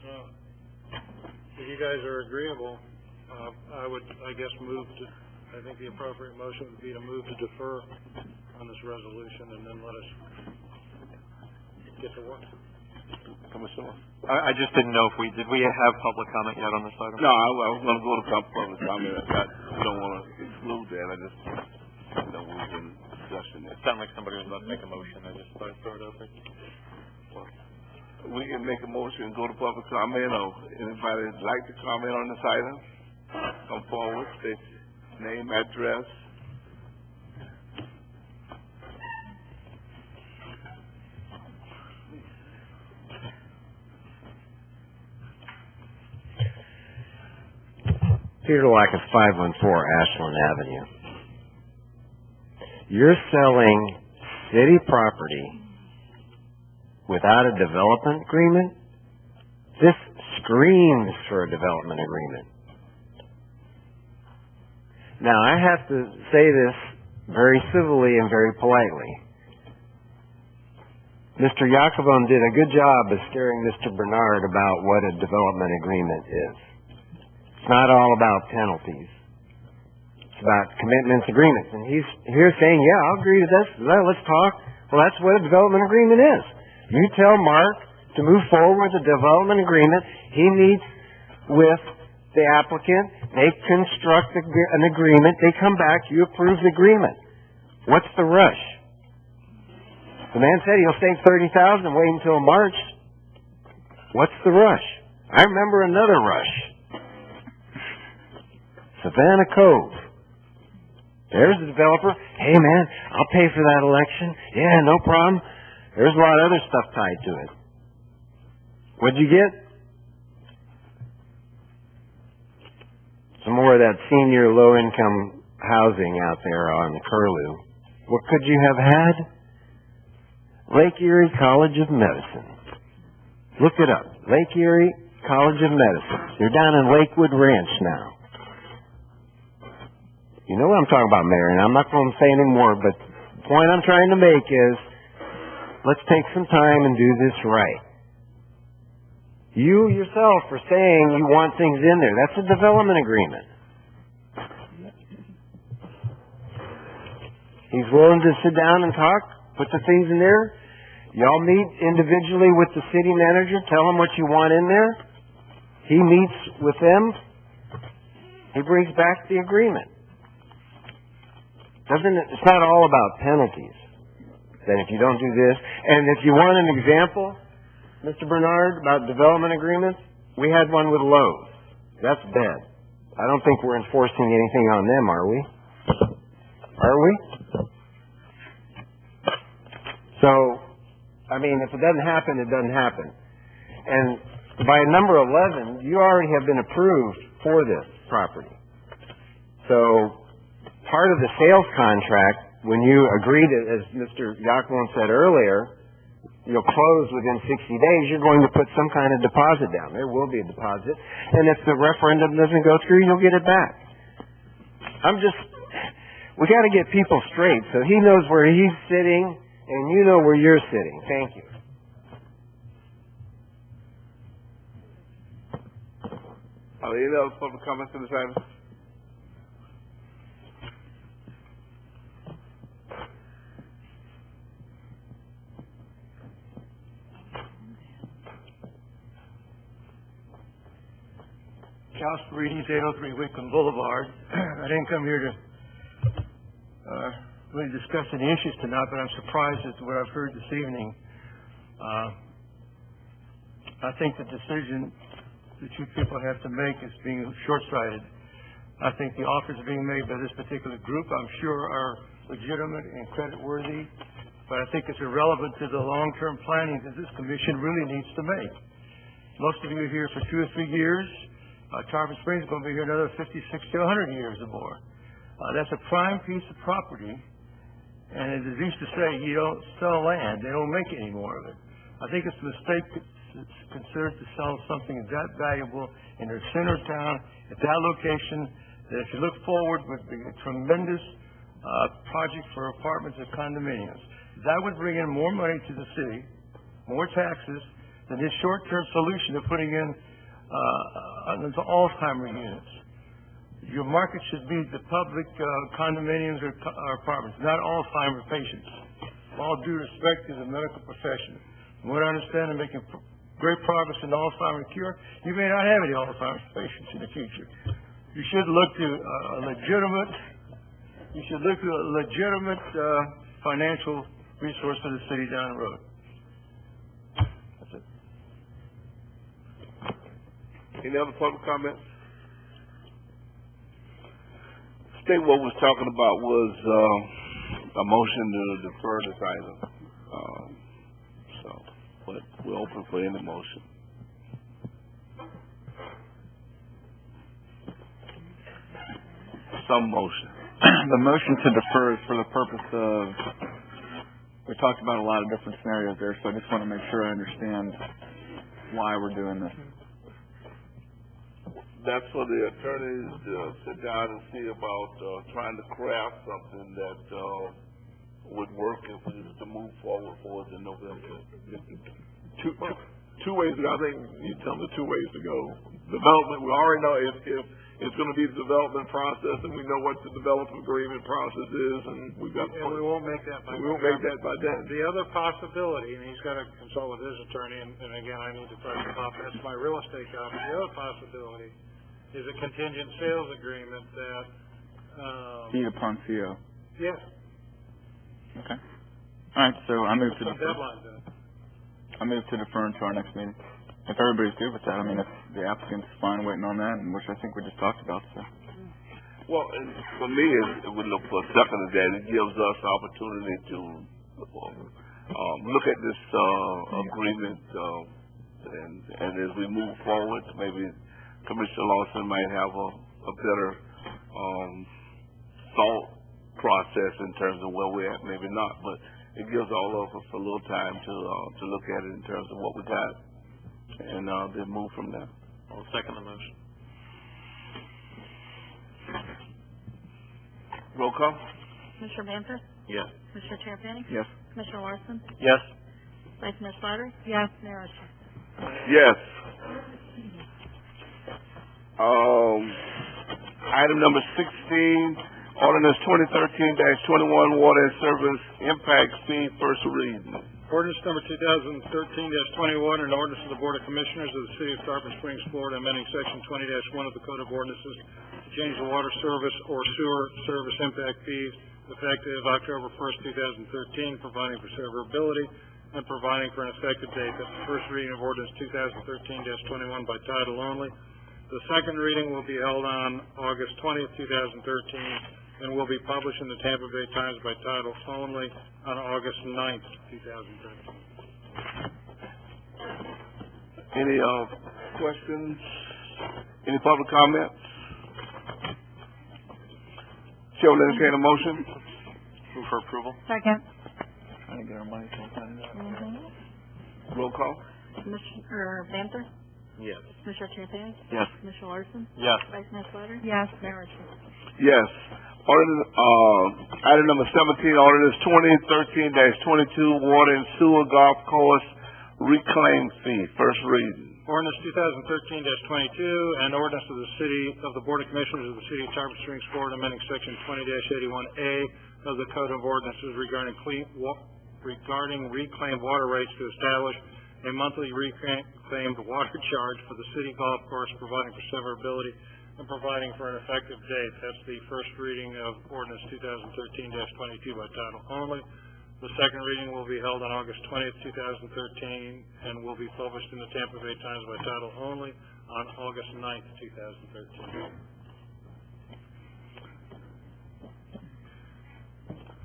If you guys are agreeable, I would, I guess, I think the appropriate motion would be to move to defer on this resolution and then let us get to work. Commissioner? I just didn't know if did we have public comment yet on this item? No, I was going to go to public comment. I don't want to exclude that. I just, we've been discussing it. It sounded like somebody was about to make a motion. I just thought I'd throw it open. Well, we can make a motion and go to public comment, or anybody that'd like to comment on this item, come forward, state name, address. Peter Lackus, 514 Ashland Avenue. You're selling city property without a development agreement? This screams for a development agreement. Now, I have to say this very civilly and very politely. Mr. Jacobon did a good job of scaring Mr. Bernard about what a development agreement is. It's not all about penalties. It's about commitments, agreements. And he's here saying, yeah, I'll agree to this. Let's talk. Well, that's what a development agreement is. You tell Mark to move forward with a development agreement. He meets with the applicant. They construct an agreement. They come back. You approve the agreement. What's the rush? The man said he'll save $30,000 and wait until March. What's the rush? I remember another rush. Savannah Cove. There's the developer. Hey, man, I'll pay for that election. Yeah, no problem. There's a lot of other stuff tied to it. What'd you get? Some more of that senior low-income housing out there on Curlew. What could you have had? Lake Erie College of Medicine. Look it up. Lake Erie College of Medicine. They're down in Lakewood Ranch now. You know what I'm talking about, Mayor, and I'm not going to say any more, but the point I'm trying to make is, let's take some time and do this right. You yourself are saying you want things in there. That's a development agreement. He's willing to sit down and talk, put the things in there. Y'all meet individually with the city manager, tell him what you want in there. He meets with them. He brings back the agreement. It's not all about penalties. That if you don't do this, and if you want an example, Mr. Bernard, about development agreements, we had one with Lowe's. That's bad. I don't think we're enforcing anything on them, are we? Are we? So, I mean, if it doesn't happen, it doesn't happen. And by number 11, you already have been approved for this property. So, part of the sales contract, when you agree to, as Mr. Yacoun said earlier, you'll close within 60 days, you're going to put some kind of deposit down. There will be a deposit. And if the referendum doesn't go through, you'll get it back. We got to get people straight so he knows where he's sitting and you know where you're sitting. Thank you. Are there any other public comments on this item? Josh Readings, 803 Wickham Boulevard. I didn't come here to really discuss any issues tonight, but I'm surprised at what I've heard this evening. I think the decision that you people have to make is being short-sighted. I think the offers being made by this particular group, I'm sure, are legitimate and credit-worthy, but I think it's irrelevant to the long-term planning that this commission really needs to make. Most of you are here for 2 or 3 years. Tarpon Springs is going to be here another 50, 60, 100 years or more. That's a prime piece of property, and as it used to say, you don't sell land, they don't make any more of it. I think it's a mistake to consider to sell something that valuable in the center of town at that location that if you look forward would be a tremendous project for apartments and condominiums. That would bring in more money to the city, more taxes, than this short-term solution of putting in Alzheimer units. Your market should be the public condominiums or apartments, not Alzheimer patients. All due respect to the medical profession. From what I understand, they're making great progress in Alzheimer's cure. You may not have any Alzheimer's patients in the future. You should look to a legitimate financial resource for the city down the road. That's it. Any other public comments? State what we're talking about was a motion to defer this item. But we're open for any motion. Some motion. The motion to defer is for the purpose of, we talked about a lot of different scenarios there, so I just want to make sure I understand why we're doing this. That's for the attorneys to sit down and see about trying to craft something that would work if we was to move forward for it in November. Two ways to go. I think you tell me 2 ways to go. Development, we already know if it's going to be the development process, and we know what the development agreement process is, and we've got. And we won't make that by. We won't make that by then. The other possibility, and he's got to consult with his attorney, and again, I need to try to copy. That's my real estate copy. The other possibility is a contingent sales agreement that. Deed upon CO. Yeah. Okay. All right. So I move to defer. Deadlines in it. I move to defer until our next meeting. If everybody's good with that, I mean, if the applicant's fine waiting on that, and which I think we just talked about. So. Well, and for me, it would look for a second of that. It gives us the opportunity to look at this agreement, and as we move forward, maybe Commissioner Lawson might have a better thought process in terms of where we're at, maybe not, but it gives all of us a little time to look at it in terms of what we got, and then move from there. I'll second the motion. Roll call. Commissioner Banther? Yes. Commissioner Terrapini? Yes. Commissioner Larson? Yes. Vice Mayor Slattery? Yes. Mayor Usher? Yes. Item number 16, Ordinance 2013-21, water and service impact fee, first reading. Ordinance number 2013-21, an ordinance of the Board of Commissioners of the City of Tarpon Springs, Florida, amending Section 20-1 of the Code of Ordinances to change the water service or sewer service impact fees effective October 1st, 2013, providing for severability and providing for an effective date. That's the first reading of Ordinance 2013-21 by title only. The second reading will be held on August 20th, 2013, and will be published in the Tampa Bay Times by title only on August 9th, 2013. Any questions? Any public comments? Chair will entertain a motion. Move for approval. Second. Trying to get our money sometime. Roll call. Commissioner Banther? Yes. Commissioner Terrapini? Yes. Commissioner Larson? Yes. Vice Mayor Slater? Yes. Mayor Richards? Yes. Item number 17, ordinance 2013-22, water and sewer golf course reclaim fee, first reading. Ordinance 2013-22, an ordinance of the Board of Commissioners of the City of Tarpon Springs, Florida, amending Section 20-81A of the Code of Ordinances regarding reclaimed water rates to establish a monthly reclaimed water charge for the city golf course, providing for severability and providing for an effective date. That's the first reading of Ordinance 2013-22 by title only. The second reading will be held on August 20th, 2013, and will be published in the Tampa Bay Times by title only on August 9th,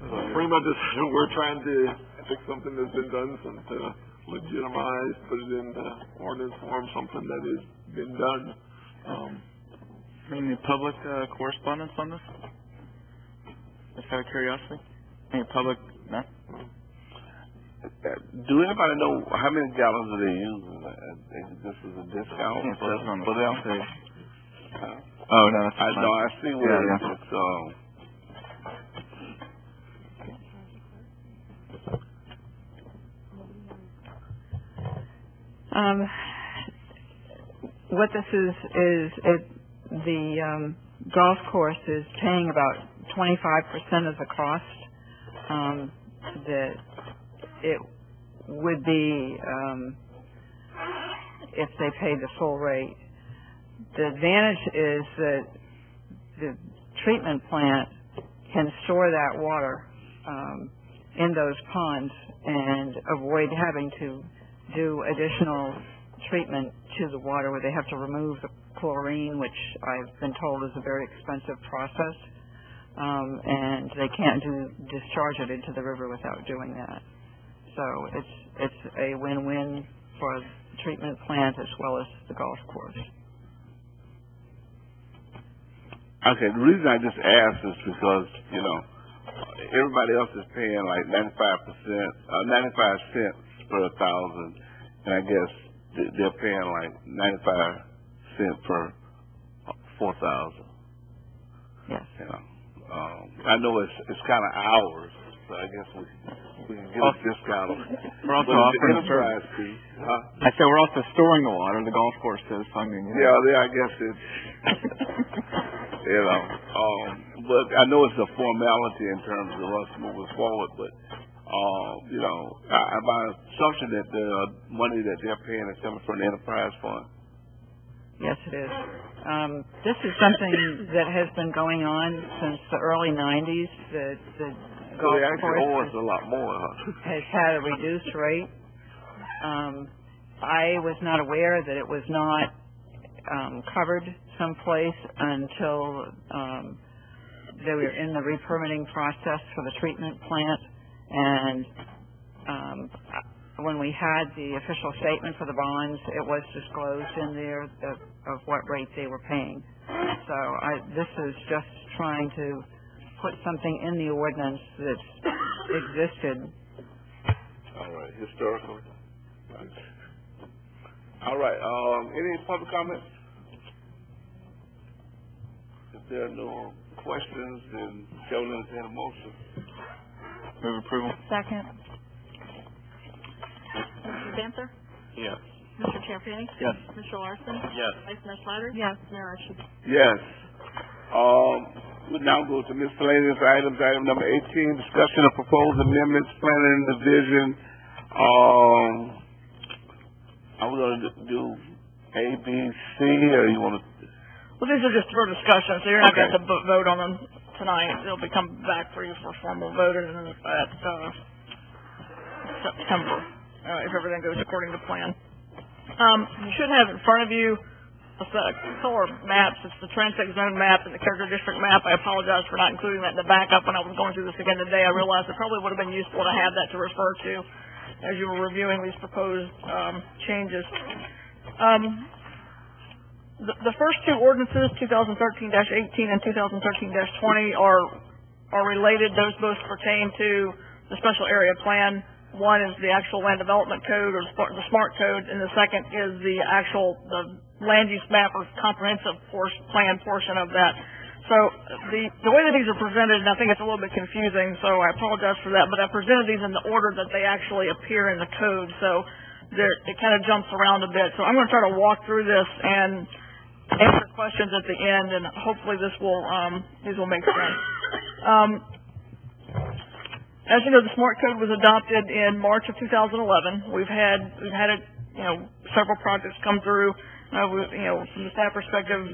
2013. Pretty much we're trying to fix something that's been done, to legitimize, put it in ordinance form, something that has been done. Any public correspondence on this? Just out of curiosity? Any public? No? Do anybody know how many gallons are they using? This is a discount? It says on the them? Oh, no, that's I know, I see where yeah. it's, What this is the golf course is paying about 25% of the cost that it would be if they paid the full rate. The advantage is that the treatment plant can store that water in those ponds and avoid having to do additional treatment to the water where they have to remove the chlorine, which I've been told is a very expensive process, and they can't discharge it into the river without doing that. So it's a win-win for the treatment plant as well as the golf course. okay, the reason I just asked is because, everybody else is paying like 95 cents per 1,000, and I guess they're paying like 95 cents per 4,000. Yes. I know it's kind of hours, so I guess we can get a discount. We're also offering a enterprise fee. I said we're also storing the water. The golf course says, I mean, Yeah, I guess it's, but I know it's a formality in terms of us moving forward, but, my assumption that the money that they're paying is coming from the enterprise fund. Yes, it is. This is something that has been going on since the early 90s. The golf they actually course owe us a lot more, has had a reduced rate. I was not aware that it was not covered someplace until they were in the re-permitting process for the treatment plant, and when we had the official statement for the bonds, it was disclosed in there of what rate they were paying. So this is just trying to put something in the ordinance that existed. All right, historical. All right, any public comments? If there are no questions, then Chair will entertain a motion. Move approval. Second. Commissioner Banther? Yes. Commissioner Terrapini? Yes. Commissioner Larson? Yes. Vice Mayor Slater? Yes. Mayor Richards? Yes. We now go to miscellaneous items. Item number 18, discussion of proposed amendments, planning and division. Are we going to do A, B, C, or you want to? Well, these are just for discussion, so you're not Okay. going to vote on them tonight. They'll be coming back for you for formal voting at September, if everything goes according to plan. You should have in front of you a set of color maps. It's the transect zone map and the character district map. I apologize for not including that in the backup when I was going through this again today. I realized it probably would have been useful to have that to refer to as you were reviewing these proposed changes. The first two ordinances, 2013-18 and 2013-20, are related. Those both pertain to the special area plan. One is the actual land development code, or the SMART code, and the second is the land use map or comprehensive plan portion of that. So the way that these are presented, and I think it's a little bit confusing, so I apologize for that, but I presented these in the order that they actually appear in the code, so it kind of jumps around a bit. So I'm going to try to walk through this and answer questions at the end, and hopefully these will make sense. As you know, the SMART code was adopted in March of 2011. We've had it, several projects come through. From the staff perspective,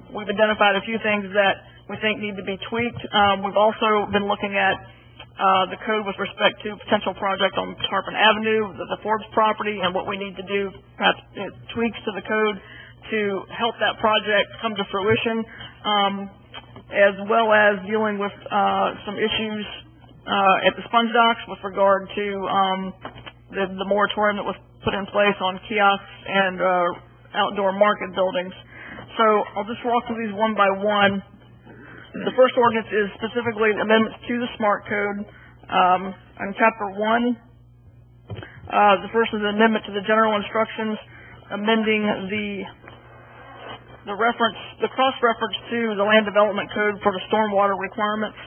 we've identified a few things that we think need to be tweaked. We've also been looking at the code with respect to potential project on Tarpon Avenue, the Forbes property, and what we need to do, perhaps tweaks to the code to help that project come to fruition, as well as dealing with some issues at the sponge docks with regard to the moratorium that was put in place on kiosks and outdoor market buildings. So I'll just walk through these one by one. The first ordinance is specifically amendments to the SMART code. On Chapter 1, the first is an amendment to the general instructions, amending the cross-reference to the land development code for the stormwater requirements.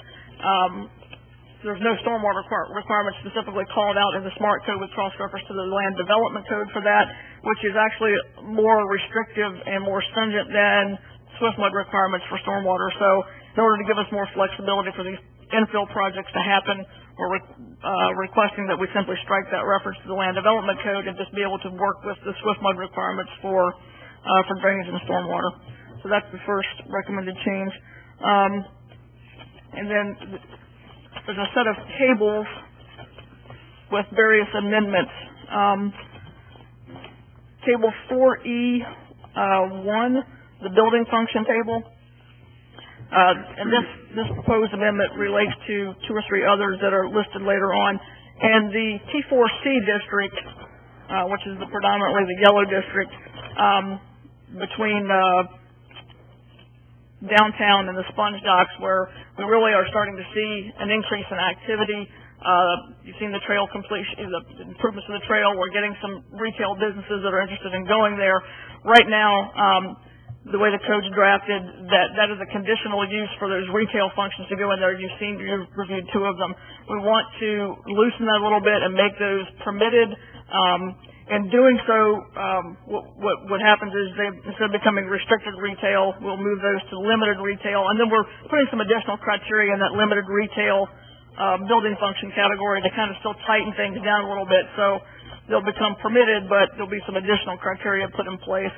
There's no stormwater requirements specifically called out in the SMART code with cross-reference to the land development code for that, which is actually more restrictive and more stringent than SWIFT mud requirements for stormwater. So in order to give us more flexibility for these infill projects to happen, we're requesting that we simply strike that reference to the land development code and just be able to work with the SWIFT mud requirements for drainage and stormwater. So that's the first recommended change. And then there's a set of tables with various amendments. Table 4E1, the building function table. And this proposed amendment relates to two or three others that are listed later on. And the T4C district, which is predominantly the yellow district, between downtown and the sponge docks, where we really are starting to see an increase in activity. You've seen the trail completion, the improvements of the trail. We're getting some retail businesses that are interested in going there. Right now, the way the code's drafted, that is a conditional use for those retail functions to go in there. You've reviewed two of them. We want to loosen that a little bit and make those permitted. In doing so, what happens is instead of becoming restricted retail, we'll move those to limited retail, and then we're putting some additional criteria in that limited retail building function category to kind of still tighten things down a little bit. So they'll become permitted, but there'll be some additional criteria put in place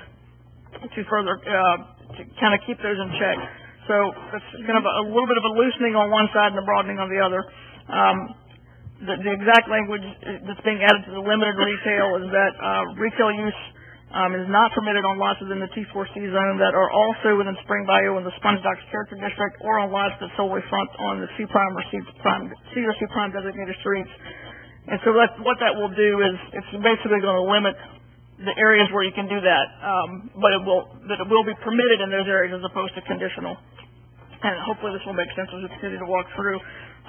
to further to kind of keep those in check. So it's kind of a little bit of a loosening on one side and a broadening on the other. The exact language that's being added to the limited retail is that retail use is not permitted on lots within the T4C zone that are also within Spring Bayou and the Sponge Docks Character District, or on lots that solely front on the C prime or C prime designated streets. And so what that will do is it's basically going to limit the areas where you can do that, but it will be permitted in those areas as opposed to conditional. And hopefully this will make sense as we continue to walk through.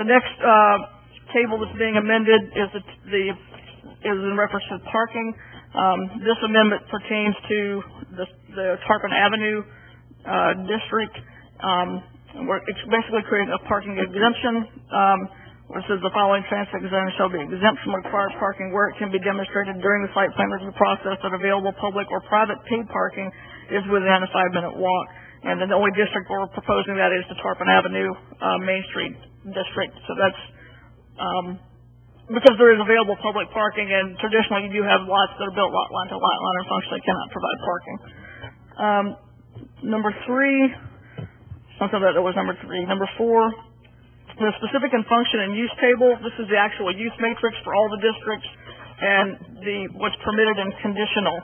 The next table that's being amended is in reference to parking. This amendment pertains to the Tarpon Avenue district. We're basically creating a parking exemption, where it says the following transect zone shall be exempt from required parking where it can be demonstrated during the site plan review process that available public or private paid parking is within a 5-minute walk. And then the only district where we're proposing that is the Tarpon Avenue, Main Street district. So that's, because there is available public parking, and traditionally you do have lots that are built lot line to lot line and functionally cannot provide parking. Number 3, something that was number 3. Number 4, the specific and function and use table. This is the actual use matrix for all the districts and the what's permitted and conditional.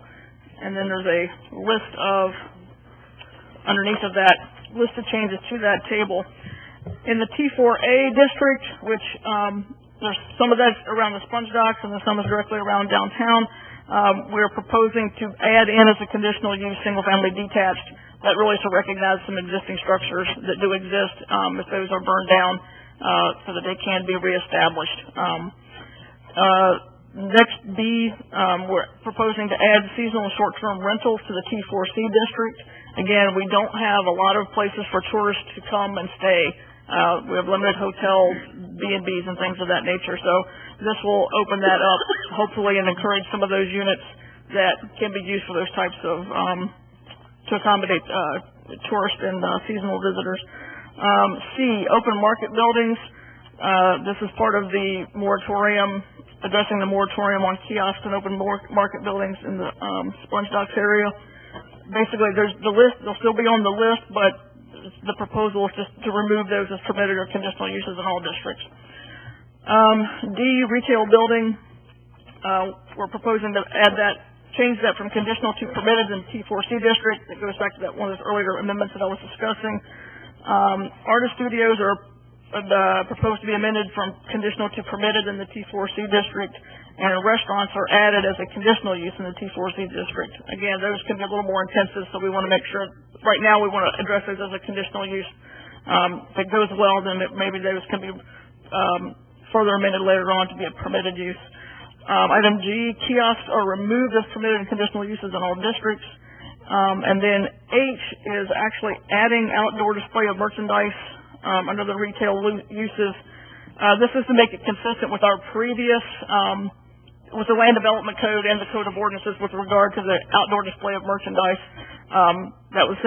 And then there's a list of, underneath of that, list of changes to that table. In the T4A district, which there's some of that's around the sponge docks and then some is directly around downtown, we're proposing to add in as a conditional use single-family detached. That really is to recognize some existing structures that do exist if those are burned down so that they can be reestablished. Next B, we're proposing to add seasonal short-term rentals to the T4C district. Again, we don't have a lot of places for tourists to come and stay. We have limited hotels, B&Bs, and things of that nature. So this will open that up, hopefully, and encourage some of those units that can be used for those types of, to accommodate tourists and seasonal visitors. C, open market buildings. This is part of the moratorium, addressing the moratorium on kiosks and open market buildings in the Sponge Docks area. Basically, there's the list. They'll still be on the list, but the proposal is just to remove those as permitted or conditional uses in all districts. D, retail building. We're proposing to add that, change that from conditional to permitted in T4C district. It goes back to that one of those earlier amendments that I was discussing. Artist studios are proposed to be amended from conditional to permitted in the T4C district, and restaurants are added as a conditional use in the T4C district. Again, those can be a little more intensive, so we want to make sure, right now we want to address those as a conditional use. If it goes well, then maybe those can be further amended later on to be a permitted use. Item G, kiosks are removed as permitted and conditional uses in all districts. And then H is actually adding outdoor display of merchandise under the retail uses. This is to make it consistent with our previous, with the Land Development Code and the Code of Ordinances with regard to the outdoor display of merchandise. That was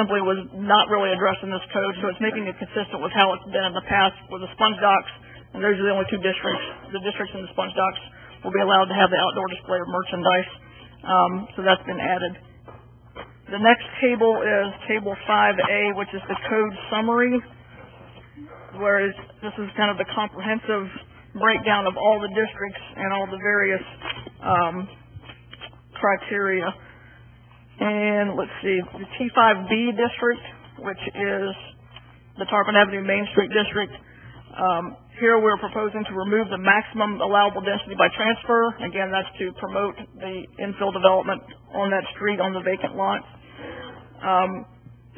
not really addressed in this code, so it's making it consistent with how it's been in the past with the Sponge Docks, and those are the only two districts. The districts in the Sponge Docks will be allowed to have the outdoor display of merchandise, so that's been added. The next table is Table 5A, which is the code summary, where this is kind of the comprehensive breakdown of all the districts and all the various criteria. And let's see, the T5B district, which is the Tarpon Avenue Main Street district. Here we're proposing to remove the maximum allowable density by transfer. Again, that's to promote the infill development on that street on the vacant lot.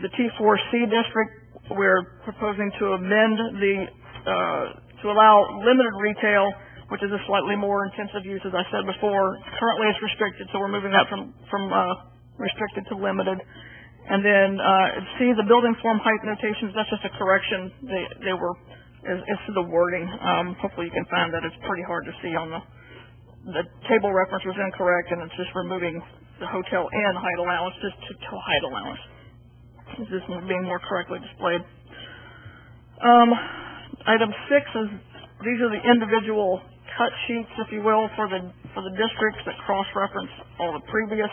The T4C district, we're proposing to amend to allow limited retail, which is a slightly more intensive use, as I said before. Currently it's restricted, so we're moving that from restricted to limited. And then C, the building form height notations, that's just a correction. They were, it's the wording. Hopefully you can find that. It's pretty hard to see on the table reference was incorrect, and it's just removing the hotel and height allowance just to height allowance. It's just being more correctly displayed. Item 6 is, these are the individual cut sheets, if you will, for the districts that cross-reference all the previous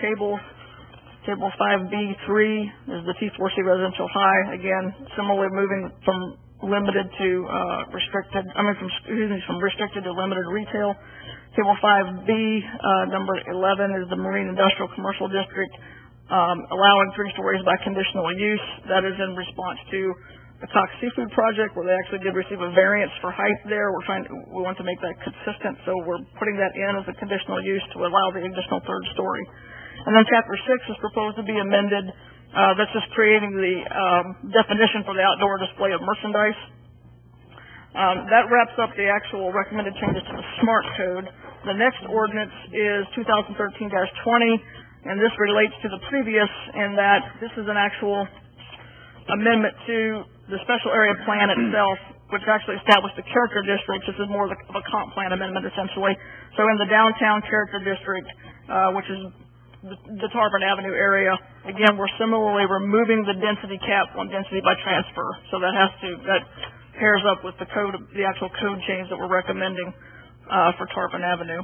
tables. Table 5B3 is the T4C residential high. Again, similarly moving from limited to restricted, from restricted to limited retail. Table 5B, number 11 is the marine industrial commercial district, allowing 3 stories by conditional use. That is in response to the Cox Seafood Project, where they actually did receive a variance for height there. We want to make that consistent, so we're putting that in as a conditional use to allow the additional 3rd story. And then Chapter 6 is proposed to be amended. That's just creating the definition for the outdoor display of merchandise. That wraps up the actual recommended changes to the SMART code. The next ordinance is 2013-20, and this relates to the previous in that this is an actual amendment to the special area plan itself, which actually established the character districts. This is more of a comp plan amendment, essentially. So in the downtown character district, which is the Tarpon Avenue area. Again, we're similarly removing the density cap on density by transfer. So that pairs up with the actual code change that we're recommending for Tarpon Avenue.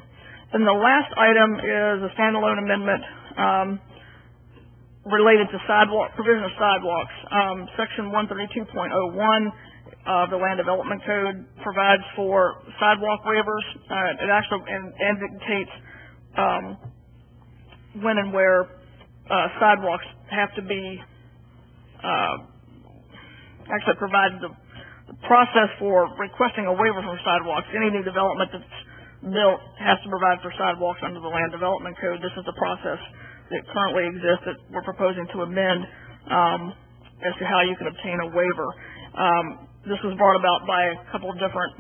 Then the last item is a standalone amendment related to provision of sidewalks. Section 132.01 of the Land Development Code provides for sidewalk waivers. It actually dictates when and where sidewalks have to be actually provides the process for requesting a waiver from sidewalks. Any new development that's built has to provide for sidewalks under the Land Development Code. This is the process that currently exists that we're proposing to amend as to how you can obtain a waiver. This was brought about by a couple of different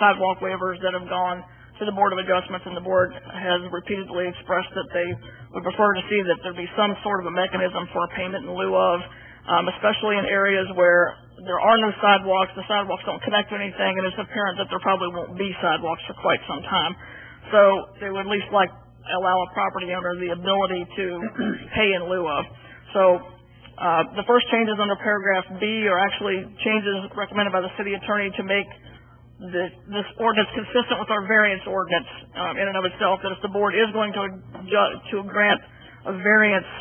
sidewalk waivers that have gone to the Board of Adjustments, and the Board has repeatedly expressed that they would prefer to see that there be some sort of a mechanism for a payment in lieu of, especially in areas where there are no sidewalks, the sidewalks don't connect to anything, and it's apparent that there probably won't be sidewalks for quite some time. So they would at least allow a property owner the ability to pay in lieu of. So the first changes under paragraph B are actually changes recommended by the city attorney to make this ordinance consistent with our variance ordinance in and of itself, that if the board is going to grant a variance,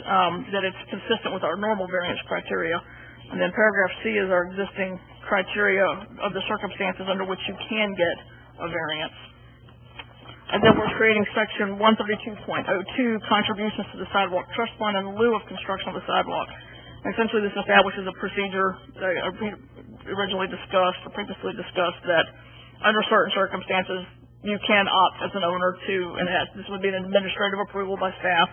that it's consistent with our normal variance criteria. And then paragraph C is our existing criteria of the circumstances under which you can get a variance. And then we're creating section 132.02, contributions to the sidewalk trust fund in lieu of construction of the sidewalk. Essentially, this establishes a procedure that previously discussed that under certain circumstances, you can opt as an owner to, and this would be an administrative approval by staff,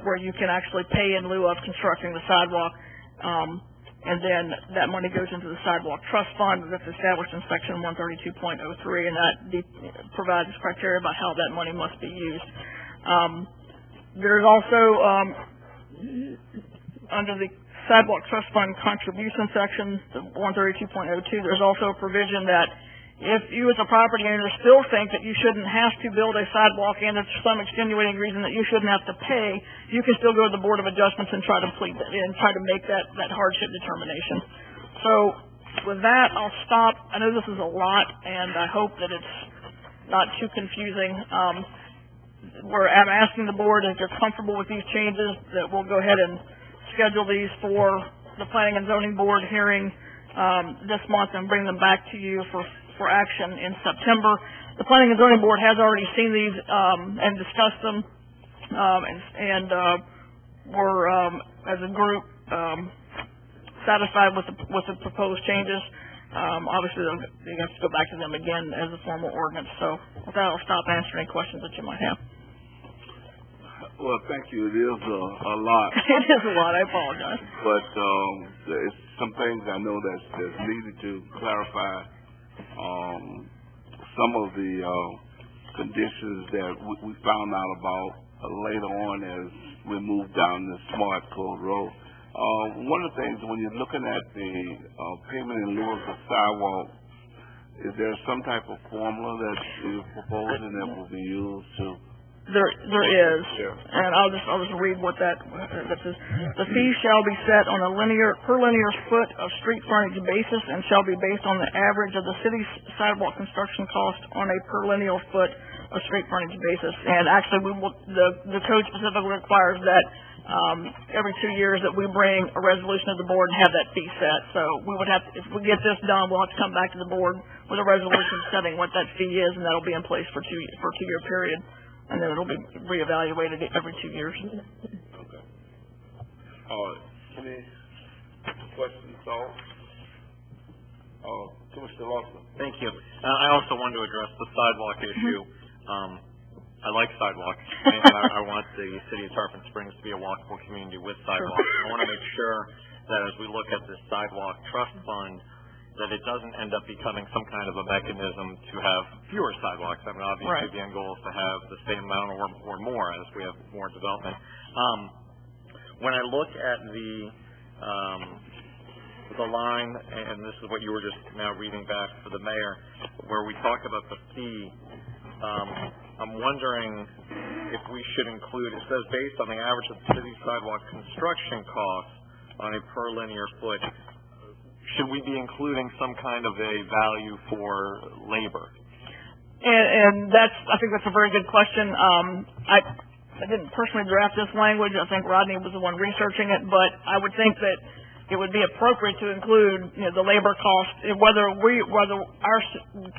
where you can actually pay in lieu of constructing the sidewalk, and then that money goes into the sidewalk trust fund that's established in section 132.03, and that provides criteria about how that money must be used. There's also under the sidewalk trust fund contribution section, the 132.02, there's also a provision that if you as a property owner still think that you shouldn't have to build a sidewalk and there's some extenuating reason that you shouldn't have to pay, you can still go to the Board of Adjustments and try to plead that and try to make that hardship determination. So with that, I'll stop. I know this is a lot, and I hope that it's not too confusing. I'm asking the board, if you're comfortable with these changes, that we'll go ahead and schedule these for the Planning and Zoning Board hearing this month and bring them back to you for action in September. The Planning and Zoning Board has already seen these and discussed them, and we're as a group satisfied with the proposed changes. Obviously, you have to go back to them again as a formal ordinance. So with that, I'll stop answering any questions that you might have. Well, thank you. It is a lot. It is a lot. I apologize. But there's some things I know that's needed to clarify. Some of the conditions that we found out about later on as we moved down the smart code road. One of the things when you're looking at the payment in lieu of the sidewalk, is there some type of formula that you're proposing that will be used to? There is, and I'll just read what that says. The fee shall be set on a per linear foot of street frontage basis and shall be based on the average of the city's sidewalk construction cost on a per linear foot of street frontage basis. And actually, the code specifically requires that every 2 years that we bring a resolution to the board and have that fee set. So we would have to, if we get this done, we'll have to come back to the board with a resolution setting what that fee is, and that'll be in place for a 2-year period. And then it'll be reevaluated every 2 years. Okay. Any questions, thoughts? Commissioner Lawson. Thank you. I also wanted to address the sidewalk issue. I like sidewalks, and I want the city of Tarpon Springs to be a walkable community with sidewalks. I want to make sure that as we look at this sidewalk trust fund, that it doesn't end up becoming some kind of a mechanism to have fewer sidewalks. I mean, obviously, the end goal is to have the same amount or more as we have more development. When I look at the line, and this is what you were just now reading back for the mayor, where we talk about the fee I'm wondering if we should include, it says based on the average of the city sidewalk construction costs on a per linear foot, should we be including some kind of a value for labor? And I think that's a very good question. I didn't personally draft this language. I think Rodney was the one researching it, but I would think that it would be appropriate to include, the labor cost, whether our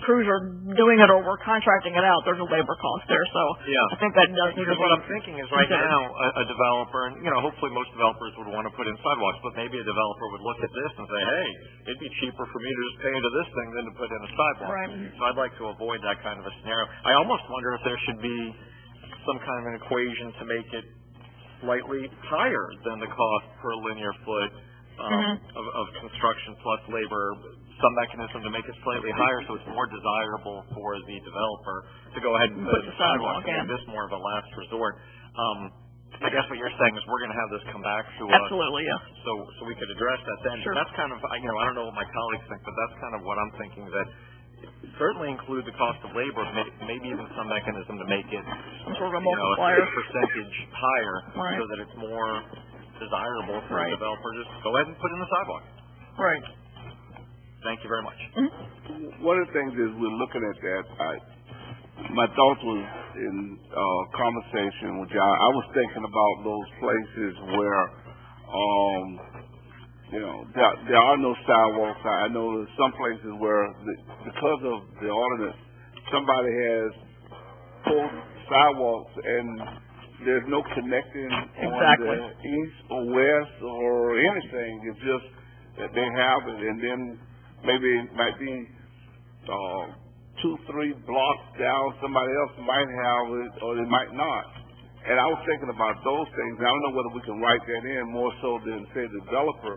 crews are doing it or we're contracting it out. There's a labor cost there, so yeah. I think that does need to be. Because what I'm thinking is right now, a developer, and hopefully most developers would want to put in sidewalks, but maybe a developer would look at this and say, hey, it'd be cheaper for me to just pay into this thing than to put in a sidewalk. Right. So I'd like to avoid that kind of a scenario. I almost wonder if there should be some kind of an equation to make it slightly higher than the cost per linear foot of construction plus labor, some mechanism to make it slightly higher so it's more desirable for the developer to go ahead and put the sidewalk in. This more of a last resort. I guess what you're saying is we're going to have this come back to us. Absolutely, yeah. So we could address that then. Sure. That's kind of, I don't know what my colleagues think, but that's kind of what I'm thinking, that certainly include the cost of labor, maybe even some mechanism to make it some sort of a multiplier, a percentage higher, right, so that it's more desirable for right, a developer to just go ahead and put in the sidewalk. Right. Thank you very much. Mm-hmm. One of the things is we're looking at that. My thoughts was in conversation with y'all. I was thinking about those places where, there are no sidewalks. I know there's some places where, because of the ordinance, somebody has pulled sidewalks and there's no connecting on the east or west or anything. It's just that they have it, and then maybe it might be 2-3 blocks down. Somebody else might have it, or they might not. And I was thinking about those things. I don't know whether we can write that in more so than say the developer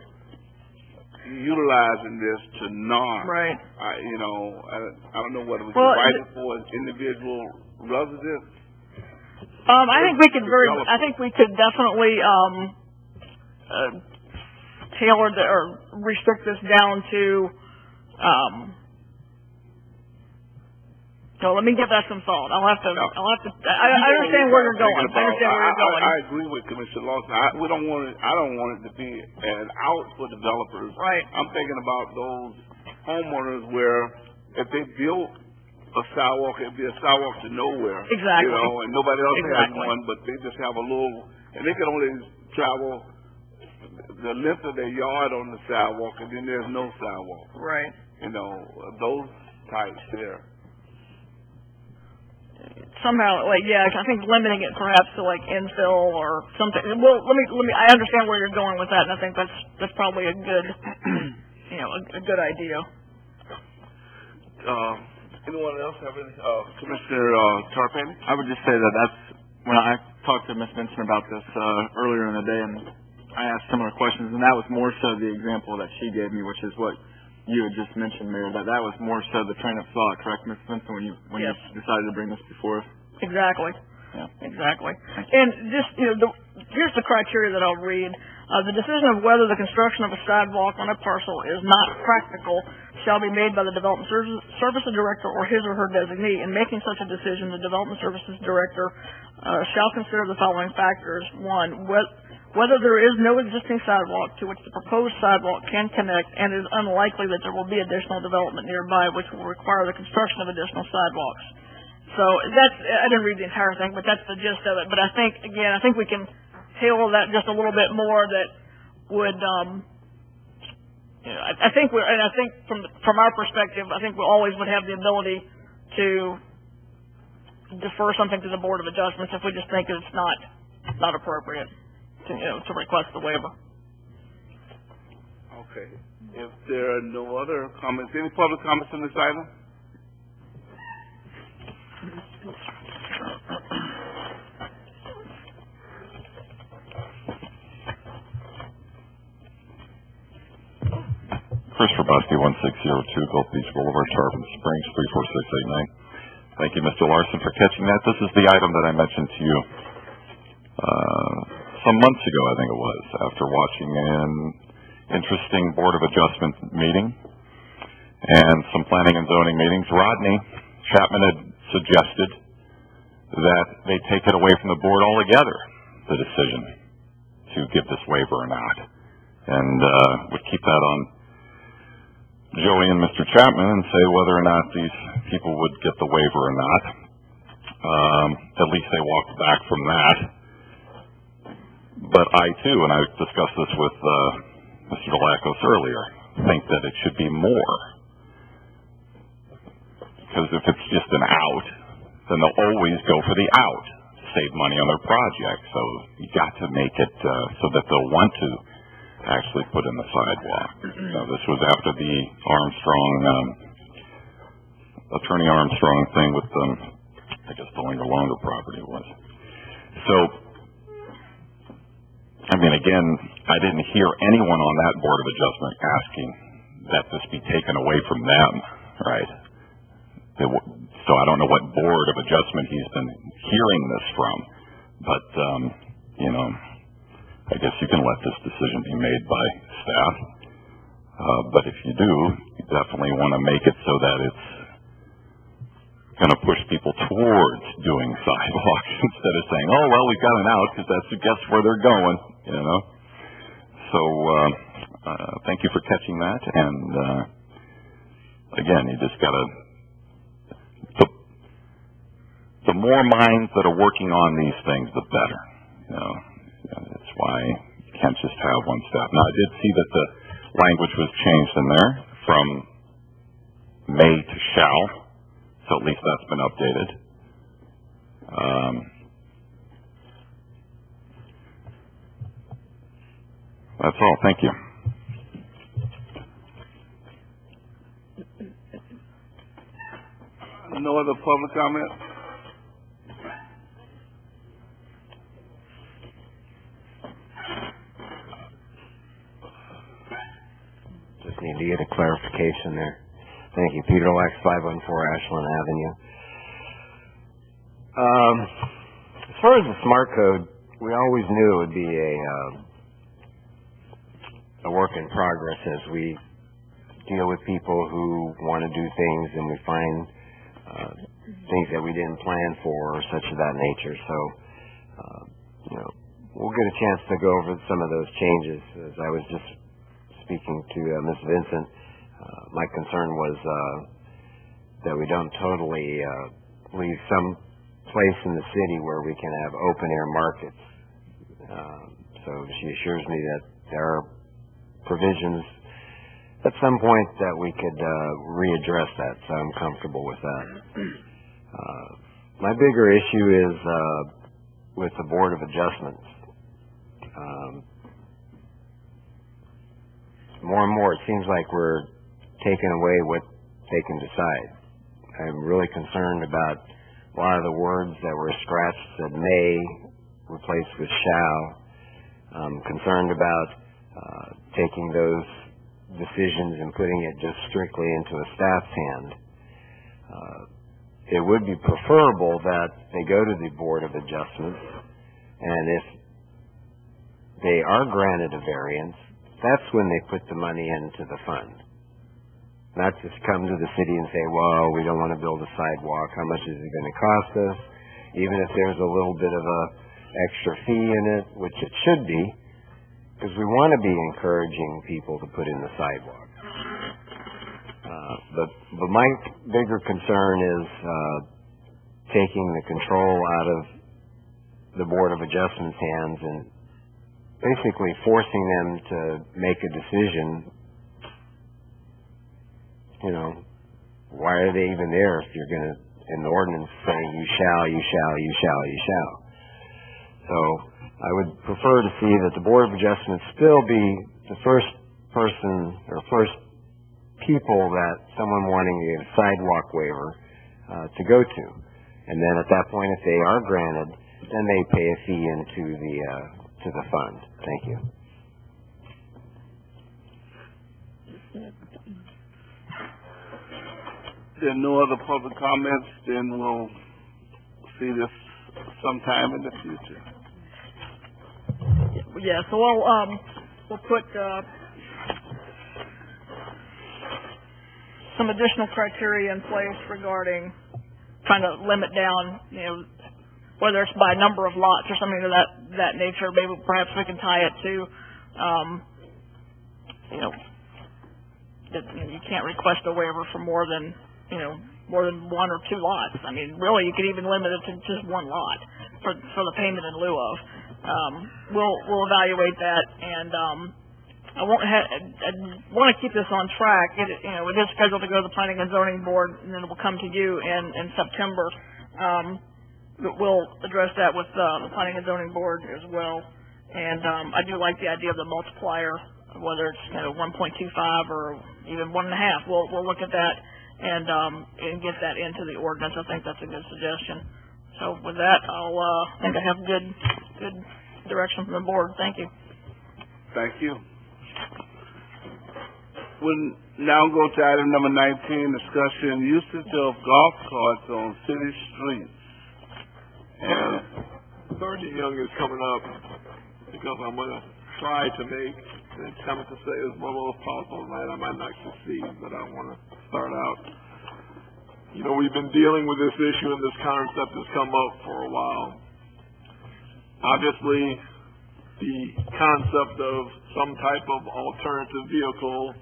utilizing this to not. Right. I don't know whether we can write it for an individual resident. I think we could definitely tailor or restrict this down to. So let me give that some thought. I understand where you're going. I agree with Commissioner Lawson. I don't want it to be an out for developers. Right. I'm thinking about those homeowners where if they built a sidewalk, it'd be a sidewalk to nowhere. Exactly. And nobody else has one, but they just have a little, and they can only travel the length of their yard on the sidewalk, and then there's no sidewalk. Right. Those types there. Somehow, I think limiting it perhaps to infill or something. Well, let me. I understand where you're going with that, and I think that's probably a good, a good idea. Anyone else have any? Commissioner Tarpon? I would just say that's when I talked to Ms. Benson about this earlier in the day, and I asked similar questions, and that was more so the example that she gave me, which is what you had just mentioned, Mayor, that was more so the train of thought, correct, Ms. Benson, when you decided to bring this before us? Exactly. Yeah. Exactly. And just, here's the criteria that I'll read. The decision of whether the construction of a sidewalk on a parcel is not practical shall be made by the Development Services Director or his or her designee. In making such a decision, the Development Services Director shall consider the following factors. 1, whether there is no existing sidewalk to which the proposed sidewalk can connect and is unlikely that there will be additional development nearby which will require the construction of additional sidewalks. So I didn't read the entire thing, but that's the gist of it. But I think we can tailor that just a little bit more that would, I think from our perspective, I think we always would have the ability to defer something to the Board of Adjustments if we just think it's not appropriate to request the waiver. Okay. If there are no other comments, any public comments on this item? Christopher Busty, 1602 Gulf Beach Boulevard, Tarpon Springs, 34689. Thank you, Mr. Larson, for catching that. This is the item that I mentioned to you some months ago, I think it was, after watching an interesting Board of Adjustment meeting and some planning and zoning meetings. Rodney Chapman had suggested that they take it away from the board altogether, the decision to give this waiver or not, and would keep that on Joey and Mr. Chapman and say whether or not these people would get the waiver or not. At least they walked back from that. But I too, and I discussed this with Mr. Delacos earlier, think that it should be more. Because if it's just an out, then they'll always go for the out to save money on their project. So you got to make it so that they'll want to actually put in the sidewalk. This was after the Attorney Armstrong thing with I guess the Linger Longer property was. So, I mean, again, I didn't hear anyone on that Board of Adjustment asking that this be taken away from them, right? So I don't know what Board of Adjustment he's been hearing this from, but, I guess you can let this decision be made by staff. But if you do, you definitely want to make it so that it's going to push people towards doing sidewalks instead of saying, oh, well, we've got an out because that's, guess where they're going, So, thank you for catching that. And, again, you just got to, the more minds that are working on these things, the better, That's why you can't just have one staff. Now, I did see that the language was changed in there from may to shall. So at least that's been updated. That's all. Thank you. No other public comment? Just need to get a clarification there. Thank you. Peter Lax, 514 Ashland Avenue. As far as the smart code, we always knew it would be a work in progress as we deal with people who want to do things and we find things that we didn't plan for or such of that nature. So, we'll get a chance to go over some of those changes. As I was just speaking to Ms. Vincent, my concern was that we don't totally leave some place in the city where we can have open air markets. So she assures me that there are provisions at some point that we could readdress that, so I'm comfortable with that. My bigger issue is with the Board of Adjustments. More and more it seems like we're taking away what they can decide. I'm really concerned about a lot of the words that were scratched that may replaced with shall. I'm concerned about taking those decisions and putting it just strictly into a staff's hand. It would be preferable that they go to the Board of Adjustments, and if they are granted a variance, that's when they put the money into the fund. Not just come to the city and say, well, we don't want to build a sidewalk. How much is it going to cost us? Even if there's a little bit of a extra fee in it, which it should be, because we want to be encouraging people to put in the sidewalk. But my bigger concern is taking the control out of the Board of Adjustment's hands and basically forcing them to make a decision. Why are they even there if you're going to, in the ordinance, saying you shall, you shall, you shall, you shall. So I would prefer to see that the Board of Adjustment still be the first person or first people that someone wanting a sidewalk waiver to go to. And then at that point, if they are granted, then they pay a fee into the fund. Thank you. There are no other public comments, then we'll see this sometime in the future. Yeah, so we'll put some additional criteria in place regarding trying to limit down, whether it's by number of lots or something of that nature. Maybe perhaps we can tie it to, that you can't request a waiver for more than one or two lots. I mean, really, you could even limit it to just one lot for the payment in lieu of. We'll evaluate that, and I want to keep this on track. It is scheduled to go to the Planning and Zoning Board, and then it will come to you in September. We'll address that with the Planning and Zoning Board as well. And I do like the idea of the multiplier, whether it's 1.25 or even 1.5. We'll look at that and get that into the ordinance. I think that's a good suggestion. So with that, I think I have good direction from the board. Thank you. Thank you. We'll now go to item number 19, discussion usage of golf carts on city streets. And Sergeant Young is coming up because I'm going to try to make an attempt to say as little as possible tonight. I might not succeed, but I want to start out. We've been dealing with this issue, and this concept has come up for a while. Obviously, the concept of some type of alternative vehicle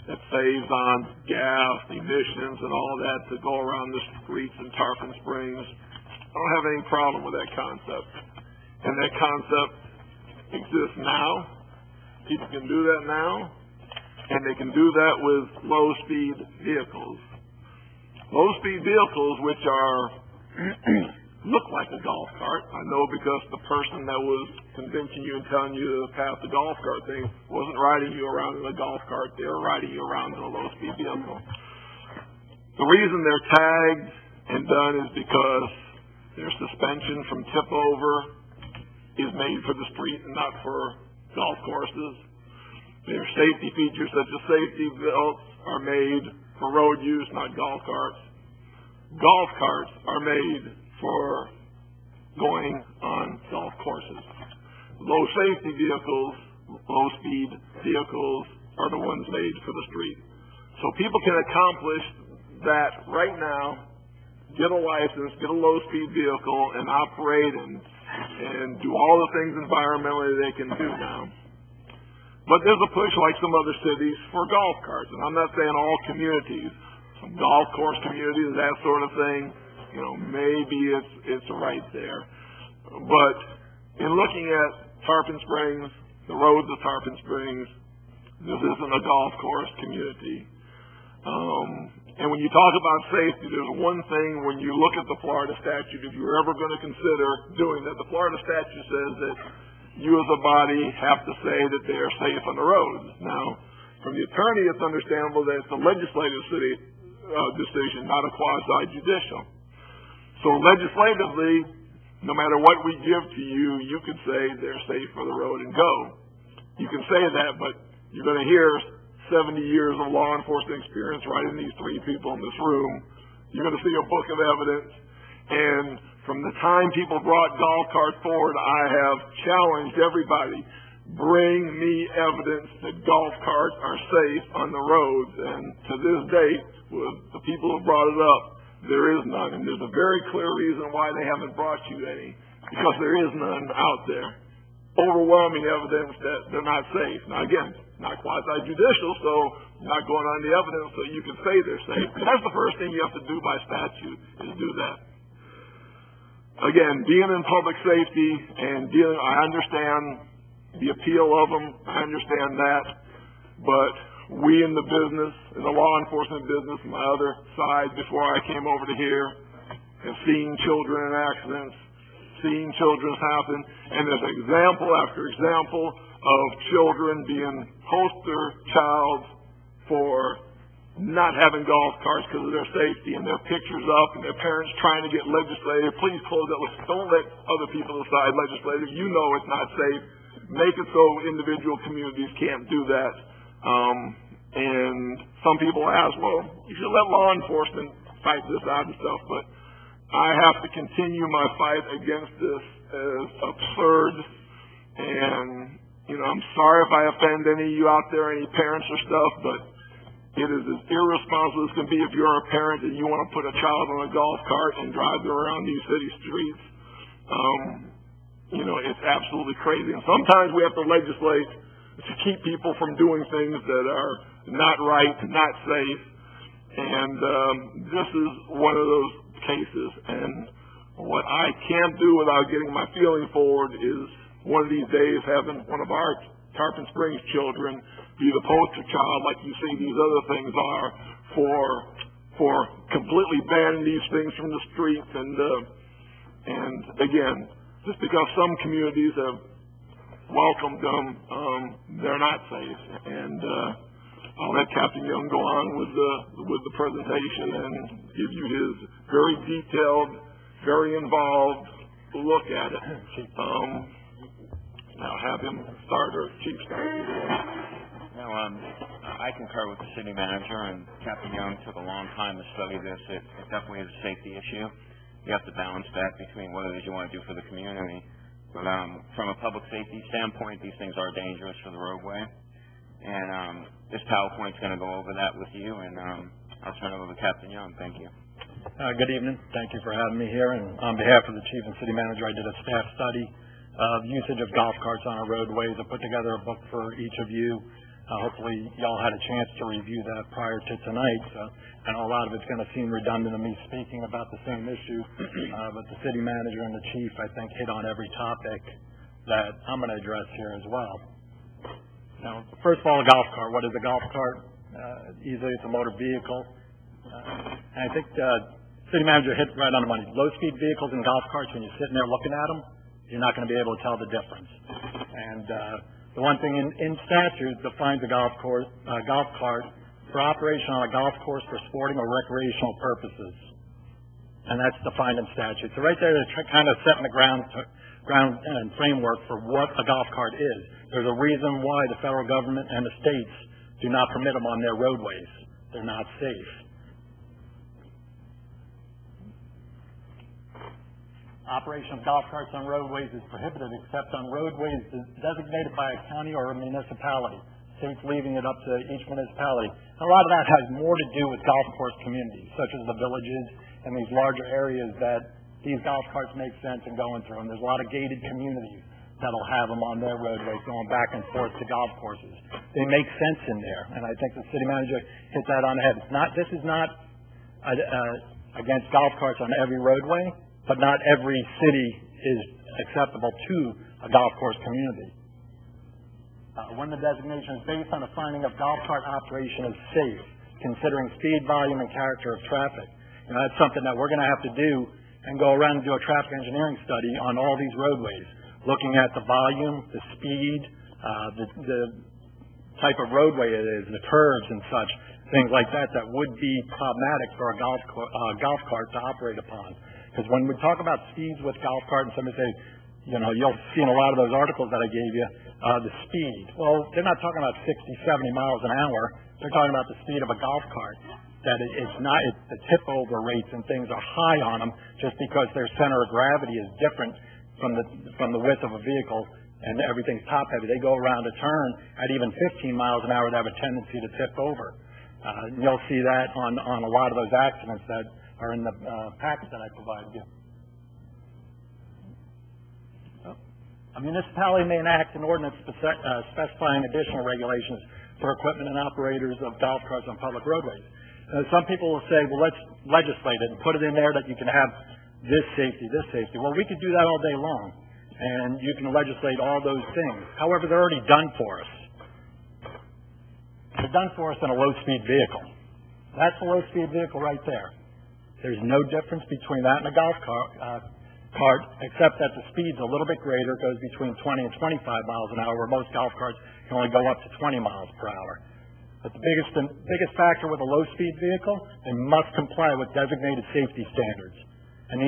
that saves on gas, emissions, and all that to go around the streets in Tarpon Springs, I don't have any problem with that concept. And that concept exists now. People can do that now, and they can do that with low-speed vehicles. Low-speed vehicles, which are look like a golf cart. I know because the person that was convincing you and telling you to pass the golf cart thing wasn't riding you around in a golf cart. They were riding you around in a low-speed vehicle. The reason they're tagged and done is because their suspension from tip over is made for the street and not for golf courses. Their safety features such as safety belts are made for road use, not golf carts. Golf carts are made for going on golf courses. Low safety vehicles, low speed vehicles are the ones made for the street. So people can accomplish that right now, get a license, get a low speed vehicle, and operate and do all the things environmentally they can do now. But there's a push, like some other cities, for golf carts. And I'm not saying all communities, some golf course communities, that sort of thing, maybe it's right there. But in looking at Tarpon Springs, the roads of Tarpon Springs, this isn't a golf course community. And when you talk about safety, there's one thing when you look at the Florida statute, if you're ever going to consider doing that, the Florida statute says that you as a body have to say that they are safe on the roads. Now, from the attorney, it's understandable that it's a legislative decision, not a quasi-judicial. So legislatively, no matter what we give to you, you can say they're safe for the road and go. You can say that, but you're going to hear 70 years of law enforcement experience right in these three people in this room. You're going to see a book of evidence, and from the time people brought golf carts forward, I have challenged everybody, bring me evidence that golf carts are safe on the roads. And to this date, with the people who brought it up, there is none. And there's a very clear reason why they haven't brought you any, because there is none out there. Overwhelming evidence that they're not safe. Now again, not quasi-judicial, so not going on the evidence so you can say they're safe. But that's the first thing you have to do by statute, is do that. Again, being in public safety and I understand the appeal of them, I understand that, but we in the business, in the law enforcement business, my other side before I came over to here, have seen children in accidents, seen children happen, and there's example after example of children being poster child for not having golf carts because of their safety, and their pictures up, and their parents trying to get legislative. Please close that. Don't let other people decide legislative. You know it's not safe. Make it so individual communities can't do that. And some people ask, well, you should let law enforcement fight this out and stuff, but I have to continue my fight against this as absurd. And, I'm sorry if I offend any of you out there, any parents or stuff, but It is as irresponsible as can be if you're a parent and you want to put a child on a golf cart and drive them around these city streets. It's absolutely crazy. And sometimes we have to legislate to keep people from doing things that are not right, not safe. And this is one of those cases. And what I can't do without getting my feeling forward is one of these days having one of our Tarpon Springs children be the poster child, like you see these other things are, for completely banning these things from the streets. And again, just because some communities have welcomed them, they're not safe. And I'll let Captain Young go on with the presentation and give you his very detailed, very involved look at it. Now have him start, or Chief start. No, I concur with the city manager, and Captain Young took a long time to study this. It definitely is a safety issue. You have to balance that between what it is you want to do for the community. But from a public safety standpoint, these things are dangerous for the roadway. And this PowerPoint's going to go over that with you, and I'll turn it over to Captain Young. Thank you. Good evening. Thank you for having me here. And on behalf of the Chief and City Manager, I did a staff study of usage of golf carts on our roadways. I put together a book for each of you. Hopefully y'all had a chance to review that prior to tonight. I know a lot of it's going to seem redundant of me speaking about the same issue, but the City Manager and the Chief, I think, hit on every topic that I'm going to address here as well. Now, first of all, a golf cart. What is a golf cart? Easily, it's a motor vehicle. And I think City Manager hit right on the money. Low-speed vehicles and golf carts, when you're sitting there looking at them, you're not going to be able to tell the difference. And the one thing in statute defines a golf cart for operation on a golf course for sporting or recreational purposes. And that's defined in statute. So right there, they're kind of setting the ground and framework for what a golf cart is. There's a reason why the federal government and the states do not permit them on their roadways. They're not safe. Operation of golf carts on roadways is prohibited except on roadways designated by a county or a municipality. States leaving it up to each municipality. And a lot of that has more to do with golf course communities, such as the villages and these larger areas that these golf carts make sense in going through. And there's a lot of gated communities that'll have them on their roadways going back and forth to golf courses. They make sense in there, and I think the city manager hit that on the head. This is not against golf carts on every roadway, but not every city is acceptable to a golf course community. When the designation is based on a finding of golf cart operation is safe, considering speed, volume, and character of traffic. That's something that we're going to have to do and go around and do a traffic engineering study on all these roadways, looking at the volume, the speed, the type of roadway it is, the curves and such, things like that would be problematic for a golf cart to operate upon. Because when we talk about speeds with golf cart, and somebody say, you'll see in a lot of those articles that I gave you, the speed. Well, they're not talking about 60, 70 miles an hour. They're talking about the speed of a golf cart. That the tip over rates and things are high on them just because their center of gravity is different from the width of a vehicle, and everything's top heavy. They go around a turn at even 15 miles an hour. They have a tendency to tip over. You'll see that on a lot of those accidents that are in the package that I provided you. A municipality may enact an ordinance specifying additional regulations for equipment and operators of golf carts on public roadways. Some people will say, well, let's legislate it and put it in there that you can have this safety, this safety. Well, we could do that all day long, and you can legislate all those things. However, they're already done for us. They're done for us in a low-speed vehicle. That's a low-speed vehicle right there. There's no difference between that and a golf cart, except that the speed's a little bit greater. It goes between 20 and 25 miles an hour, where most golf carts can only go up to 20 miles per hour. But the biggest factor with a low-speed vehicle, they must comply with designated safety standards. And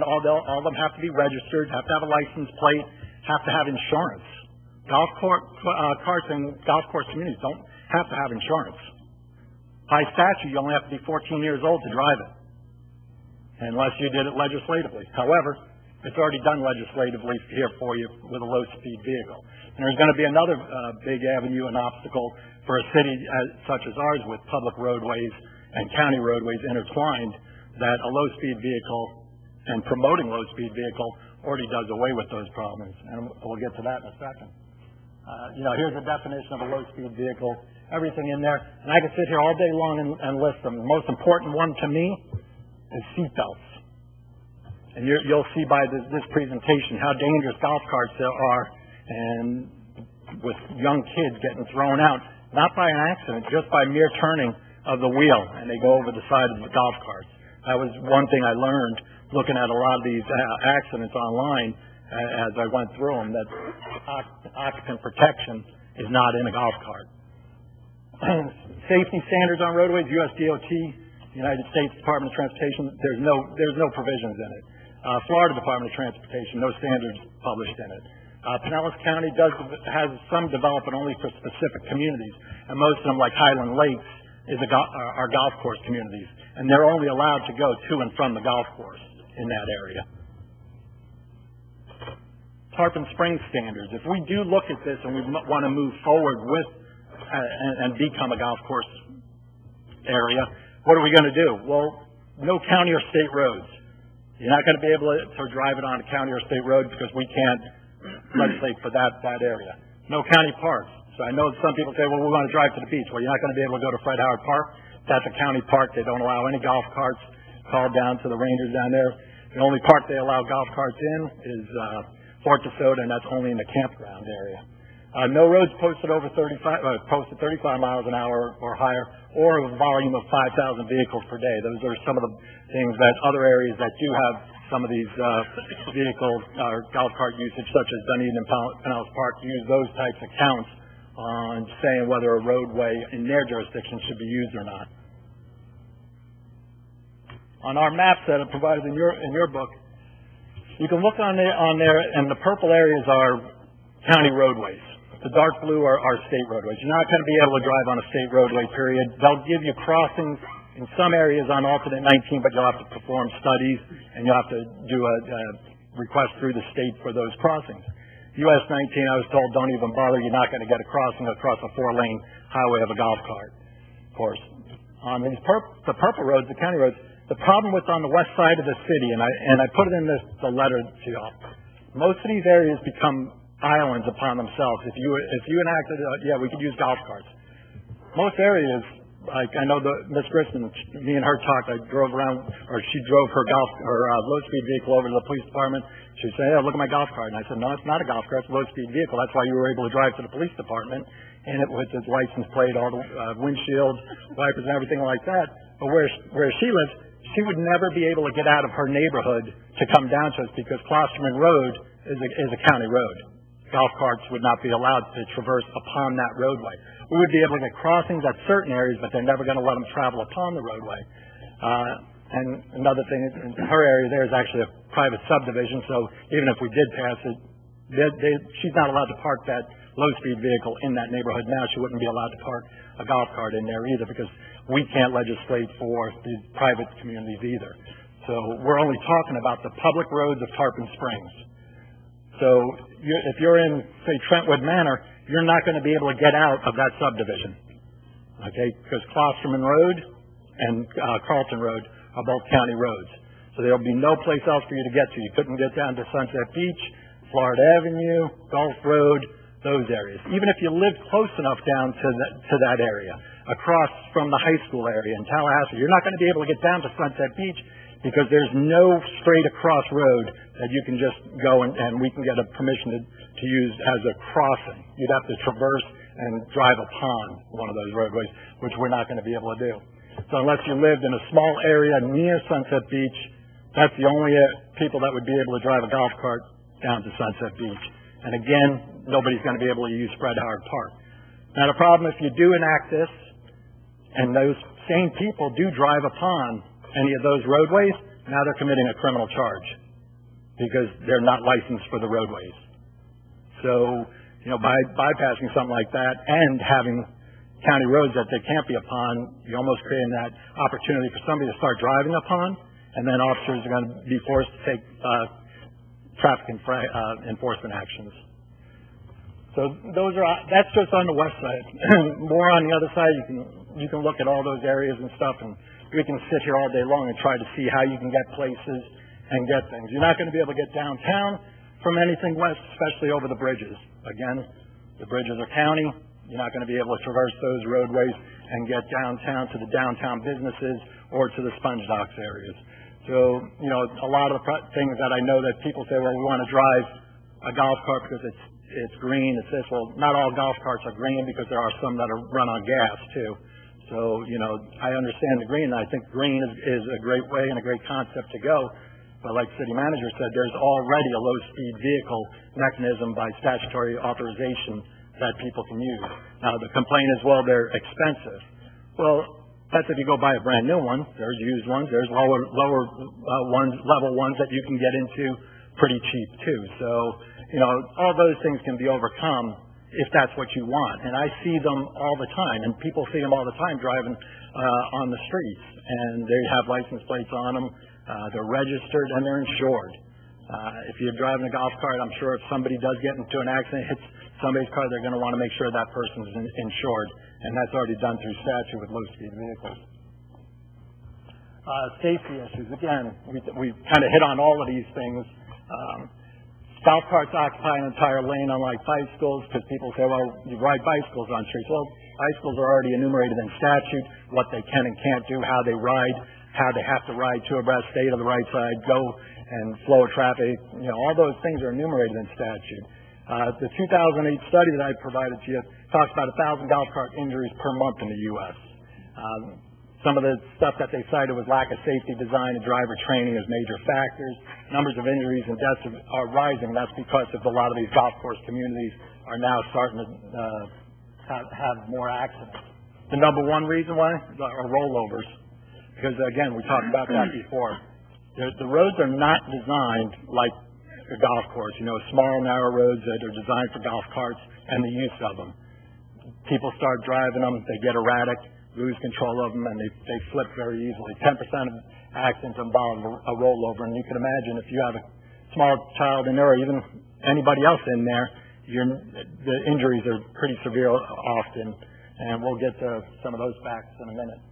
all of them have to be registered, have to have a license plate, have to have insurance. Golf carts and golf course communities don't have to have insurance. By statute, you only have to be 14 years old to drive it, unless you did it legislatively. However, It's already done legislatively here for you with a low-speed vehicle. And there's going to be another big avenue and obstacle for a city such as ours with public roadways and county roadways intertwined, that a low-speed vehicle and promoting low-speed vehicle already does away with those problems. And we'll get to that in a second. Here's a definition of a low-speed vehicle, everything in there. And I can sit here all day long and list them. The most important one to me is seatbelts. And you'll see by this presentation how dangerous golf carts there are, and with young kids getting thrown out, not by an accident, just by mere turning of the wheel, and they go over the side of the golf carts. That was one thing I learned looking at a lot of these accidents online as I went through them, that occupant protection is not in a golf cart. Safety standards on roadways, U.S. DOT, United States Department of Transportation, there's no provisions in it. Florida Department of Transportation, no standards published in it. Pinellas County has some developed, but only for specific communities, and most of them, like Highland Lakes, are golf course communities, and they're only allowed to go to and from the golf course in that area. Tarpon Springs standards. If we do look at this and we want to move forward with and become a golf course area, what are we going to do? Well, no county or state roads. You're not going to be able to drive it on a county or state road because we can't legislate for that area. No county parks. So I know some people say, well, we want to drive to the beach. Well, you're not going to be able to go to Fred Howard Park. That's a county park. They don't allow any golf carts. Called down to the rangers down there. The only park they allow golf carts in is Fort DeSoto, and that's only in the campground area. No roads posted over 35 miles an hour or higher, or a volume of 5,000 vehicles per day. Those are some of the things that other areas that do have some of these vehicles or golf cart usage, such as Dunedin and Pinellas Park, use those types of counts on saying whether a roadway in their jurisdiction should be used or not. On our maps that are provided in your book, you can look on there, and the purple areas are county roadways. The dark blue are state roadways. You're not going to be able to drive on a state roadway, period. They'll give you crossings in some areas on alternate 19, but you'll have to perform studies, and you'll have to do a request through the state for those crossings. US 19, I was told, don't even bother. You're not going to get a crossing across a 4-lane highway of a golf cart course. On these the purple roads, the county roads, the problem with on the west side of the city, and I put it in the letter to y'all, most of these areas become islands upon themselves. If you enacted, we could use golf carts. Most areas, like I know Miss Grissom, me and her talked. I drove around, or she drove her low-speed vehicle over to the police department. She'd say, "Hey, look at my golf cart," and I said, "No, it's not a golf cart. It's a low-speed vehicle. That's why you were able to drive to the police department, and it with its license plate, all the windshield wipers, and everything like that." But where she lives, she would never be able to get out of her neighborhood to come down to us because Klosterman Road is a county road. Golf carts would not be allowed to traverse upon that roadway. We would be able to get crossings at certain areas, but they're never going to let them travel upon the roadway. And another thing, in her area there is actually a private subdivision, so even if we did pass it, she's not allowed to park that low-speed vehicle in that neighborhood now. She wouldn't be allowed to park a golf cart in there either because we can't legislate for the private communities either. So we're only talking about the public roads of Tarpon Springs. So if you're in, say, Trentwood Manor, you're not going to be able to get out of that subdivision, okay, because Klosterman Road and Carlton Road are both county roads. So there will be no place else for you to get to. You couldn't get down to Sunset Beach, Florida Avenue, Gulf Road, those areas. Even if you live close enough down to that area, across from the high school area in Tallahassee, you're not going to be able to get down to Sunset Beach because there's no straight across road that you can just go and we can get a permission to use as a crossing. You'd have to traverse and drive upon one of those roadways, which we're not going to be able to do. So unless you lived in a small area near Sunset Beach, that's the only people that would be able to drive a golf cart down to Sunset Beach. And again, nobody's going to be able to use Fred Howard Park. Now the problem, if you do enact this, and those same people do drive upon any of those roadways, now they're committing a criminal charge because they're not licensed for the roadways. So, by bypassing something like that and having county roads that they can't be upon, you're almost creating that opportunity for somebody to start driving upon, and then officers are going to be forced to take enforcement actions. So that's just on the west side. More on the other side, you can look at all those areas and stuff, and we can sit here all day long and try to see how you can get places and get things. You're not going to be able to get downtown from anything west, especially over the bridges. Again, the bridges are county. You're not going to be able to traverse those roadways and get downtown to the downtown businesses or to the sponge docks areas. So, a lot of the things that I know that people say, well, we want to drive a golf cart because it's green, it's this. Well, not all golf carts are green because there are some that are run on gas too. So, I understand the green, and I think green is a great way and a great concept to go. But like city manager said, there's already a low-speed vehicle mechanism by statutory authorization that people can use. Now, the complaint is, well, they're expensive. Well, that's if you go buy a brand new one. There's used ones. There's lower level ones that you can get into pretty cheap too. So, all those things can be overcome if that's what you want. And I see them all the time, and people see them all the time driving on the streets. And they have license plates on them. They're registered and they're insured. If you're driving a golf cart, I'm sure if somebody does get into an accident, hits somebody's car, they're going to want to make sure that person's insured. And that's already done through statute with low-speed vehicles. Safety issues. Again, we kind of hit on all of these things. Golf carts occupy an entire lane, unlike bicycles, because people say, well, you ride bicycles on streets. Well, bicycles are already enumerated in statute, what they can and can't do, how they ride, how they have to ride two abreast, stay to the right side, go and flow of traffic. All those things are enumerated in statute. The 2008 study that I provided to you talks about 1,000 golf cart injuries per month in the U.S. Some of the stuff that they cited was lack of safety design and driver training as major factors. Numbers of injuries and deaths are rising. That's because of a lot of these golf course communities are now starting to have more accidents. The number one reason why are rollovers. Because, again, we talked about that before. The roads are not designed like a golf course. Small, narrow roads that are designed for golf carts and the use of them. People start driving them, they get erratic, lose control of them, and they slip very easily. 10% of accidents involve a rollover, and you can imagine if you have a small child in there or even anybody else in there, the injuries are pretty severe often, and we'll get to some of those facts in a minute.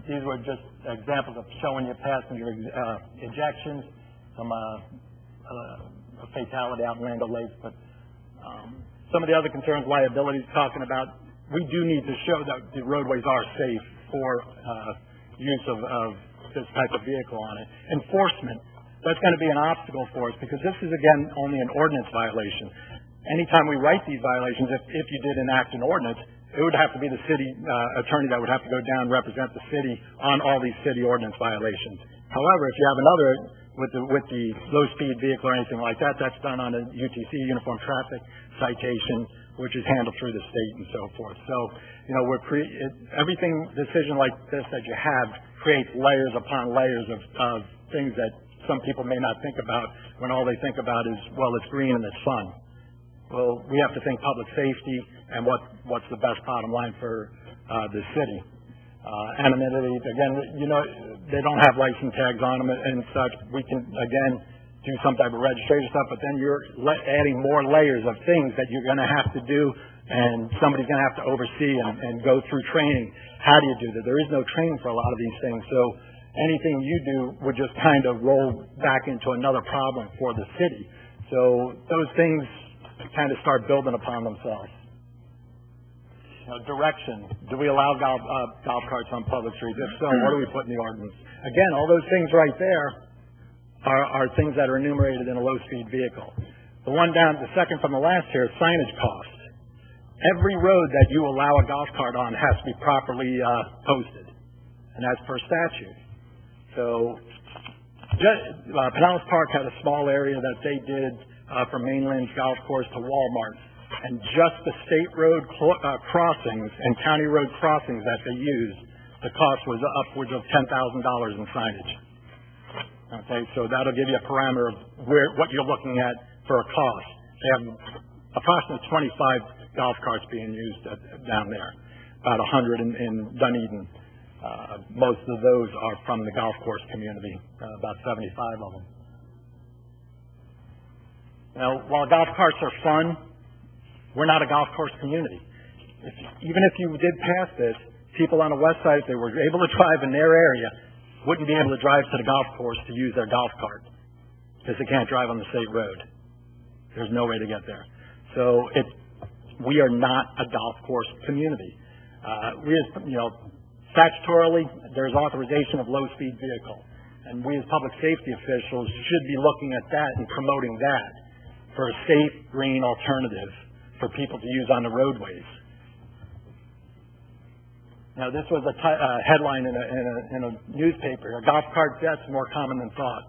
These were just examples of showing you passenger ejections from a fatality out in Land O'Lakes, but some of the other concerns, liabilities, talking about, we do need to show that the roadways are safe for use of this type of vehicle on it. Enforcement, that's going to be an obstacle for us because this is, again, only an ordinance violation. Anytime we write these violations, if you did enact an ordinance, it would have to be the city attorney that would have to go down and represent the city on all these city ordinance violations. However, if you have another with the low-speed vehicle or anything like that, that's done on a UTC, Uniform Traffic Citation, which is handled through the state and so forth. So, everything decision like this that you have creates layers upon layers of things that some people may not think about when all they think about is, well, it's green and it's fun. Well, we have to think public safety and what's the best bottom line for the city. Anonymity, again, they don't have license tags on them and such. We can, again, do some type of registration stuff, but then you're adding more layers of things that you're going to have to do, and somebody's going to have to oversee and go through training. How do you do that? There is no training for a lot of these things, so anything you do would just kind of roll back into another problem for the city. So those things kind of start building upon themselves. Direction. Do we allow golf carts on public streets? If so, what do we put in the ordinance? Again, all those things right there are things that are enumerated in a low-speed vehicle. The second from the last here is signage costs. Every road that you allow a golf cart on has to be properly posted, and that's per statute. So, Pinellas Park had a small area that they did from Mainland's Golf Course to Walmart, and just the state road crossings and county road crossings that they used, the cost was upwards of $10,000 in signage. Okay, so that'll give you a parameter of what you're looking at for a cost. They have approximately 25 golf carts being used down there, about 100 in Dunedin. Most of those are from the golf course community, about 75 of them. Now, while golf carts are fun, we're not a golf course community. Even if you did pass this, people on the west side, if they were able to drive in their area, wouldn't be able to drive to the golf course to use their golf cart because they can't drive on the state road. There's no way to get there. So we are not a golf course community. Statutorily, there's authorization of low-speed vehicle, and we as public safety officials should be looking at that and promoting that for a safe, green alternative for people to use on the roadways. Now, this was a headline in a newspaper: "A golf cart deaths more common than thought."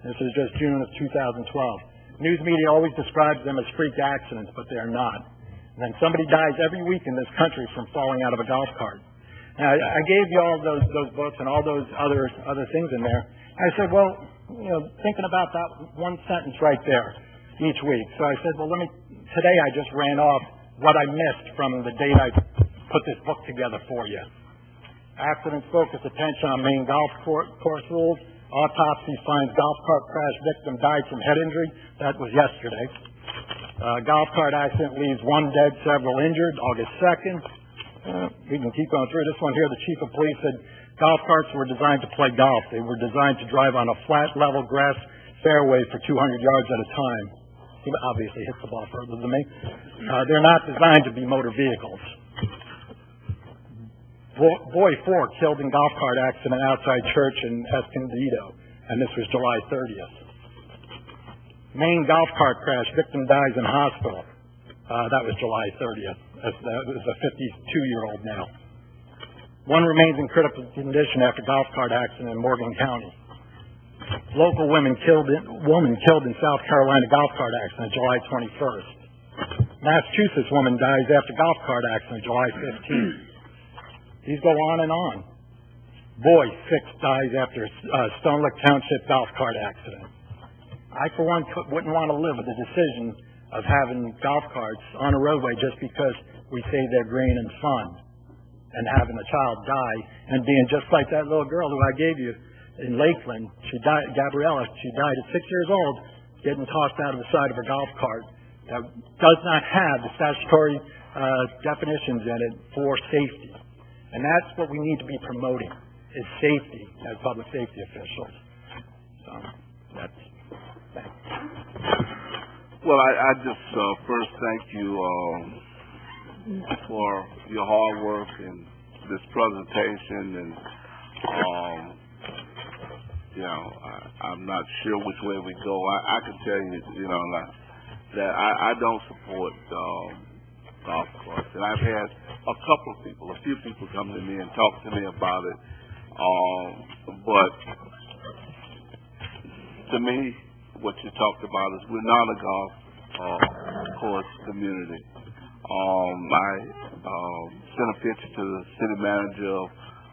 This is just June of 2012. News media always describes them as freak accidents, but they are not. And then somebody dies every week in this country from falling out of a golf cart. Now, I gave you all those books and all those other things in there. I said, well, thinking about that one sentence right there each week. So I said, well, today I just ran off what I missed from the date I put this book together for you. Accidents focus attention on main golf course rules. Autopsy finds golf cart crash victim died from head injury. That was yesterday. Golf cart accident leaves one dead, several injured, August 2nd. We can keep going through this one here. The chief of police said golf carts were designed to play golf. They were designed to drive on a flat, level grass fairway for 200 yards at a time. He obviously hits the ball further than me. They're not designed to be motor vehicles. Boy 4 killed in golf cart accident outside church in Escondido, and this was July 30th. Maine golf cart crash, victim dies in hospital. That was July 30th. That was a 52-year-old now. One remains in critical condition after golf cart accident in Morgan County. Local woman killed in South Carolina golf cart accident July 21st. Massachusetts woman dies after golf cart accident July 15th. These go on and on. Boy 6 dies after Stone Lick Township golf cart accident. I, for one, wouldn't want to live with the decision of having golf carts on a roadway just because we say they're green and fun, and having a child die and being just like that little girl who I gave you in Lakeland. Gabriella, she died at 6 years old, getting tossed out of the side of a golf cart that does not have the statutory definitions in it for safety. And that's what we need to be promoting, is safety as public safety officials. So, thanks. Well, I just first thank you for your hard work and this presentation, and I'm not sure which way we go. I can tell you, that I don't support golf carts, and I've had a few people come to me and talk to me about it. But to me, what you talked about is we're not a golf course community. I sent a picture to the city manager of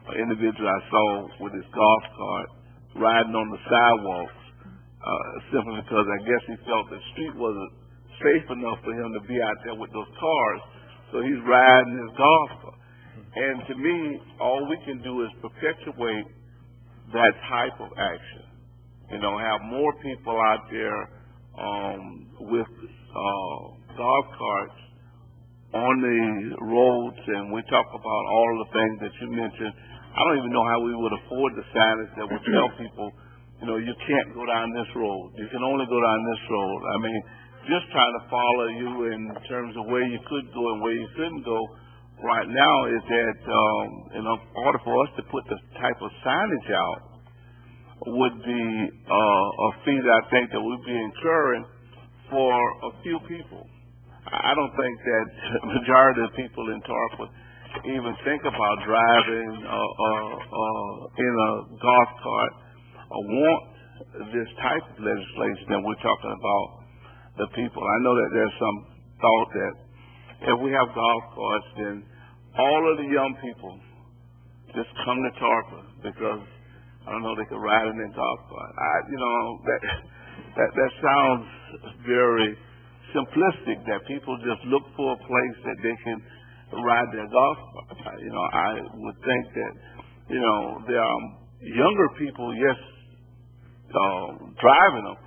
an individual I saw with his golf cart riding on the sidewalks, simply because I guess he felt the street wasn't safe enough for him to be out there with those cars, so he's riding his golf cart. And to me, all we can do is perpetuate that type of action. Have more people out there with golf carts on the roads, and we talk about all the things that you mentioned. I don't even know how we would afford the signage that would tell people, you can't go down this road. You can only go down this road. I mean, just trying to follow you in terms of where you could go and where you couldn't go right now is that in order for us to put the type of signage out would be a fee that I think that we'd be incurring for a few people. I don't think that the majority of people in Tarpon even think about driving in a golf cart or want this type of legislation that we're talking about the people. I know that there's some thought that if we have golf carts, then all of the young people just come to Tarpon because they could ride in their golf cart. That sounds very simplistic, that people just look for a place that they can ride their golf cart. I would think that, there are younger people, yes, driving them,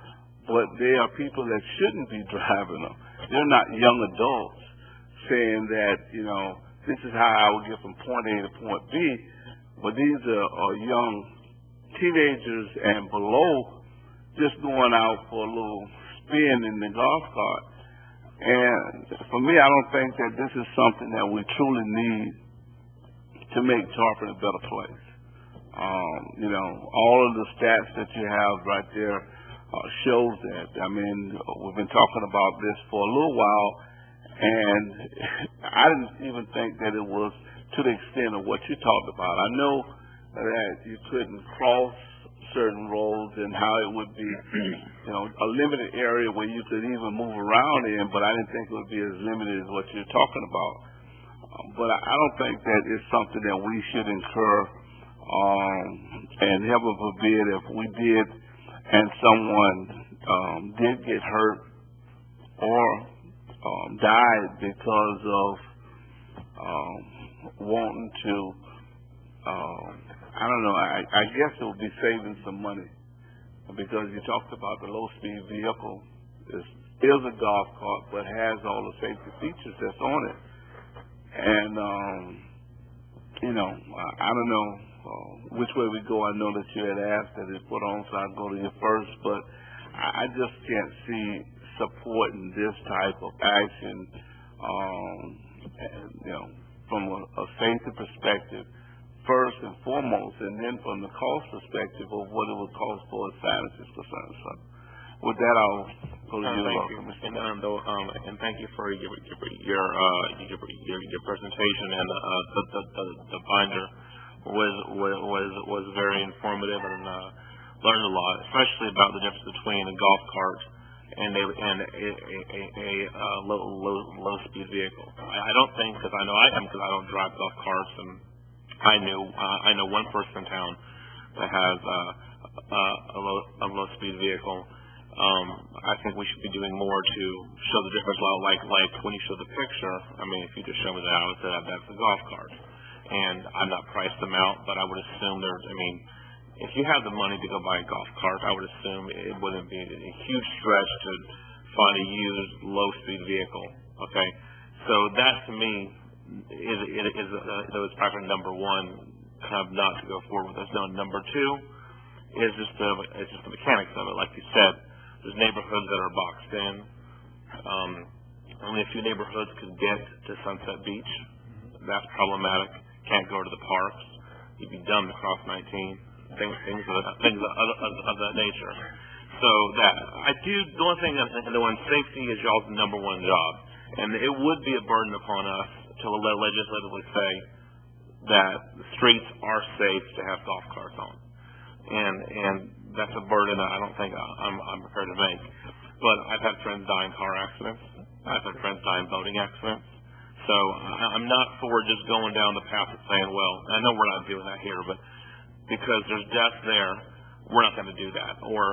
but they are people that shouldn't be driving them. They're not young adults saying that, this is how I will get from point A to point B, but these are young teenagers and below just going out for a little spin in the golf cart. And for me, I don't think that this is something that we truly need to make Tarpon a better place. All of the stats that you have right there shows that. I mean, we've been talking about this for a little while, and I didn't even think that it was to the extent of what you talked about. I know that you couldn't cross certain roads and how it would be, a limited area where you could even move around in, but I didn't think it would be as limited as what you're talking about. But I don't think that it's something that we should incur, and heaven forbid if we did and someone did get hurt or died because of wanting to, I don't know, I guess it would be saving some money, because you talked about the low-speed vehicle is a golf cart but has all the safety features that's on it. And, I don't know which way we go. I know that you had asked that it put on, so I'll go to you first, but I just can't see supporting this type of action, from a safety perspective, first and foremost, and then from the cost perspective of what it would cost for a signage is concerned. So, with that, I'll go to you, thank you. And thank you for your presentation, and the binder was very informative, and learned a lot, especially about the difference between a golf cart and a low speed vehicle. I don't think, because I know I don't drive golf carts, and I know one person in town that has a low speed vehicle. I think we should be doing more to show the difference. Like when you show the picture, I mean, if you just show me that, I would say that's a golf cart. And I've not priced them out, but I would assume if you have the money to go buy a golf cart, I would assume it wouldn't be a huge stretch to find a used low-speed vehicle. Okay, so that to me is probably number one, kind of not to go forward with this. Now, number two is just the mechanics of it. Like you said, there's neighborhoods that are boxed in. Only a few neighborhoods can get to Sunset Beach. That's problematic. Can't go to the parks. You'd be dumb to cross 19. Things of that nature. So that the one thing safety is y'all's number one job, and it would be a burden upon us to legislatively say that the streets are safe to have golf carts on, and that's a burden that I don't think I'm prepared to make. But I've had friends die in car accidents. I've had friends die in boating accidents. So I'm not for just going down the path of saying, well, I know we're not doing that here, but because there's death there, we're not going to do that. Or,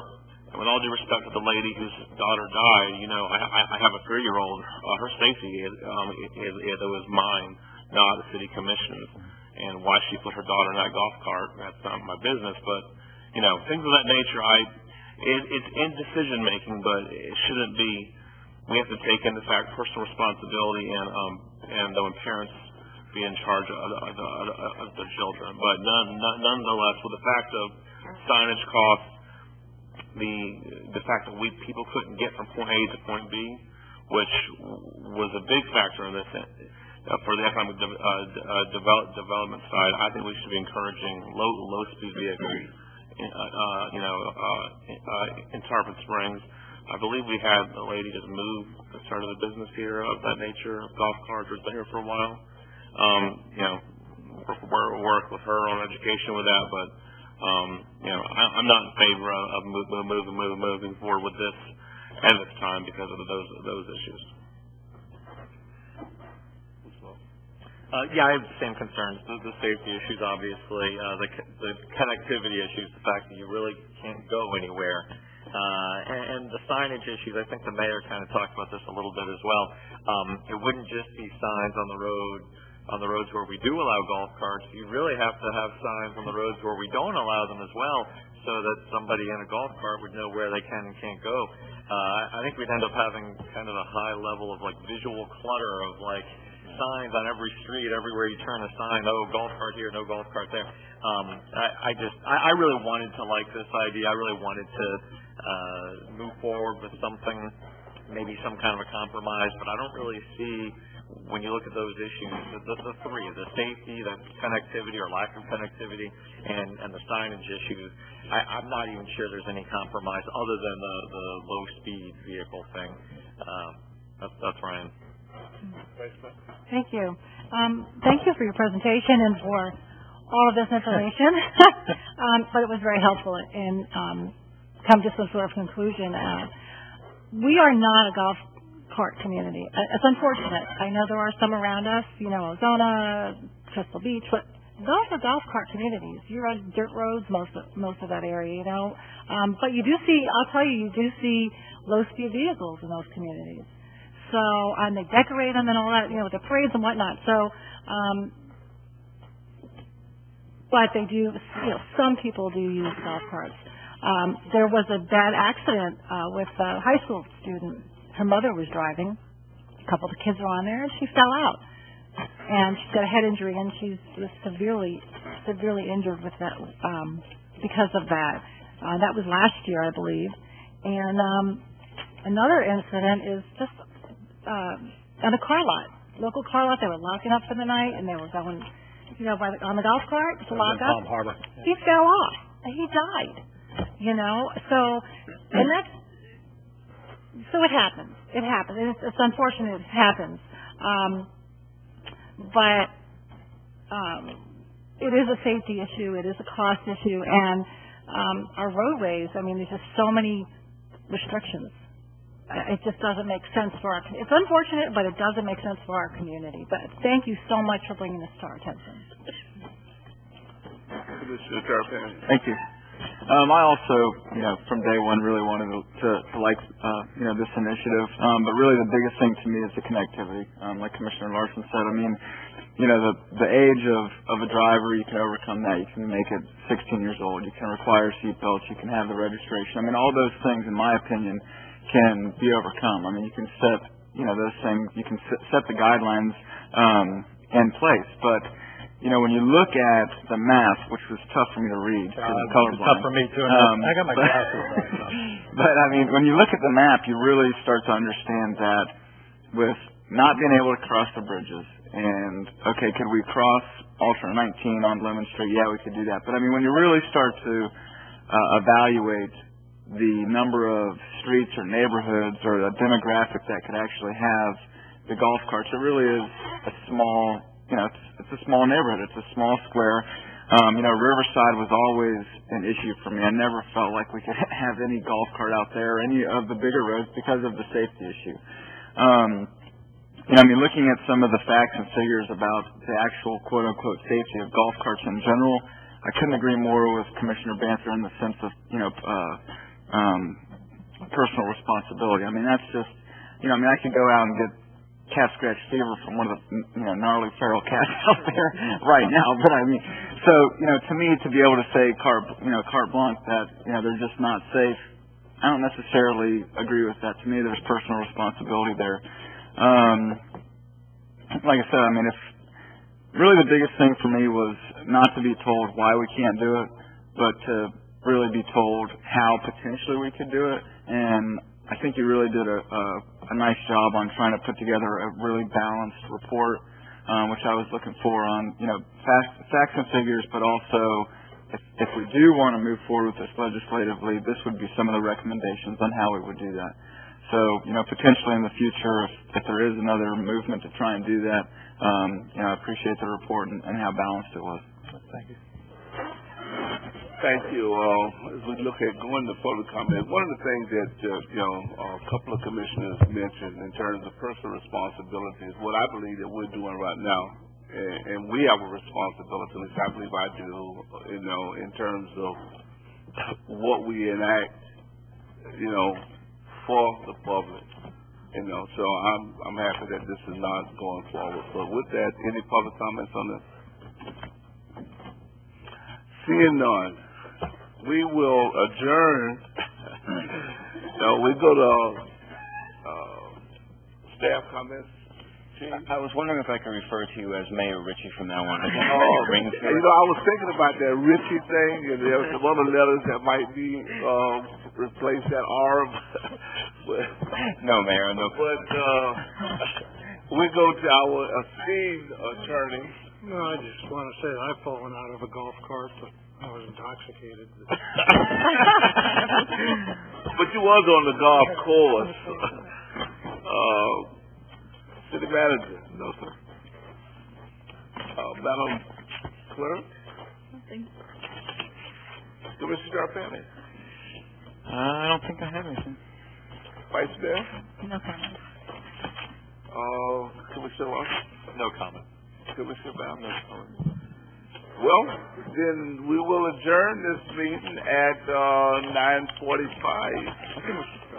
with all due respect to the lady whose daughter died, I have a 3-year-old. Her safety was mine, not the city commission's. And why she put her daughter in that golf cart, that's not my business. But, things of that nature, it's in decision making, but it shouldn't be. We have to take into fact personal responsibility and when parents be in charge of their children. But nonetheless, with the fact of signage costs, the fact that people couldn't get from point A to point B, which was a big factor in this for the economic development side, I think we should be encouraging low speed vehicles in Tarpon Springs. I believe we had a lady just move and started a business here of that nature. Golf carts has been here for a while. Work with her on education with that, but I'm not in favor of moving forward with this at this time because of those issues. Yeah, I have the same concerns. The safety issues, obviously, the connectivity issues, the fact that you really can't go anywhere. And the signage issues, I think the mayor kind of talked about this a little bit as well. It wouldn't just be signs on the road on the roads where we do allow golf carts, you really have to have signs on the roads where we don't allow them as well, so that somebody in a golf cart would know where they can and can't go. I think we'd end up having kind of a high level of like visual clutter of like signs on every street, everywhere you turn a sign, oh, golf cart here, no golf cart there. I really wanted to like this idea. I really wanted to move forward with something, maybe some kind of a compromise, but I don't really see, when you look at those issues, the three, the safety, the connectivity or lack of connectivity, and the signage issues, I'm not even sure there's any compromise other than the low-speed vehicle thing. That's where I am. Thank you. Thank you for your presentation and for all of this information. But it was very helpful and come to some sort of conclusion. We are not a golf cart community. It's unfortunate. I know there are some around us, Ozona, Crystal Beach, but those are golf cart communities. You're on dirt roads most of that area, But you do see, I'll tell you, you do see low-speed vehicles in those communities. So, and they decorate them and all that, with the parades and whatnot. So, but they do, some people do use golf carts. There was a bad accident with a high school student. Her mother was driving. A couple of the kids were on there, and she fell out. And she got a head injury, and she's severely injured with that because of that. That was last year, I believe. And another incident is just at a car lot, local car lot. They were locking up for the night, and they were going, on the golf cart to lock up. Palm Harbor. He fell off, and he died. So, and that's, so it happens. It happens. It's unfortunate it happens. But it is a safety issue. It is a cost issue. And our roadways, there's just so many restrictions. It just doesn't make sense for our, it's unfortunate, but it doesn't make sense for our community. But thank you so much for bringing this to our attention. Thank you. I also, from day one really wanted to like, this initiative. But really the biggest thing to me is the connectivity. Like Commissioner Larson said, the age of a driver, you can overcome that. You can make it 16 years old. You can require seatbelts. You can have the registration. All those things, in my opinion, can be overcome. You can set, those things, you can set the guidelines in place. But, when you look at the map, which was tough for me to read because I'm colorblind. Tough for me too. I got my glasses on. But, when you look at the map, you really start to understand that with not being able to cross the bridges, and, okay, could we cross alternate 19 on Lemon Street? Yeah, we could do that. But, when you really start to evaluate the number of streets or neighborhoods or the demographic that could actually have the golf carts, it really is a small, it's a small neighborhood. It's a small square. Riverside was always an issue for me. I never felt like we could have any golf cart out there, any of the bigger roads, because of the safety issue. Looking at some of the facts and figures about the actual quote-unquote safety of golf carts in general, I couldn't agree more with Commissioner Banther in the sense of, personal responsibility. That's just, I could go out and get cat scratch fever from one of the, gnarly feral cats out there right now. But so, to me, to be able to say carte blanche that, they're just not safe, I don't necessarily agree with that. To me, there's personal responsibility there. Like I said, if really the biggest thing for me was not to be told why we can't do it, but to really be told how potentially we could do it. And I think you really did a nice job on trying to put together a really balanced report, which I was looking for on, facts and figures, but also if we do want to move forward with this legislatively, this would be some of the recommendations on how we would do that. So, potentially in the future, if there is another movement to try and do that, I appreciate the report and how balanced it was. Thank you. Thank you. As we look at going to public comment, one of the things that, a couple of commissioners mentioned in terms of personal responsibility is what I believe that we're doing right now. And we have a responsibility, at least I believe I do, in terms of what we enact, for the public. So I'm happy that this is not going forward. But with that, any public comments on this? Seeing none, we will adjourn. We go to staff comments. I was wondering if I could refer to you as Mayor Ritchie from now on. I was thinking about that Ritchie thing, and there were some other letters that might be replace that R. No, Mayor, no. But we go to our esteemed attorney. No, I just want to say I've fallen out of a golf cart, but I was intoxicated. But you was on the golf course. City manager. No, sir. Madam Clerk. Nothing. Commissioner Tarpon. I don't think I have anything. Vice Mayor. No comment. Commissioner Lawson. No comment. Commissioner Brown. No comment. Well, then we will adjourn this meeting at 9:45.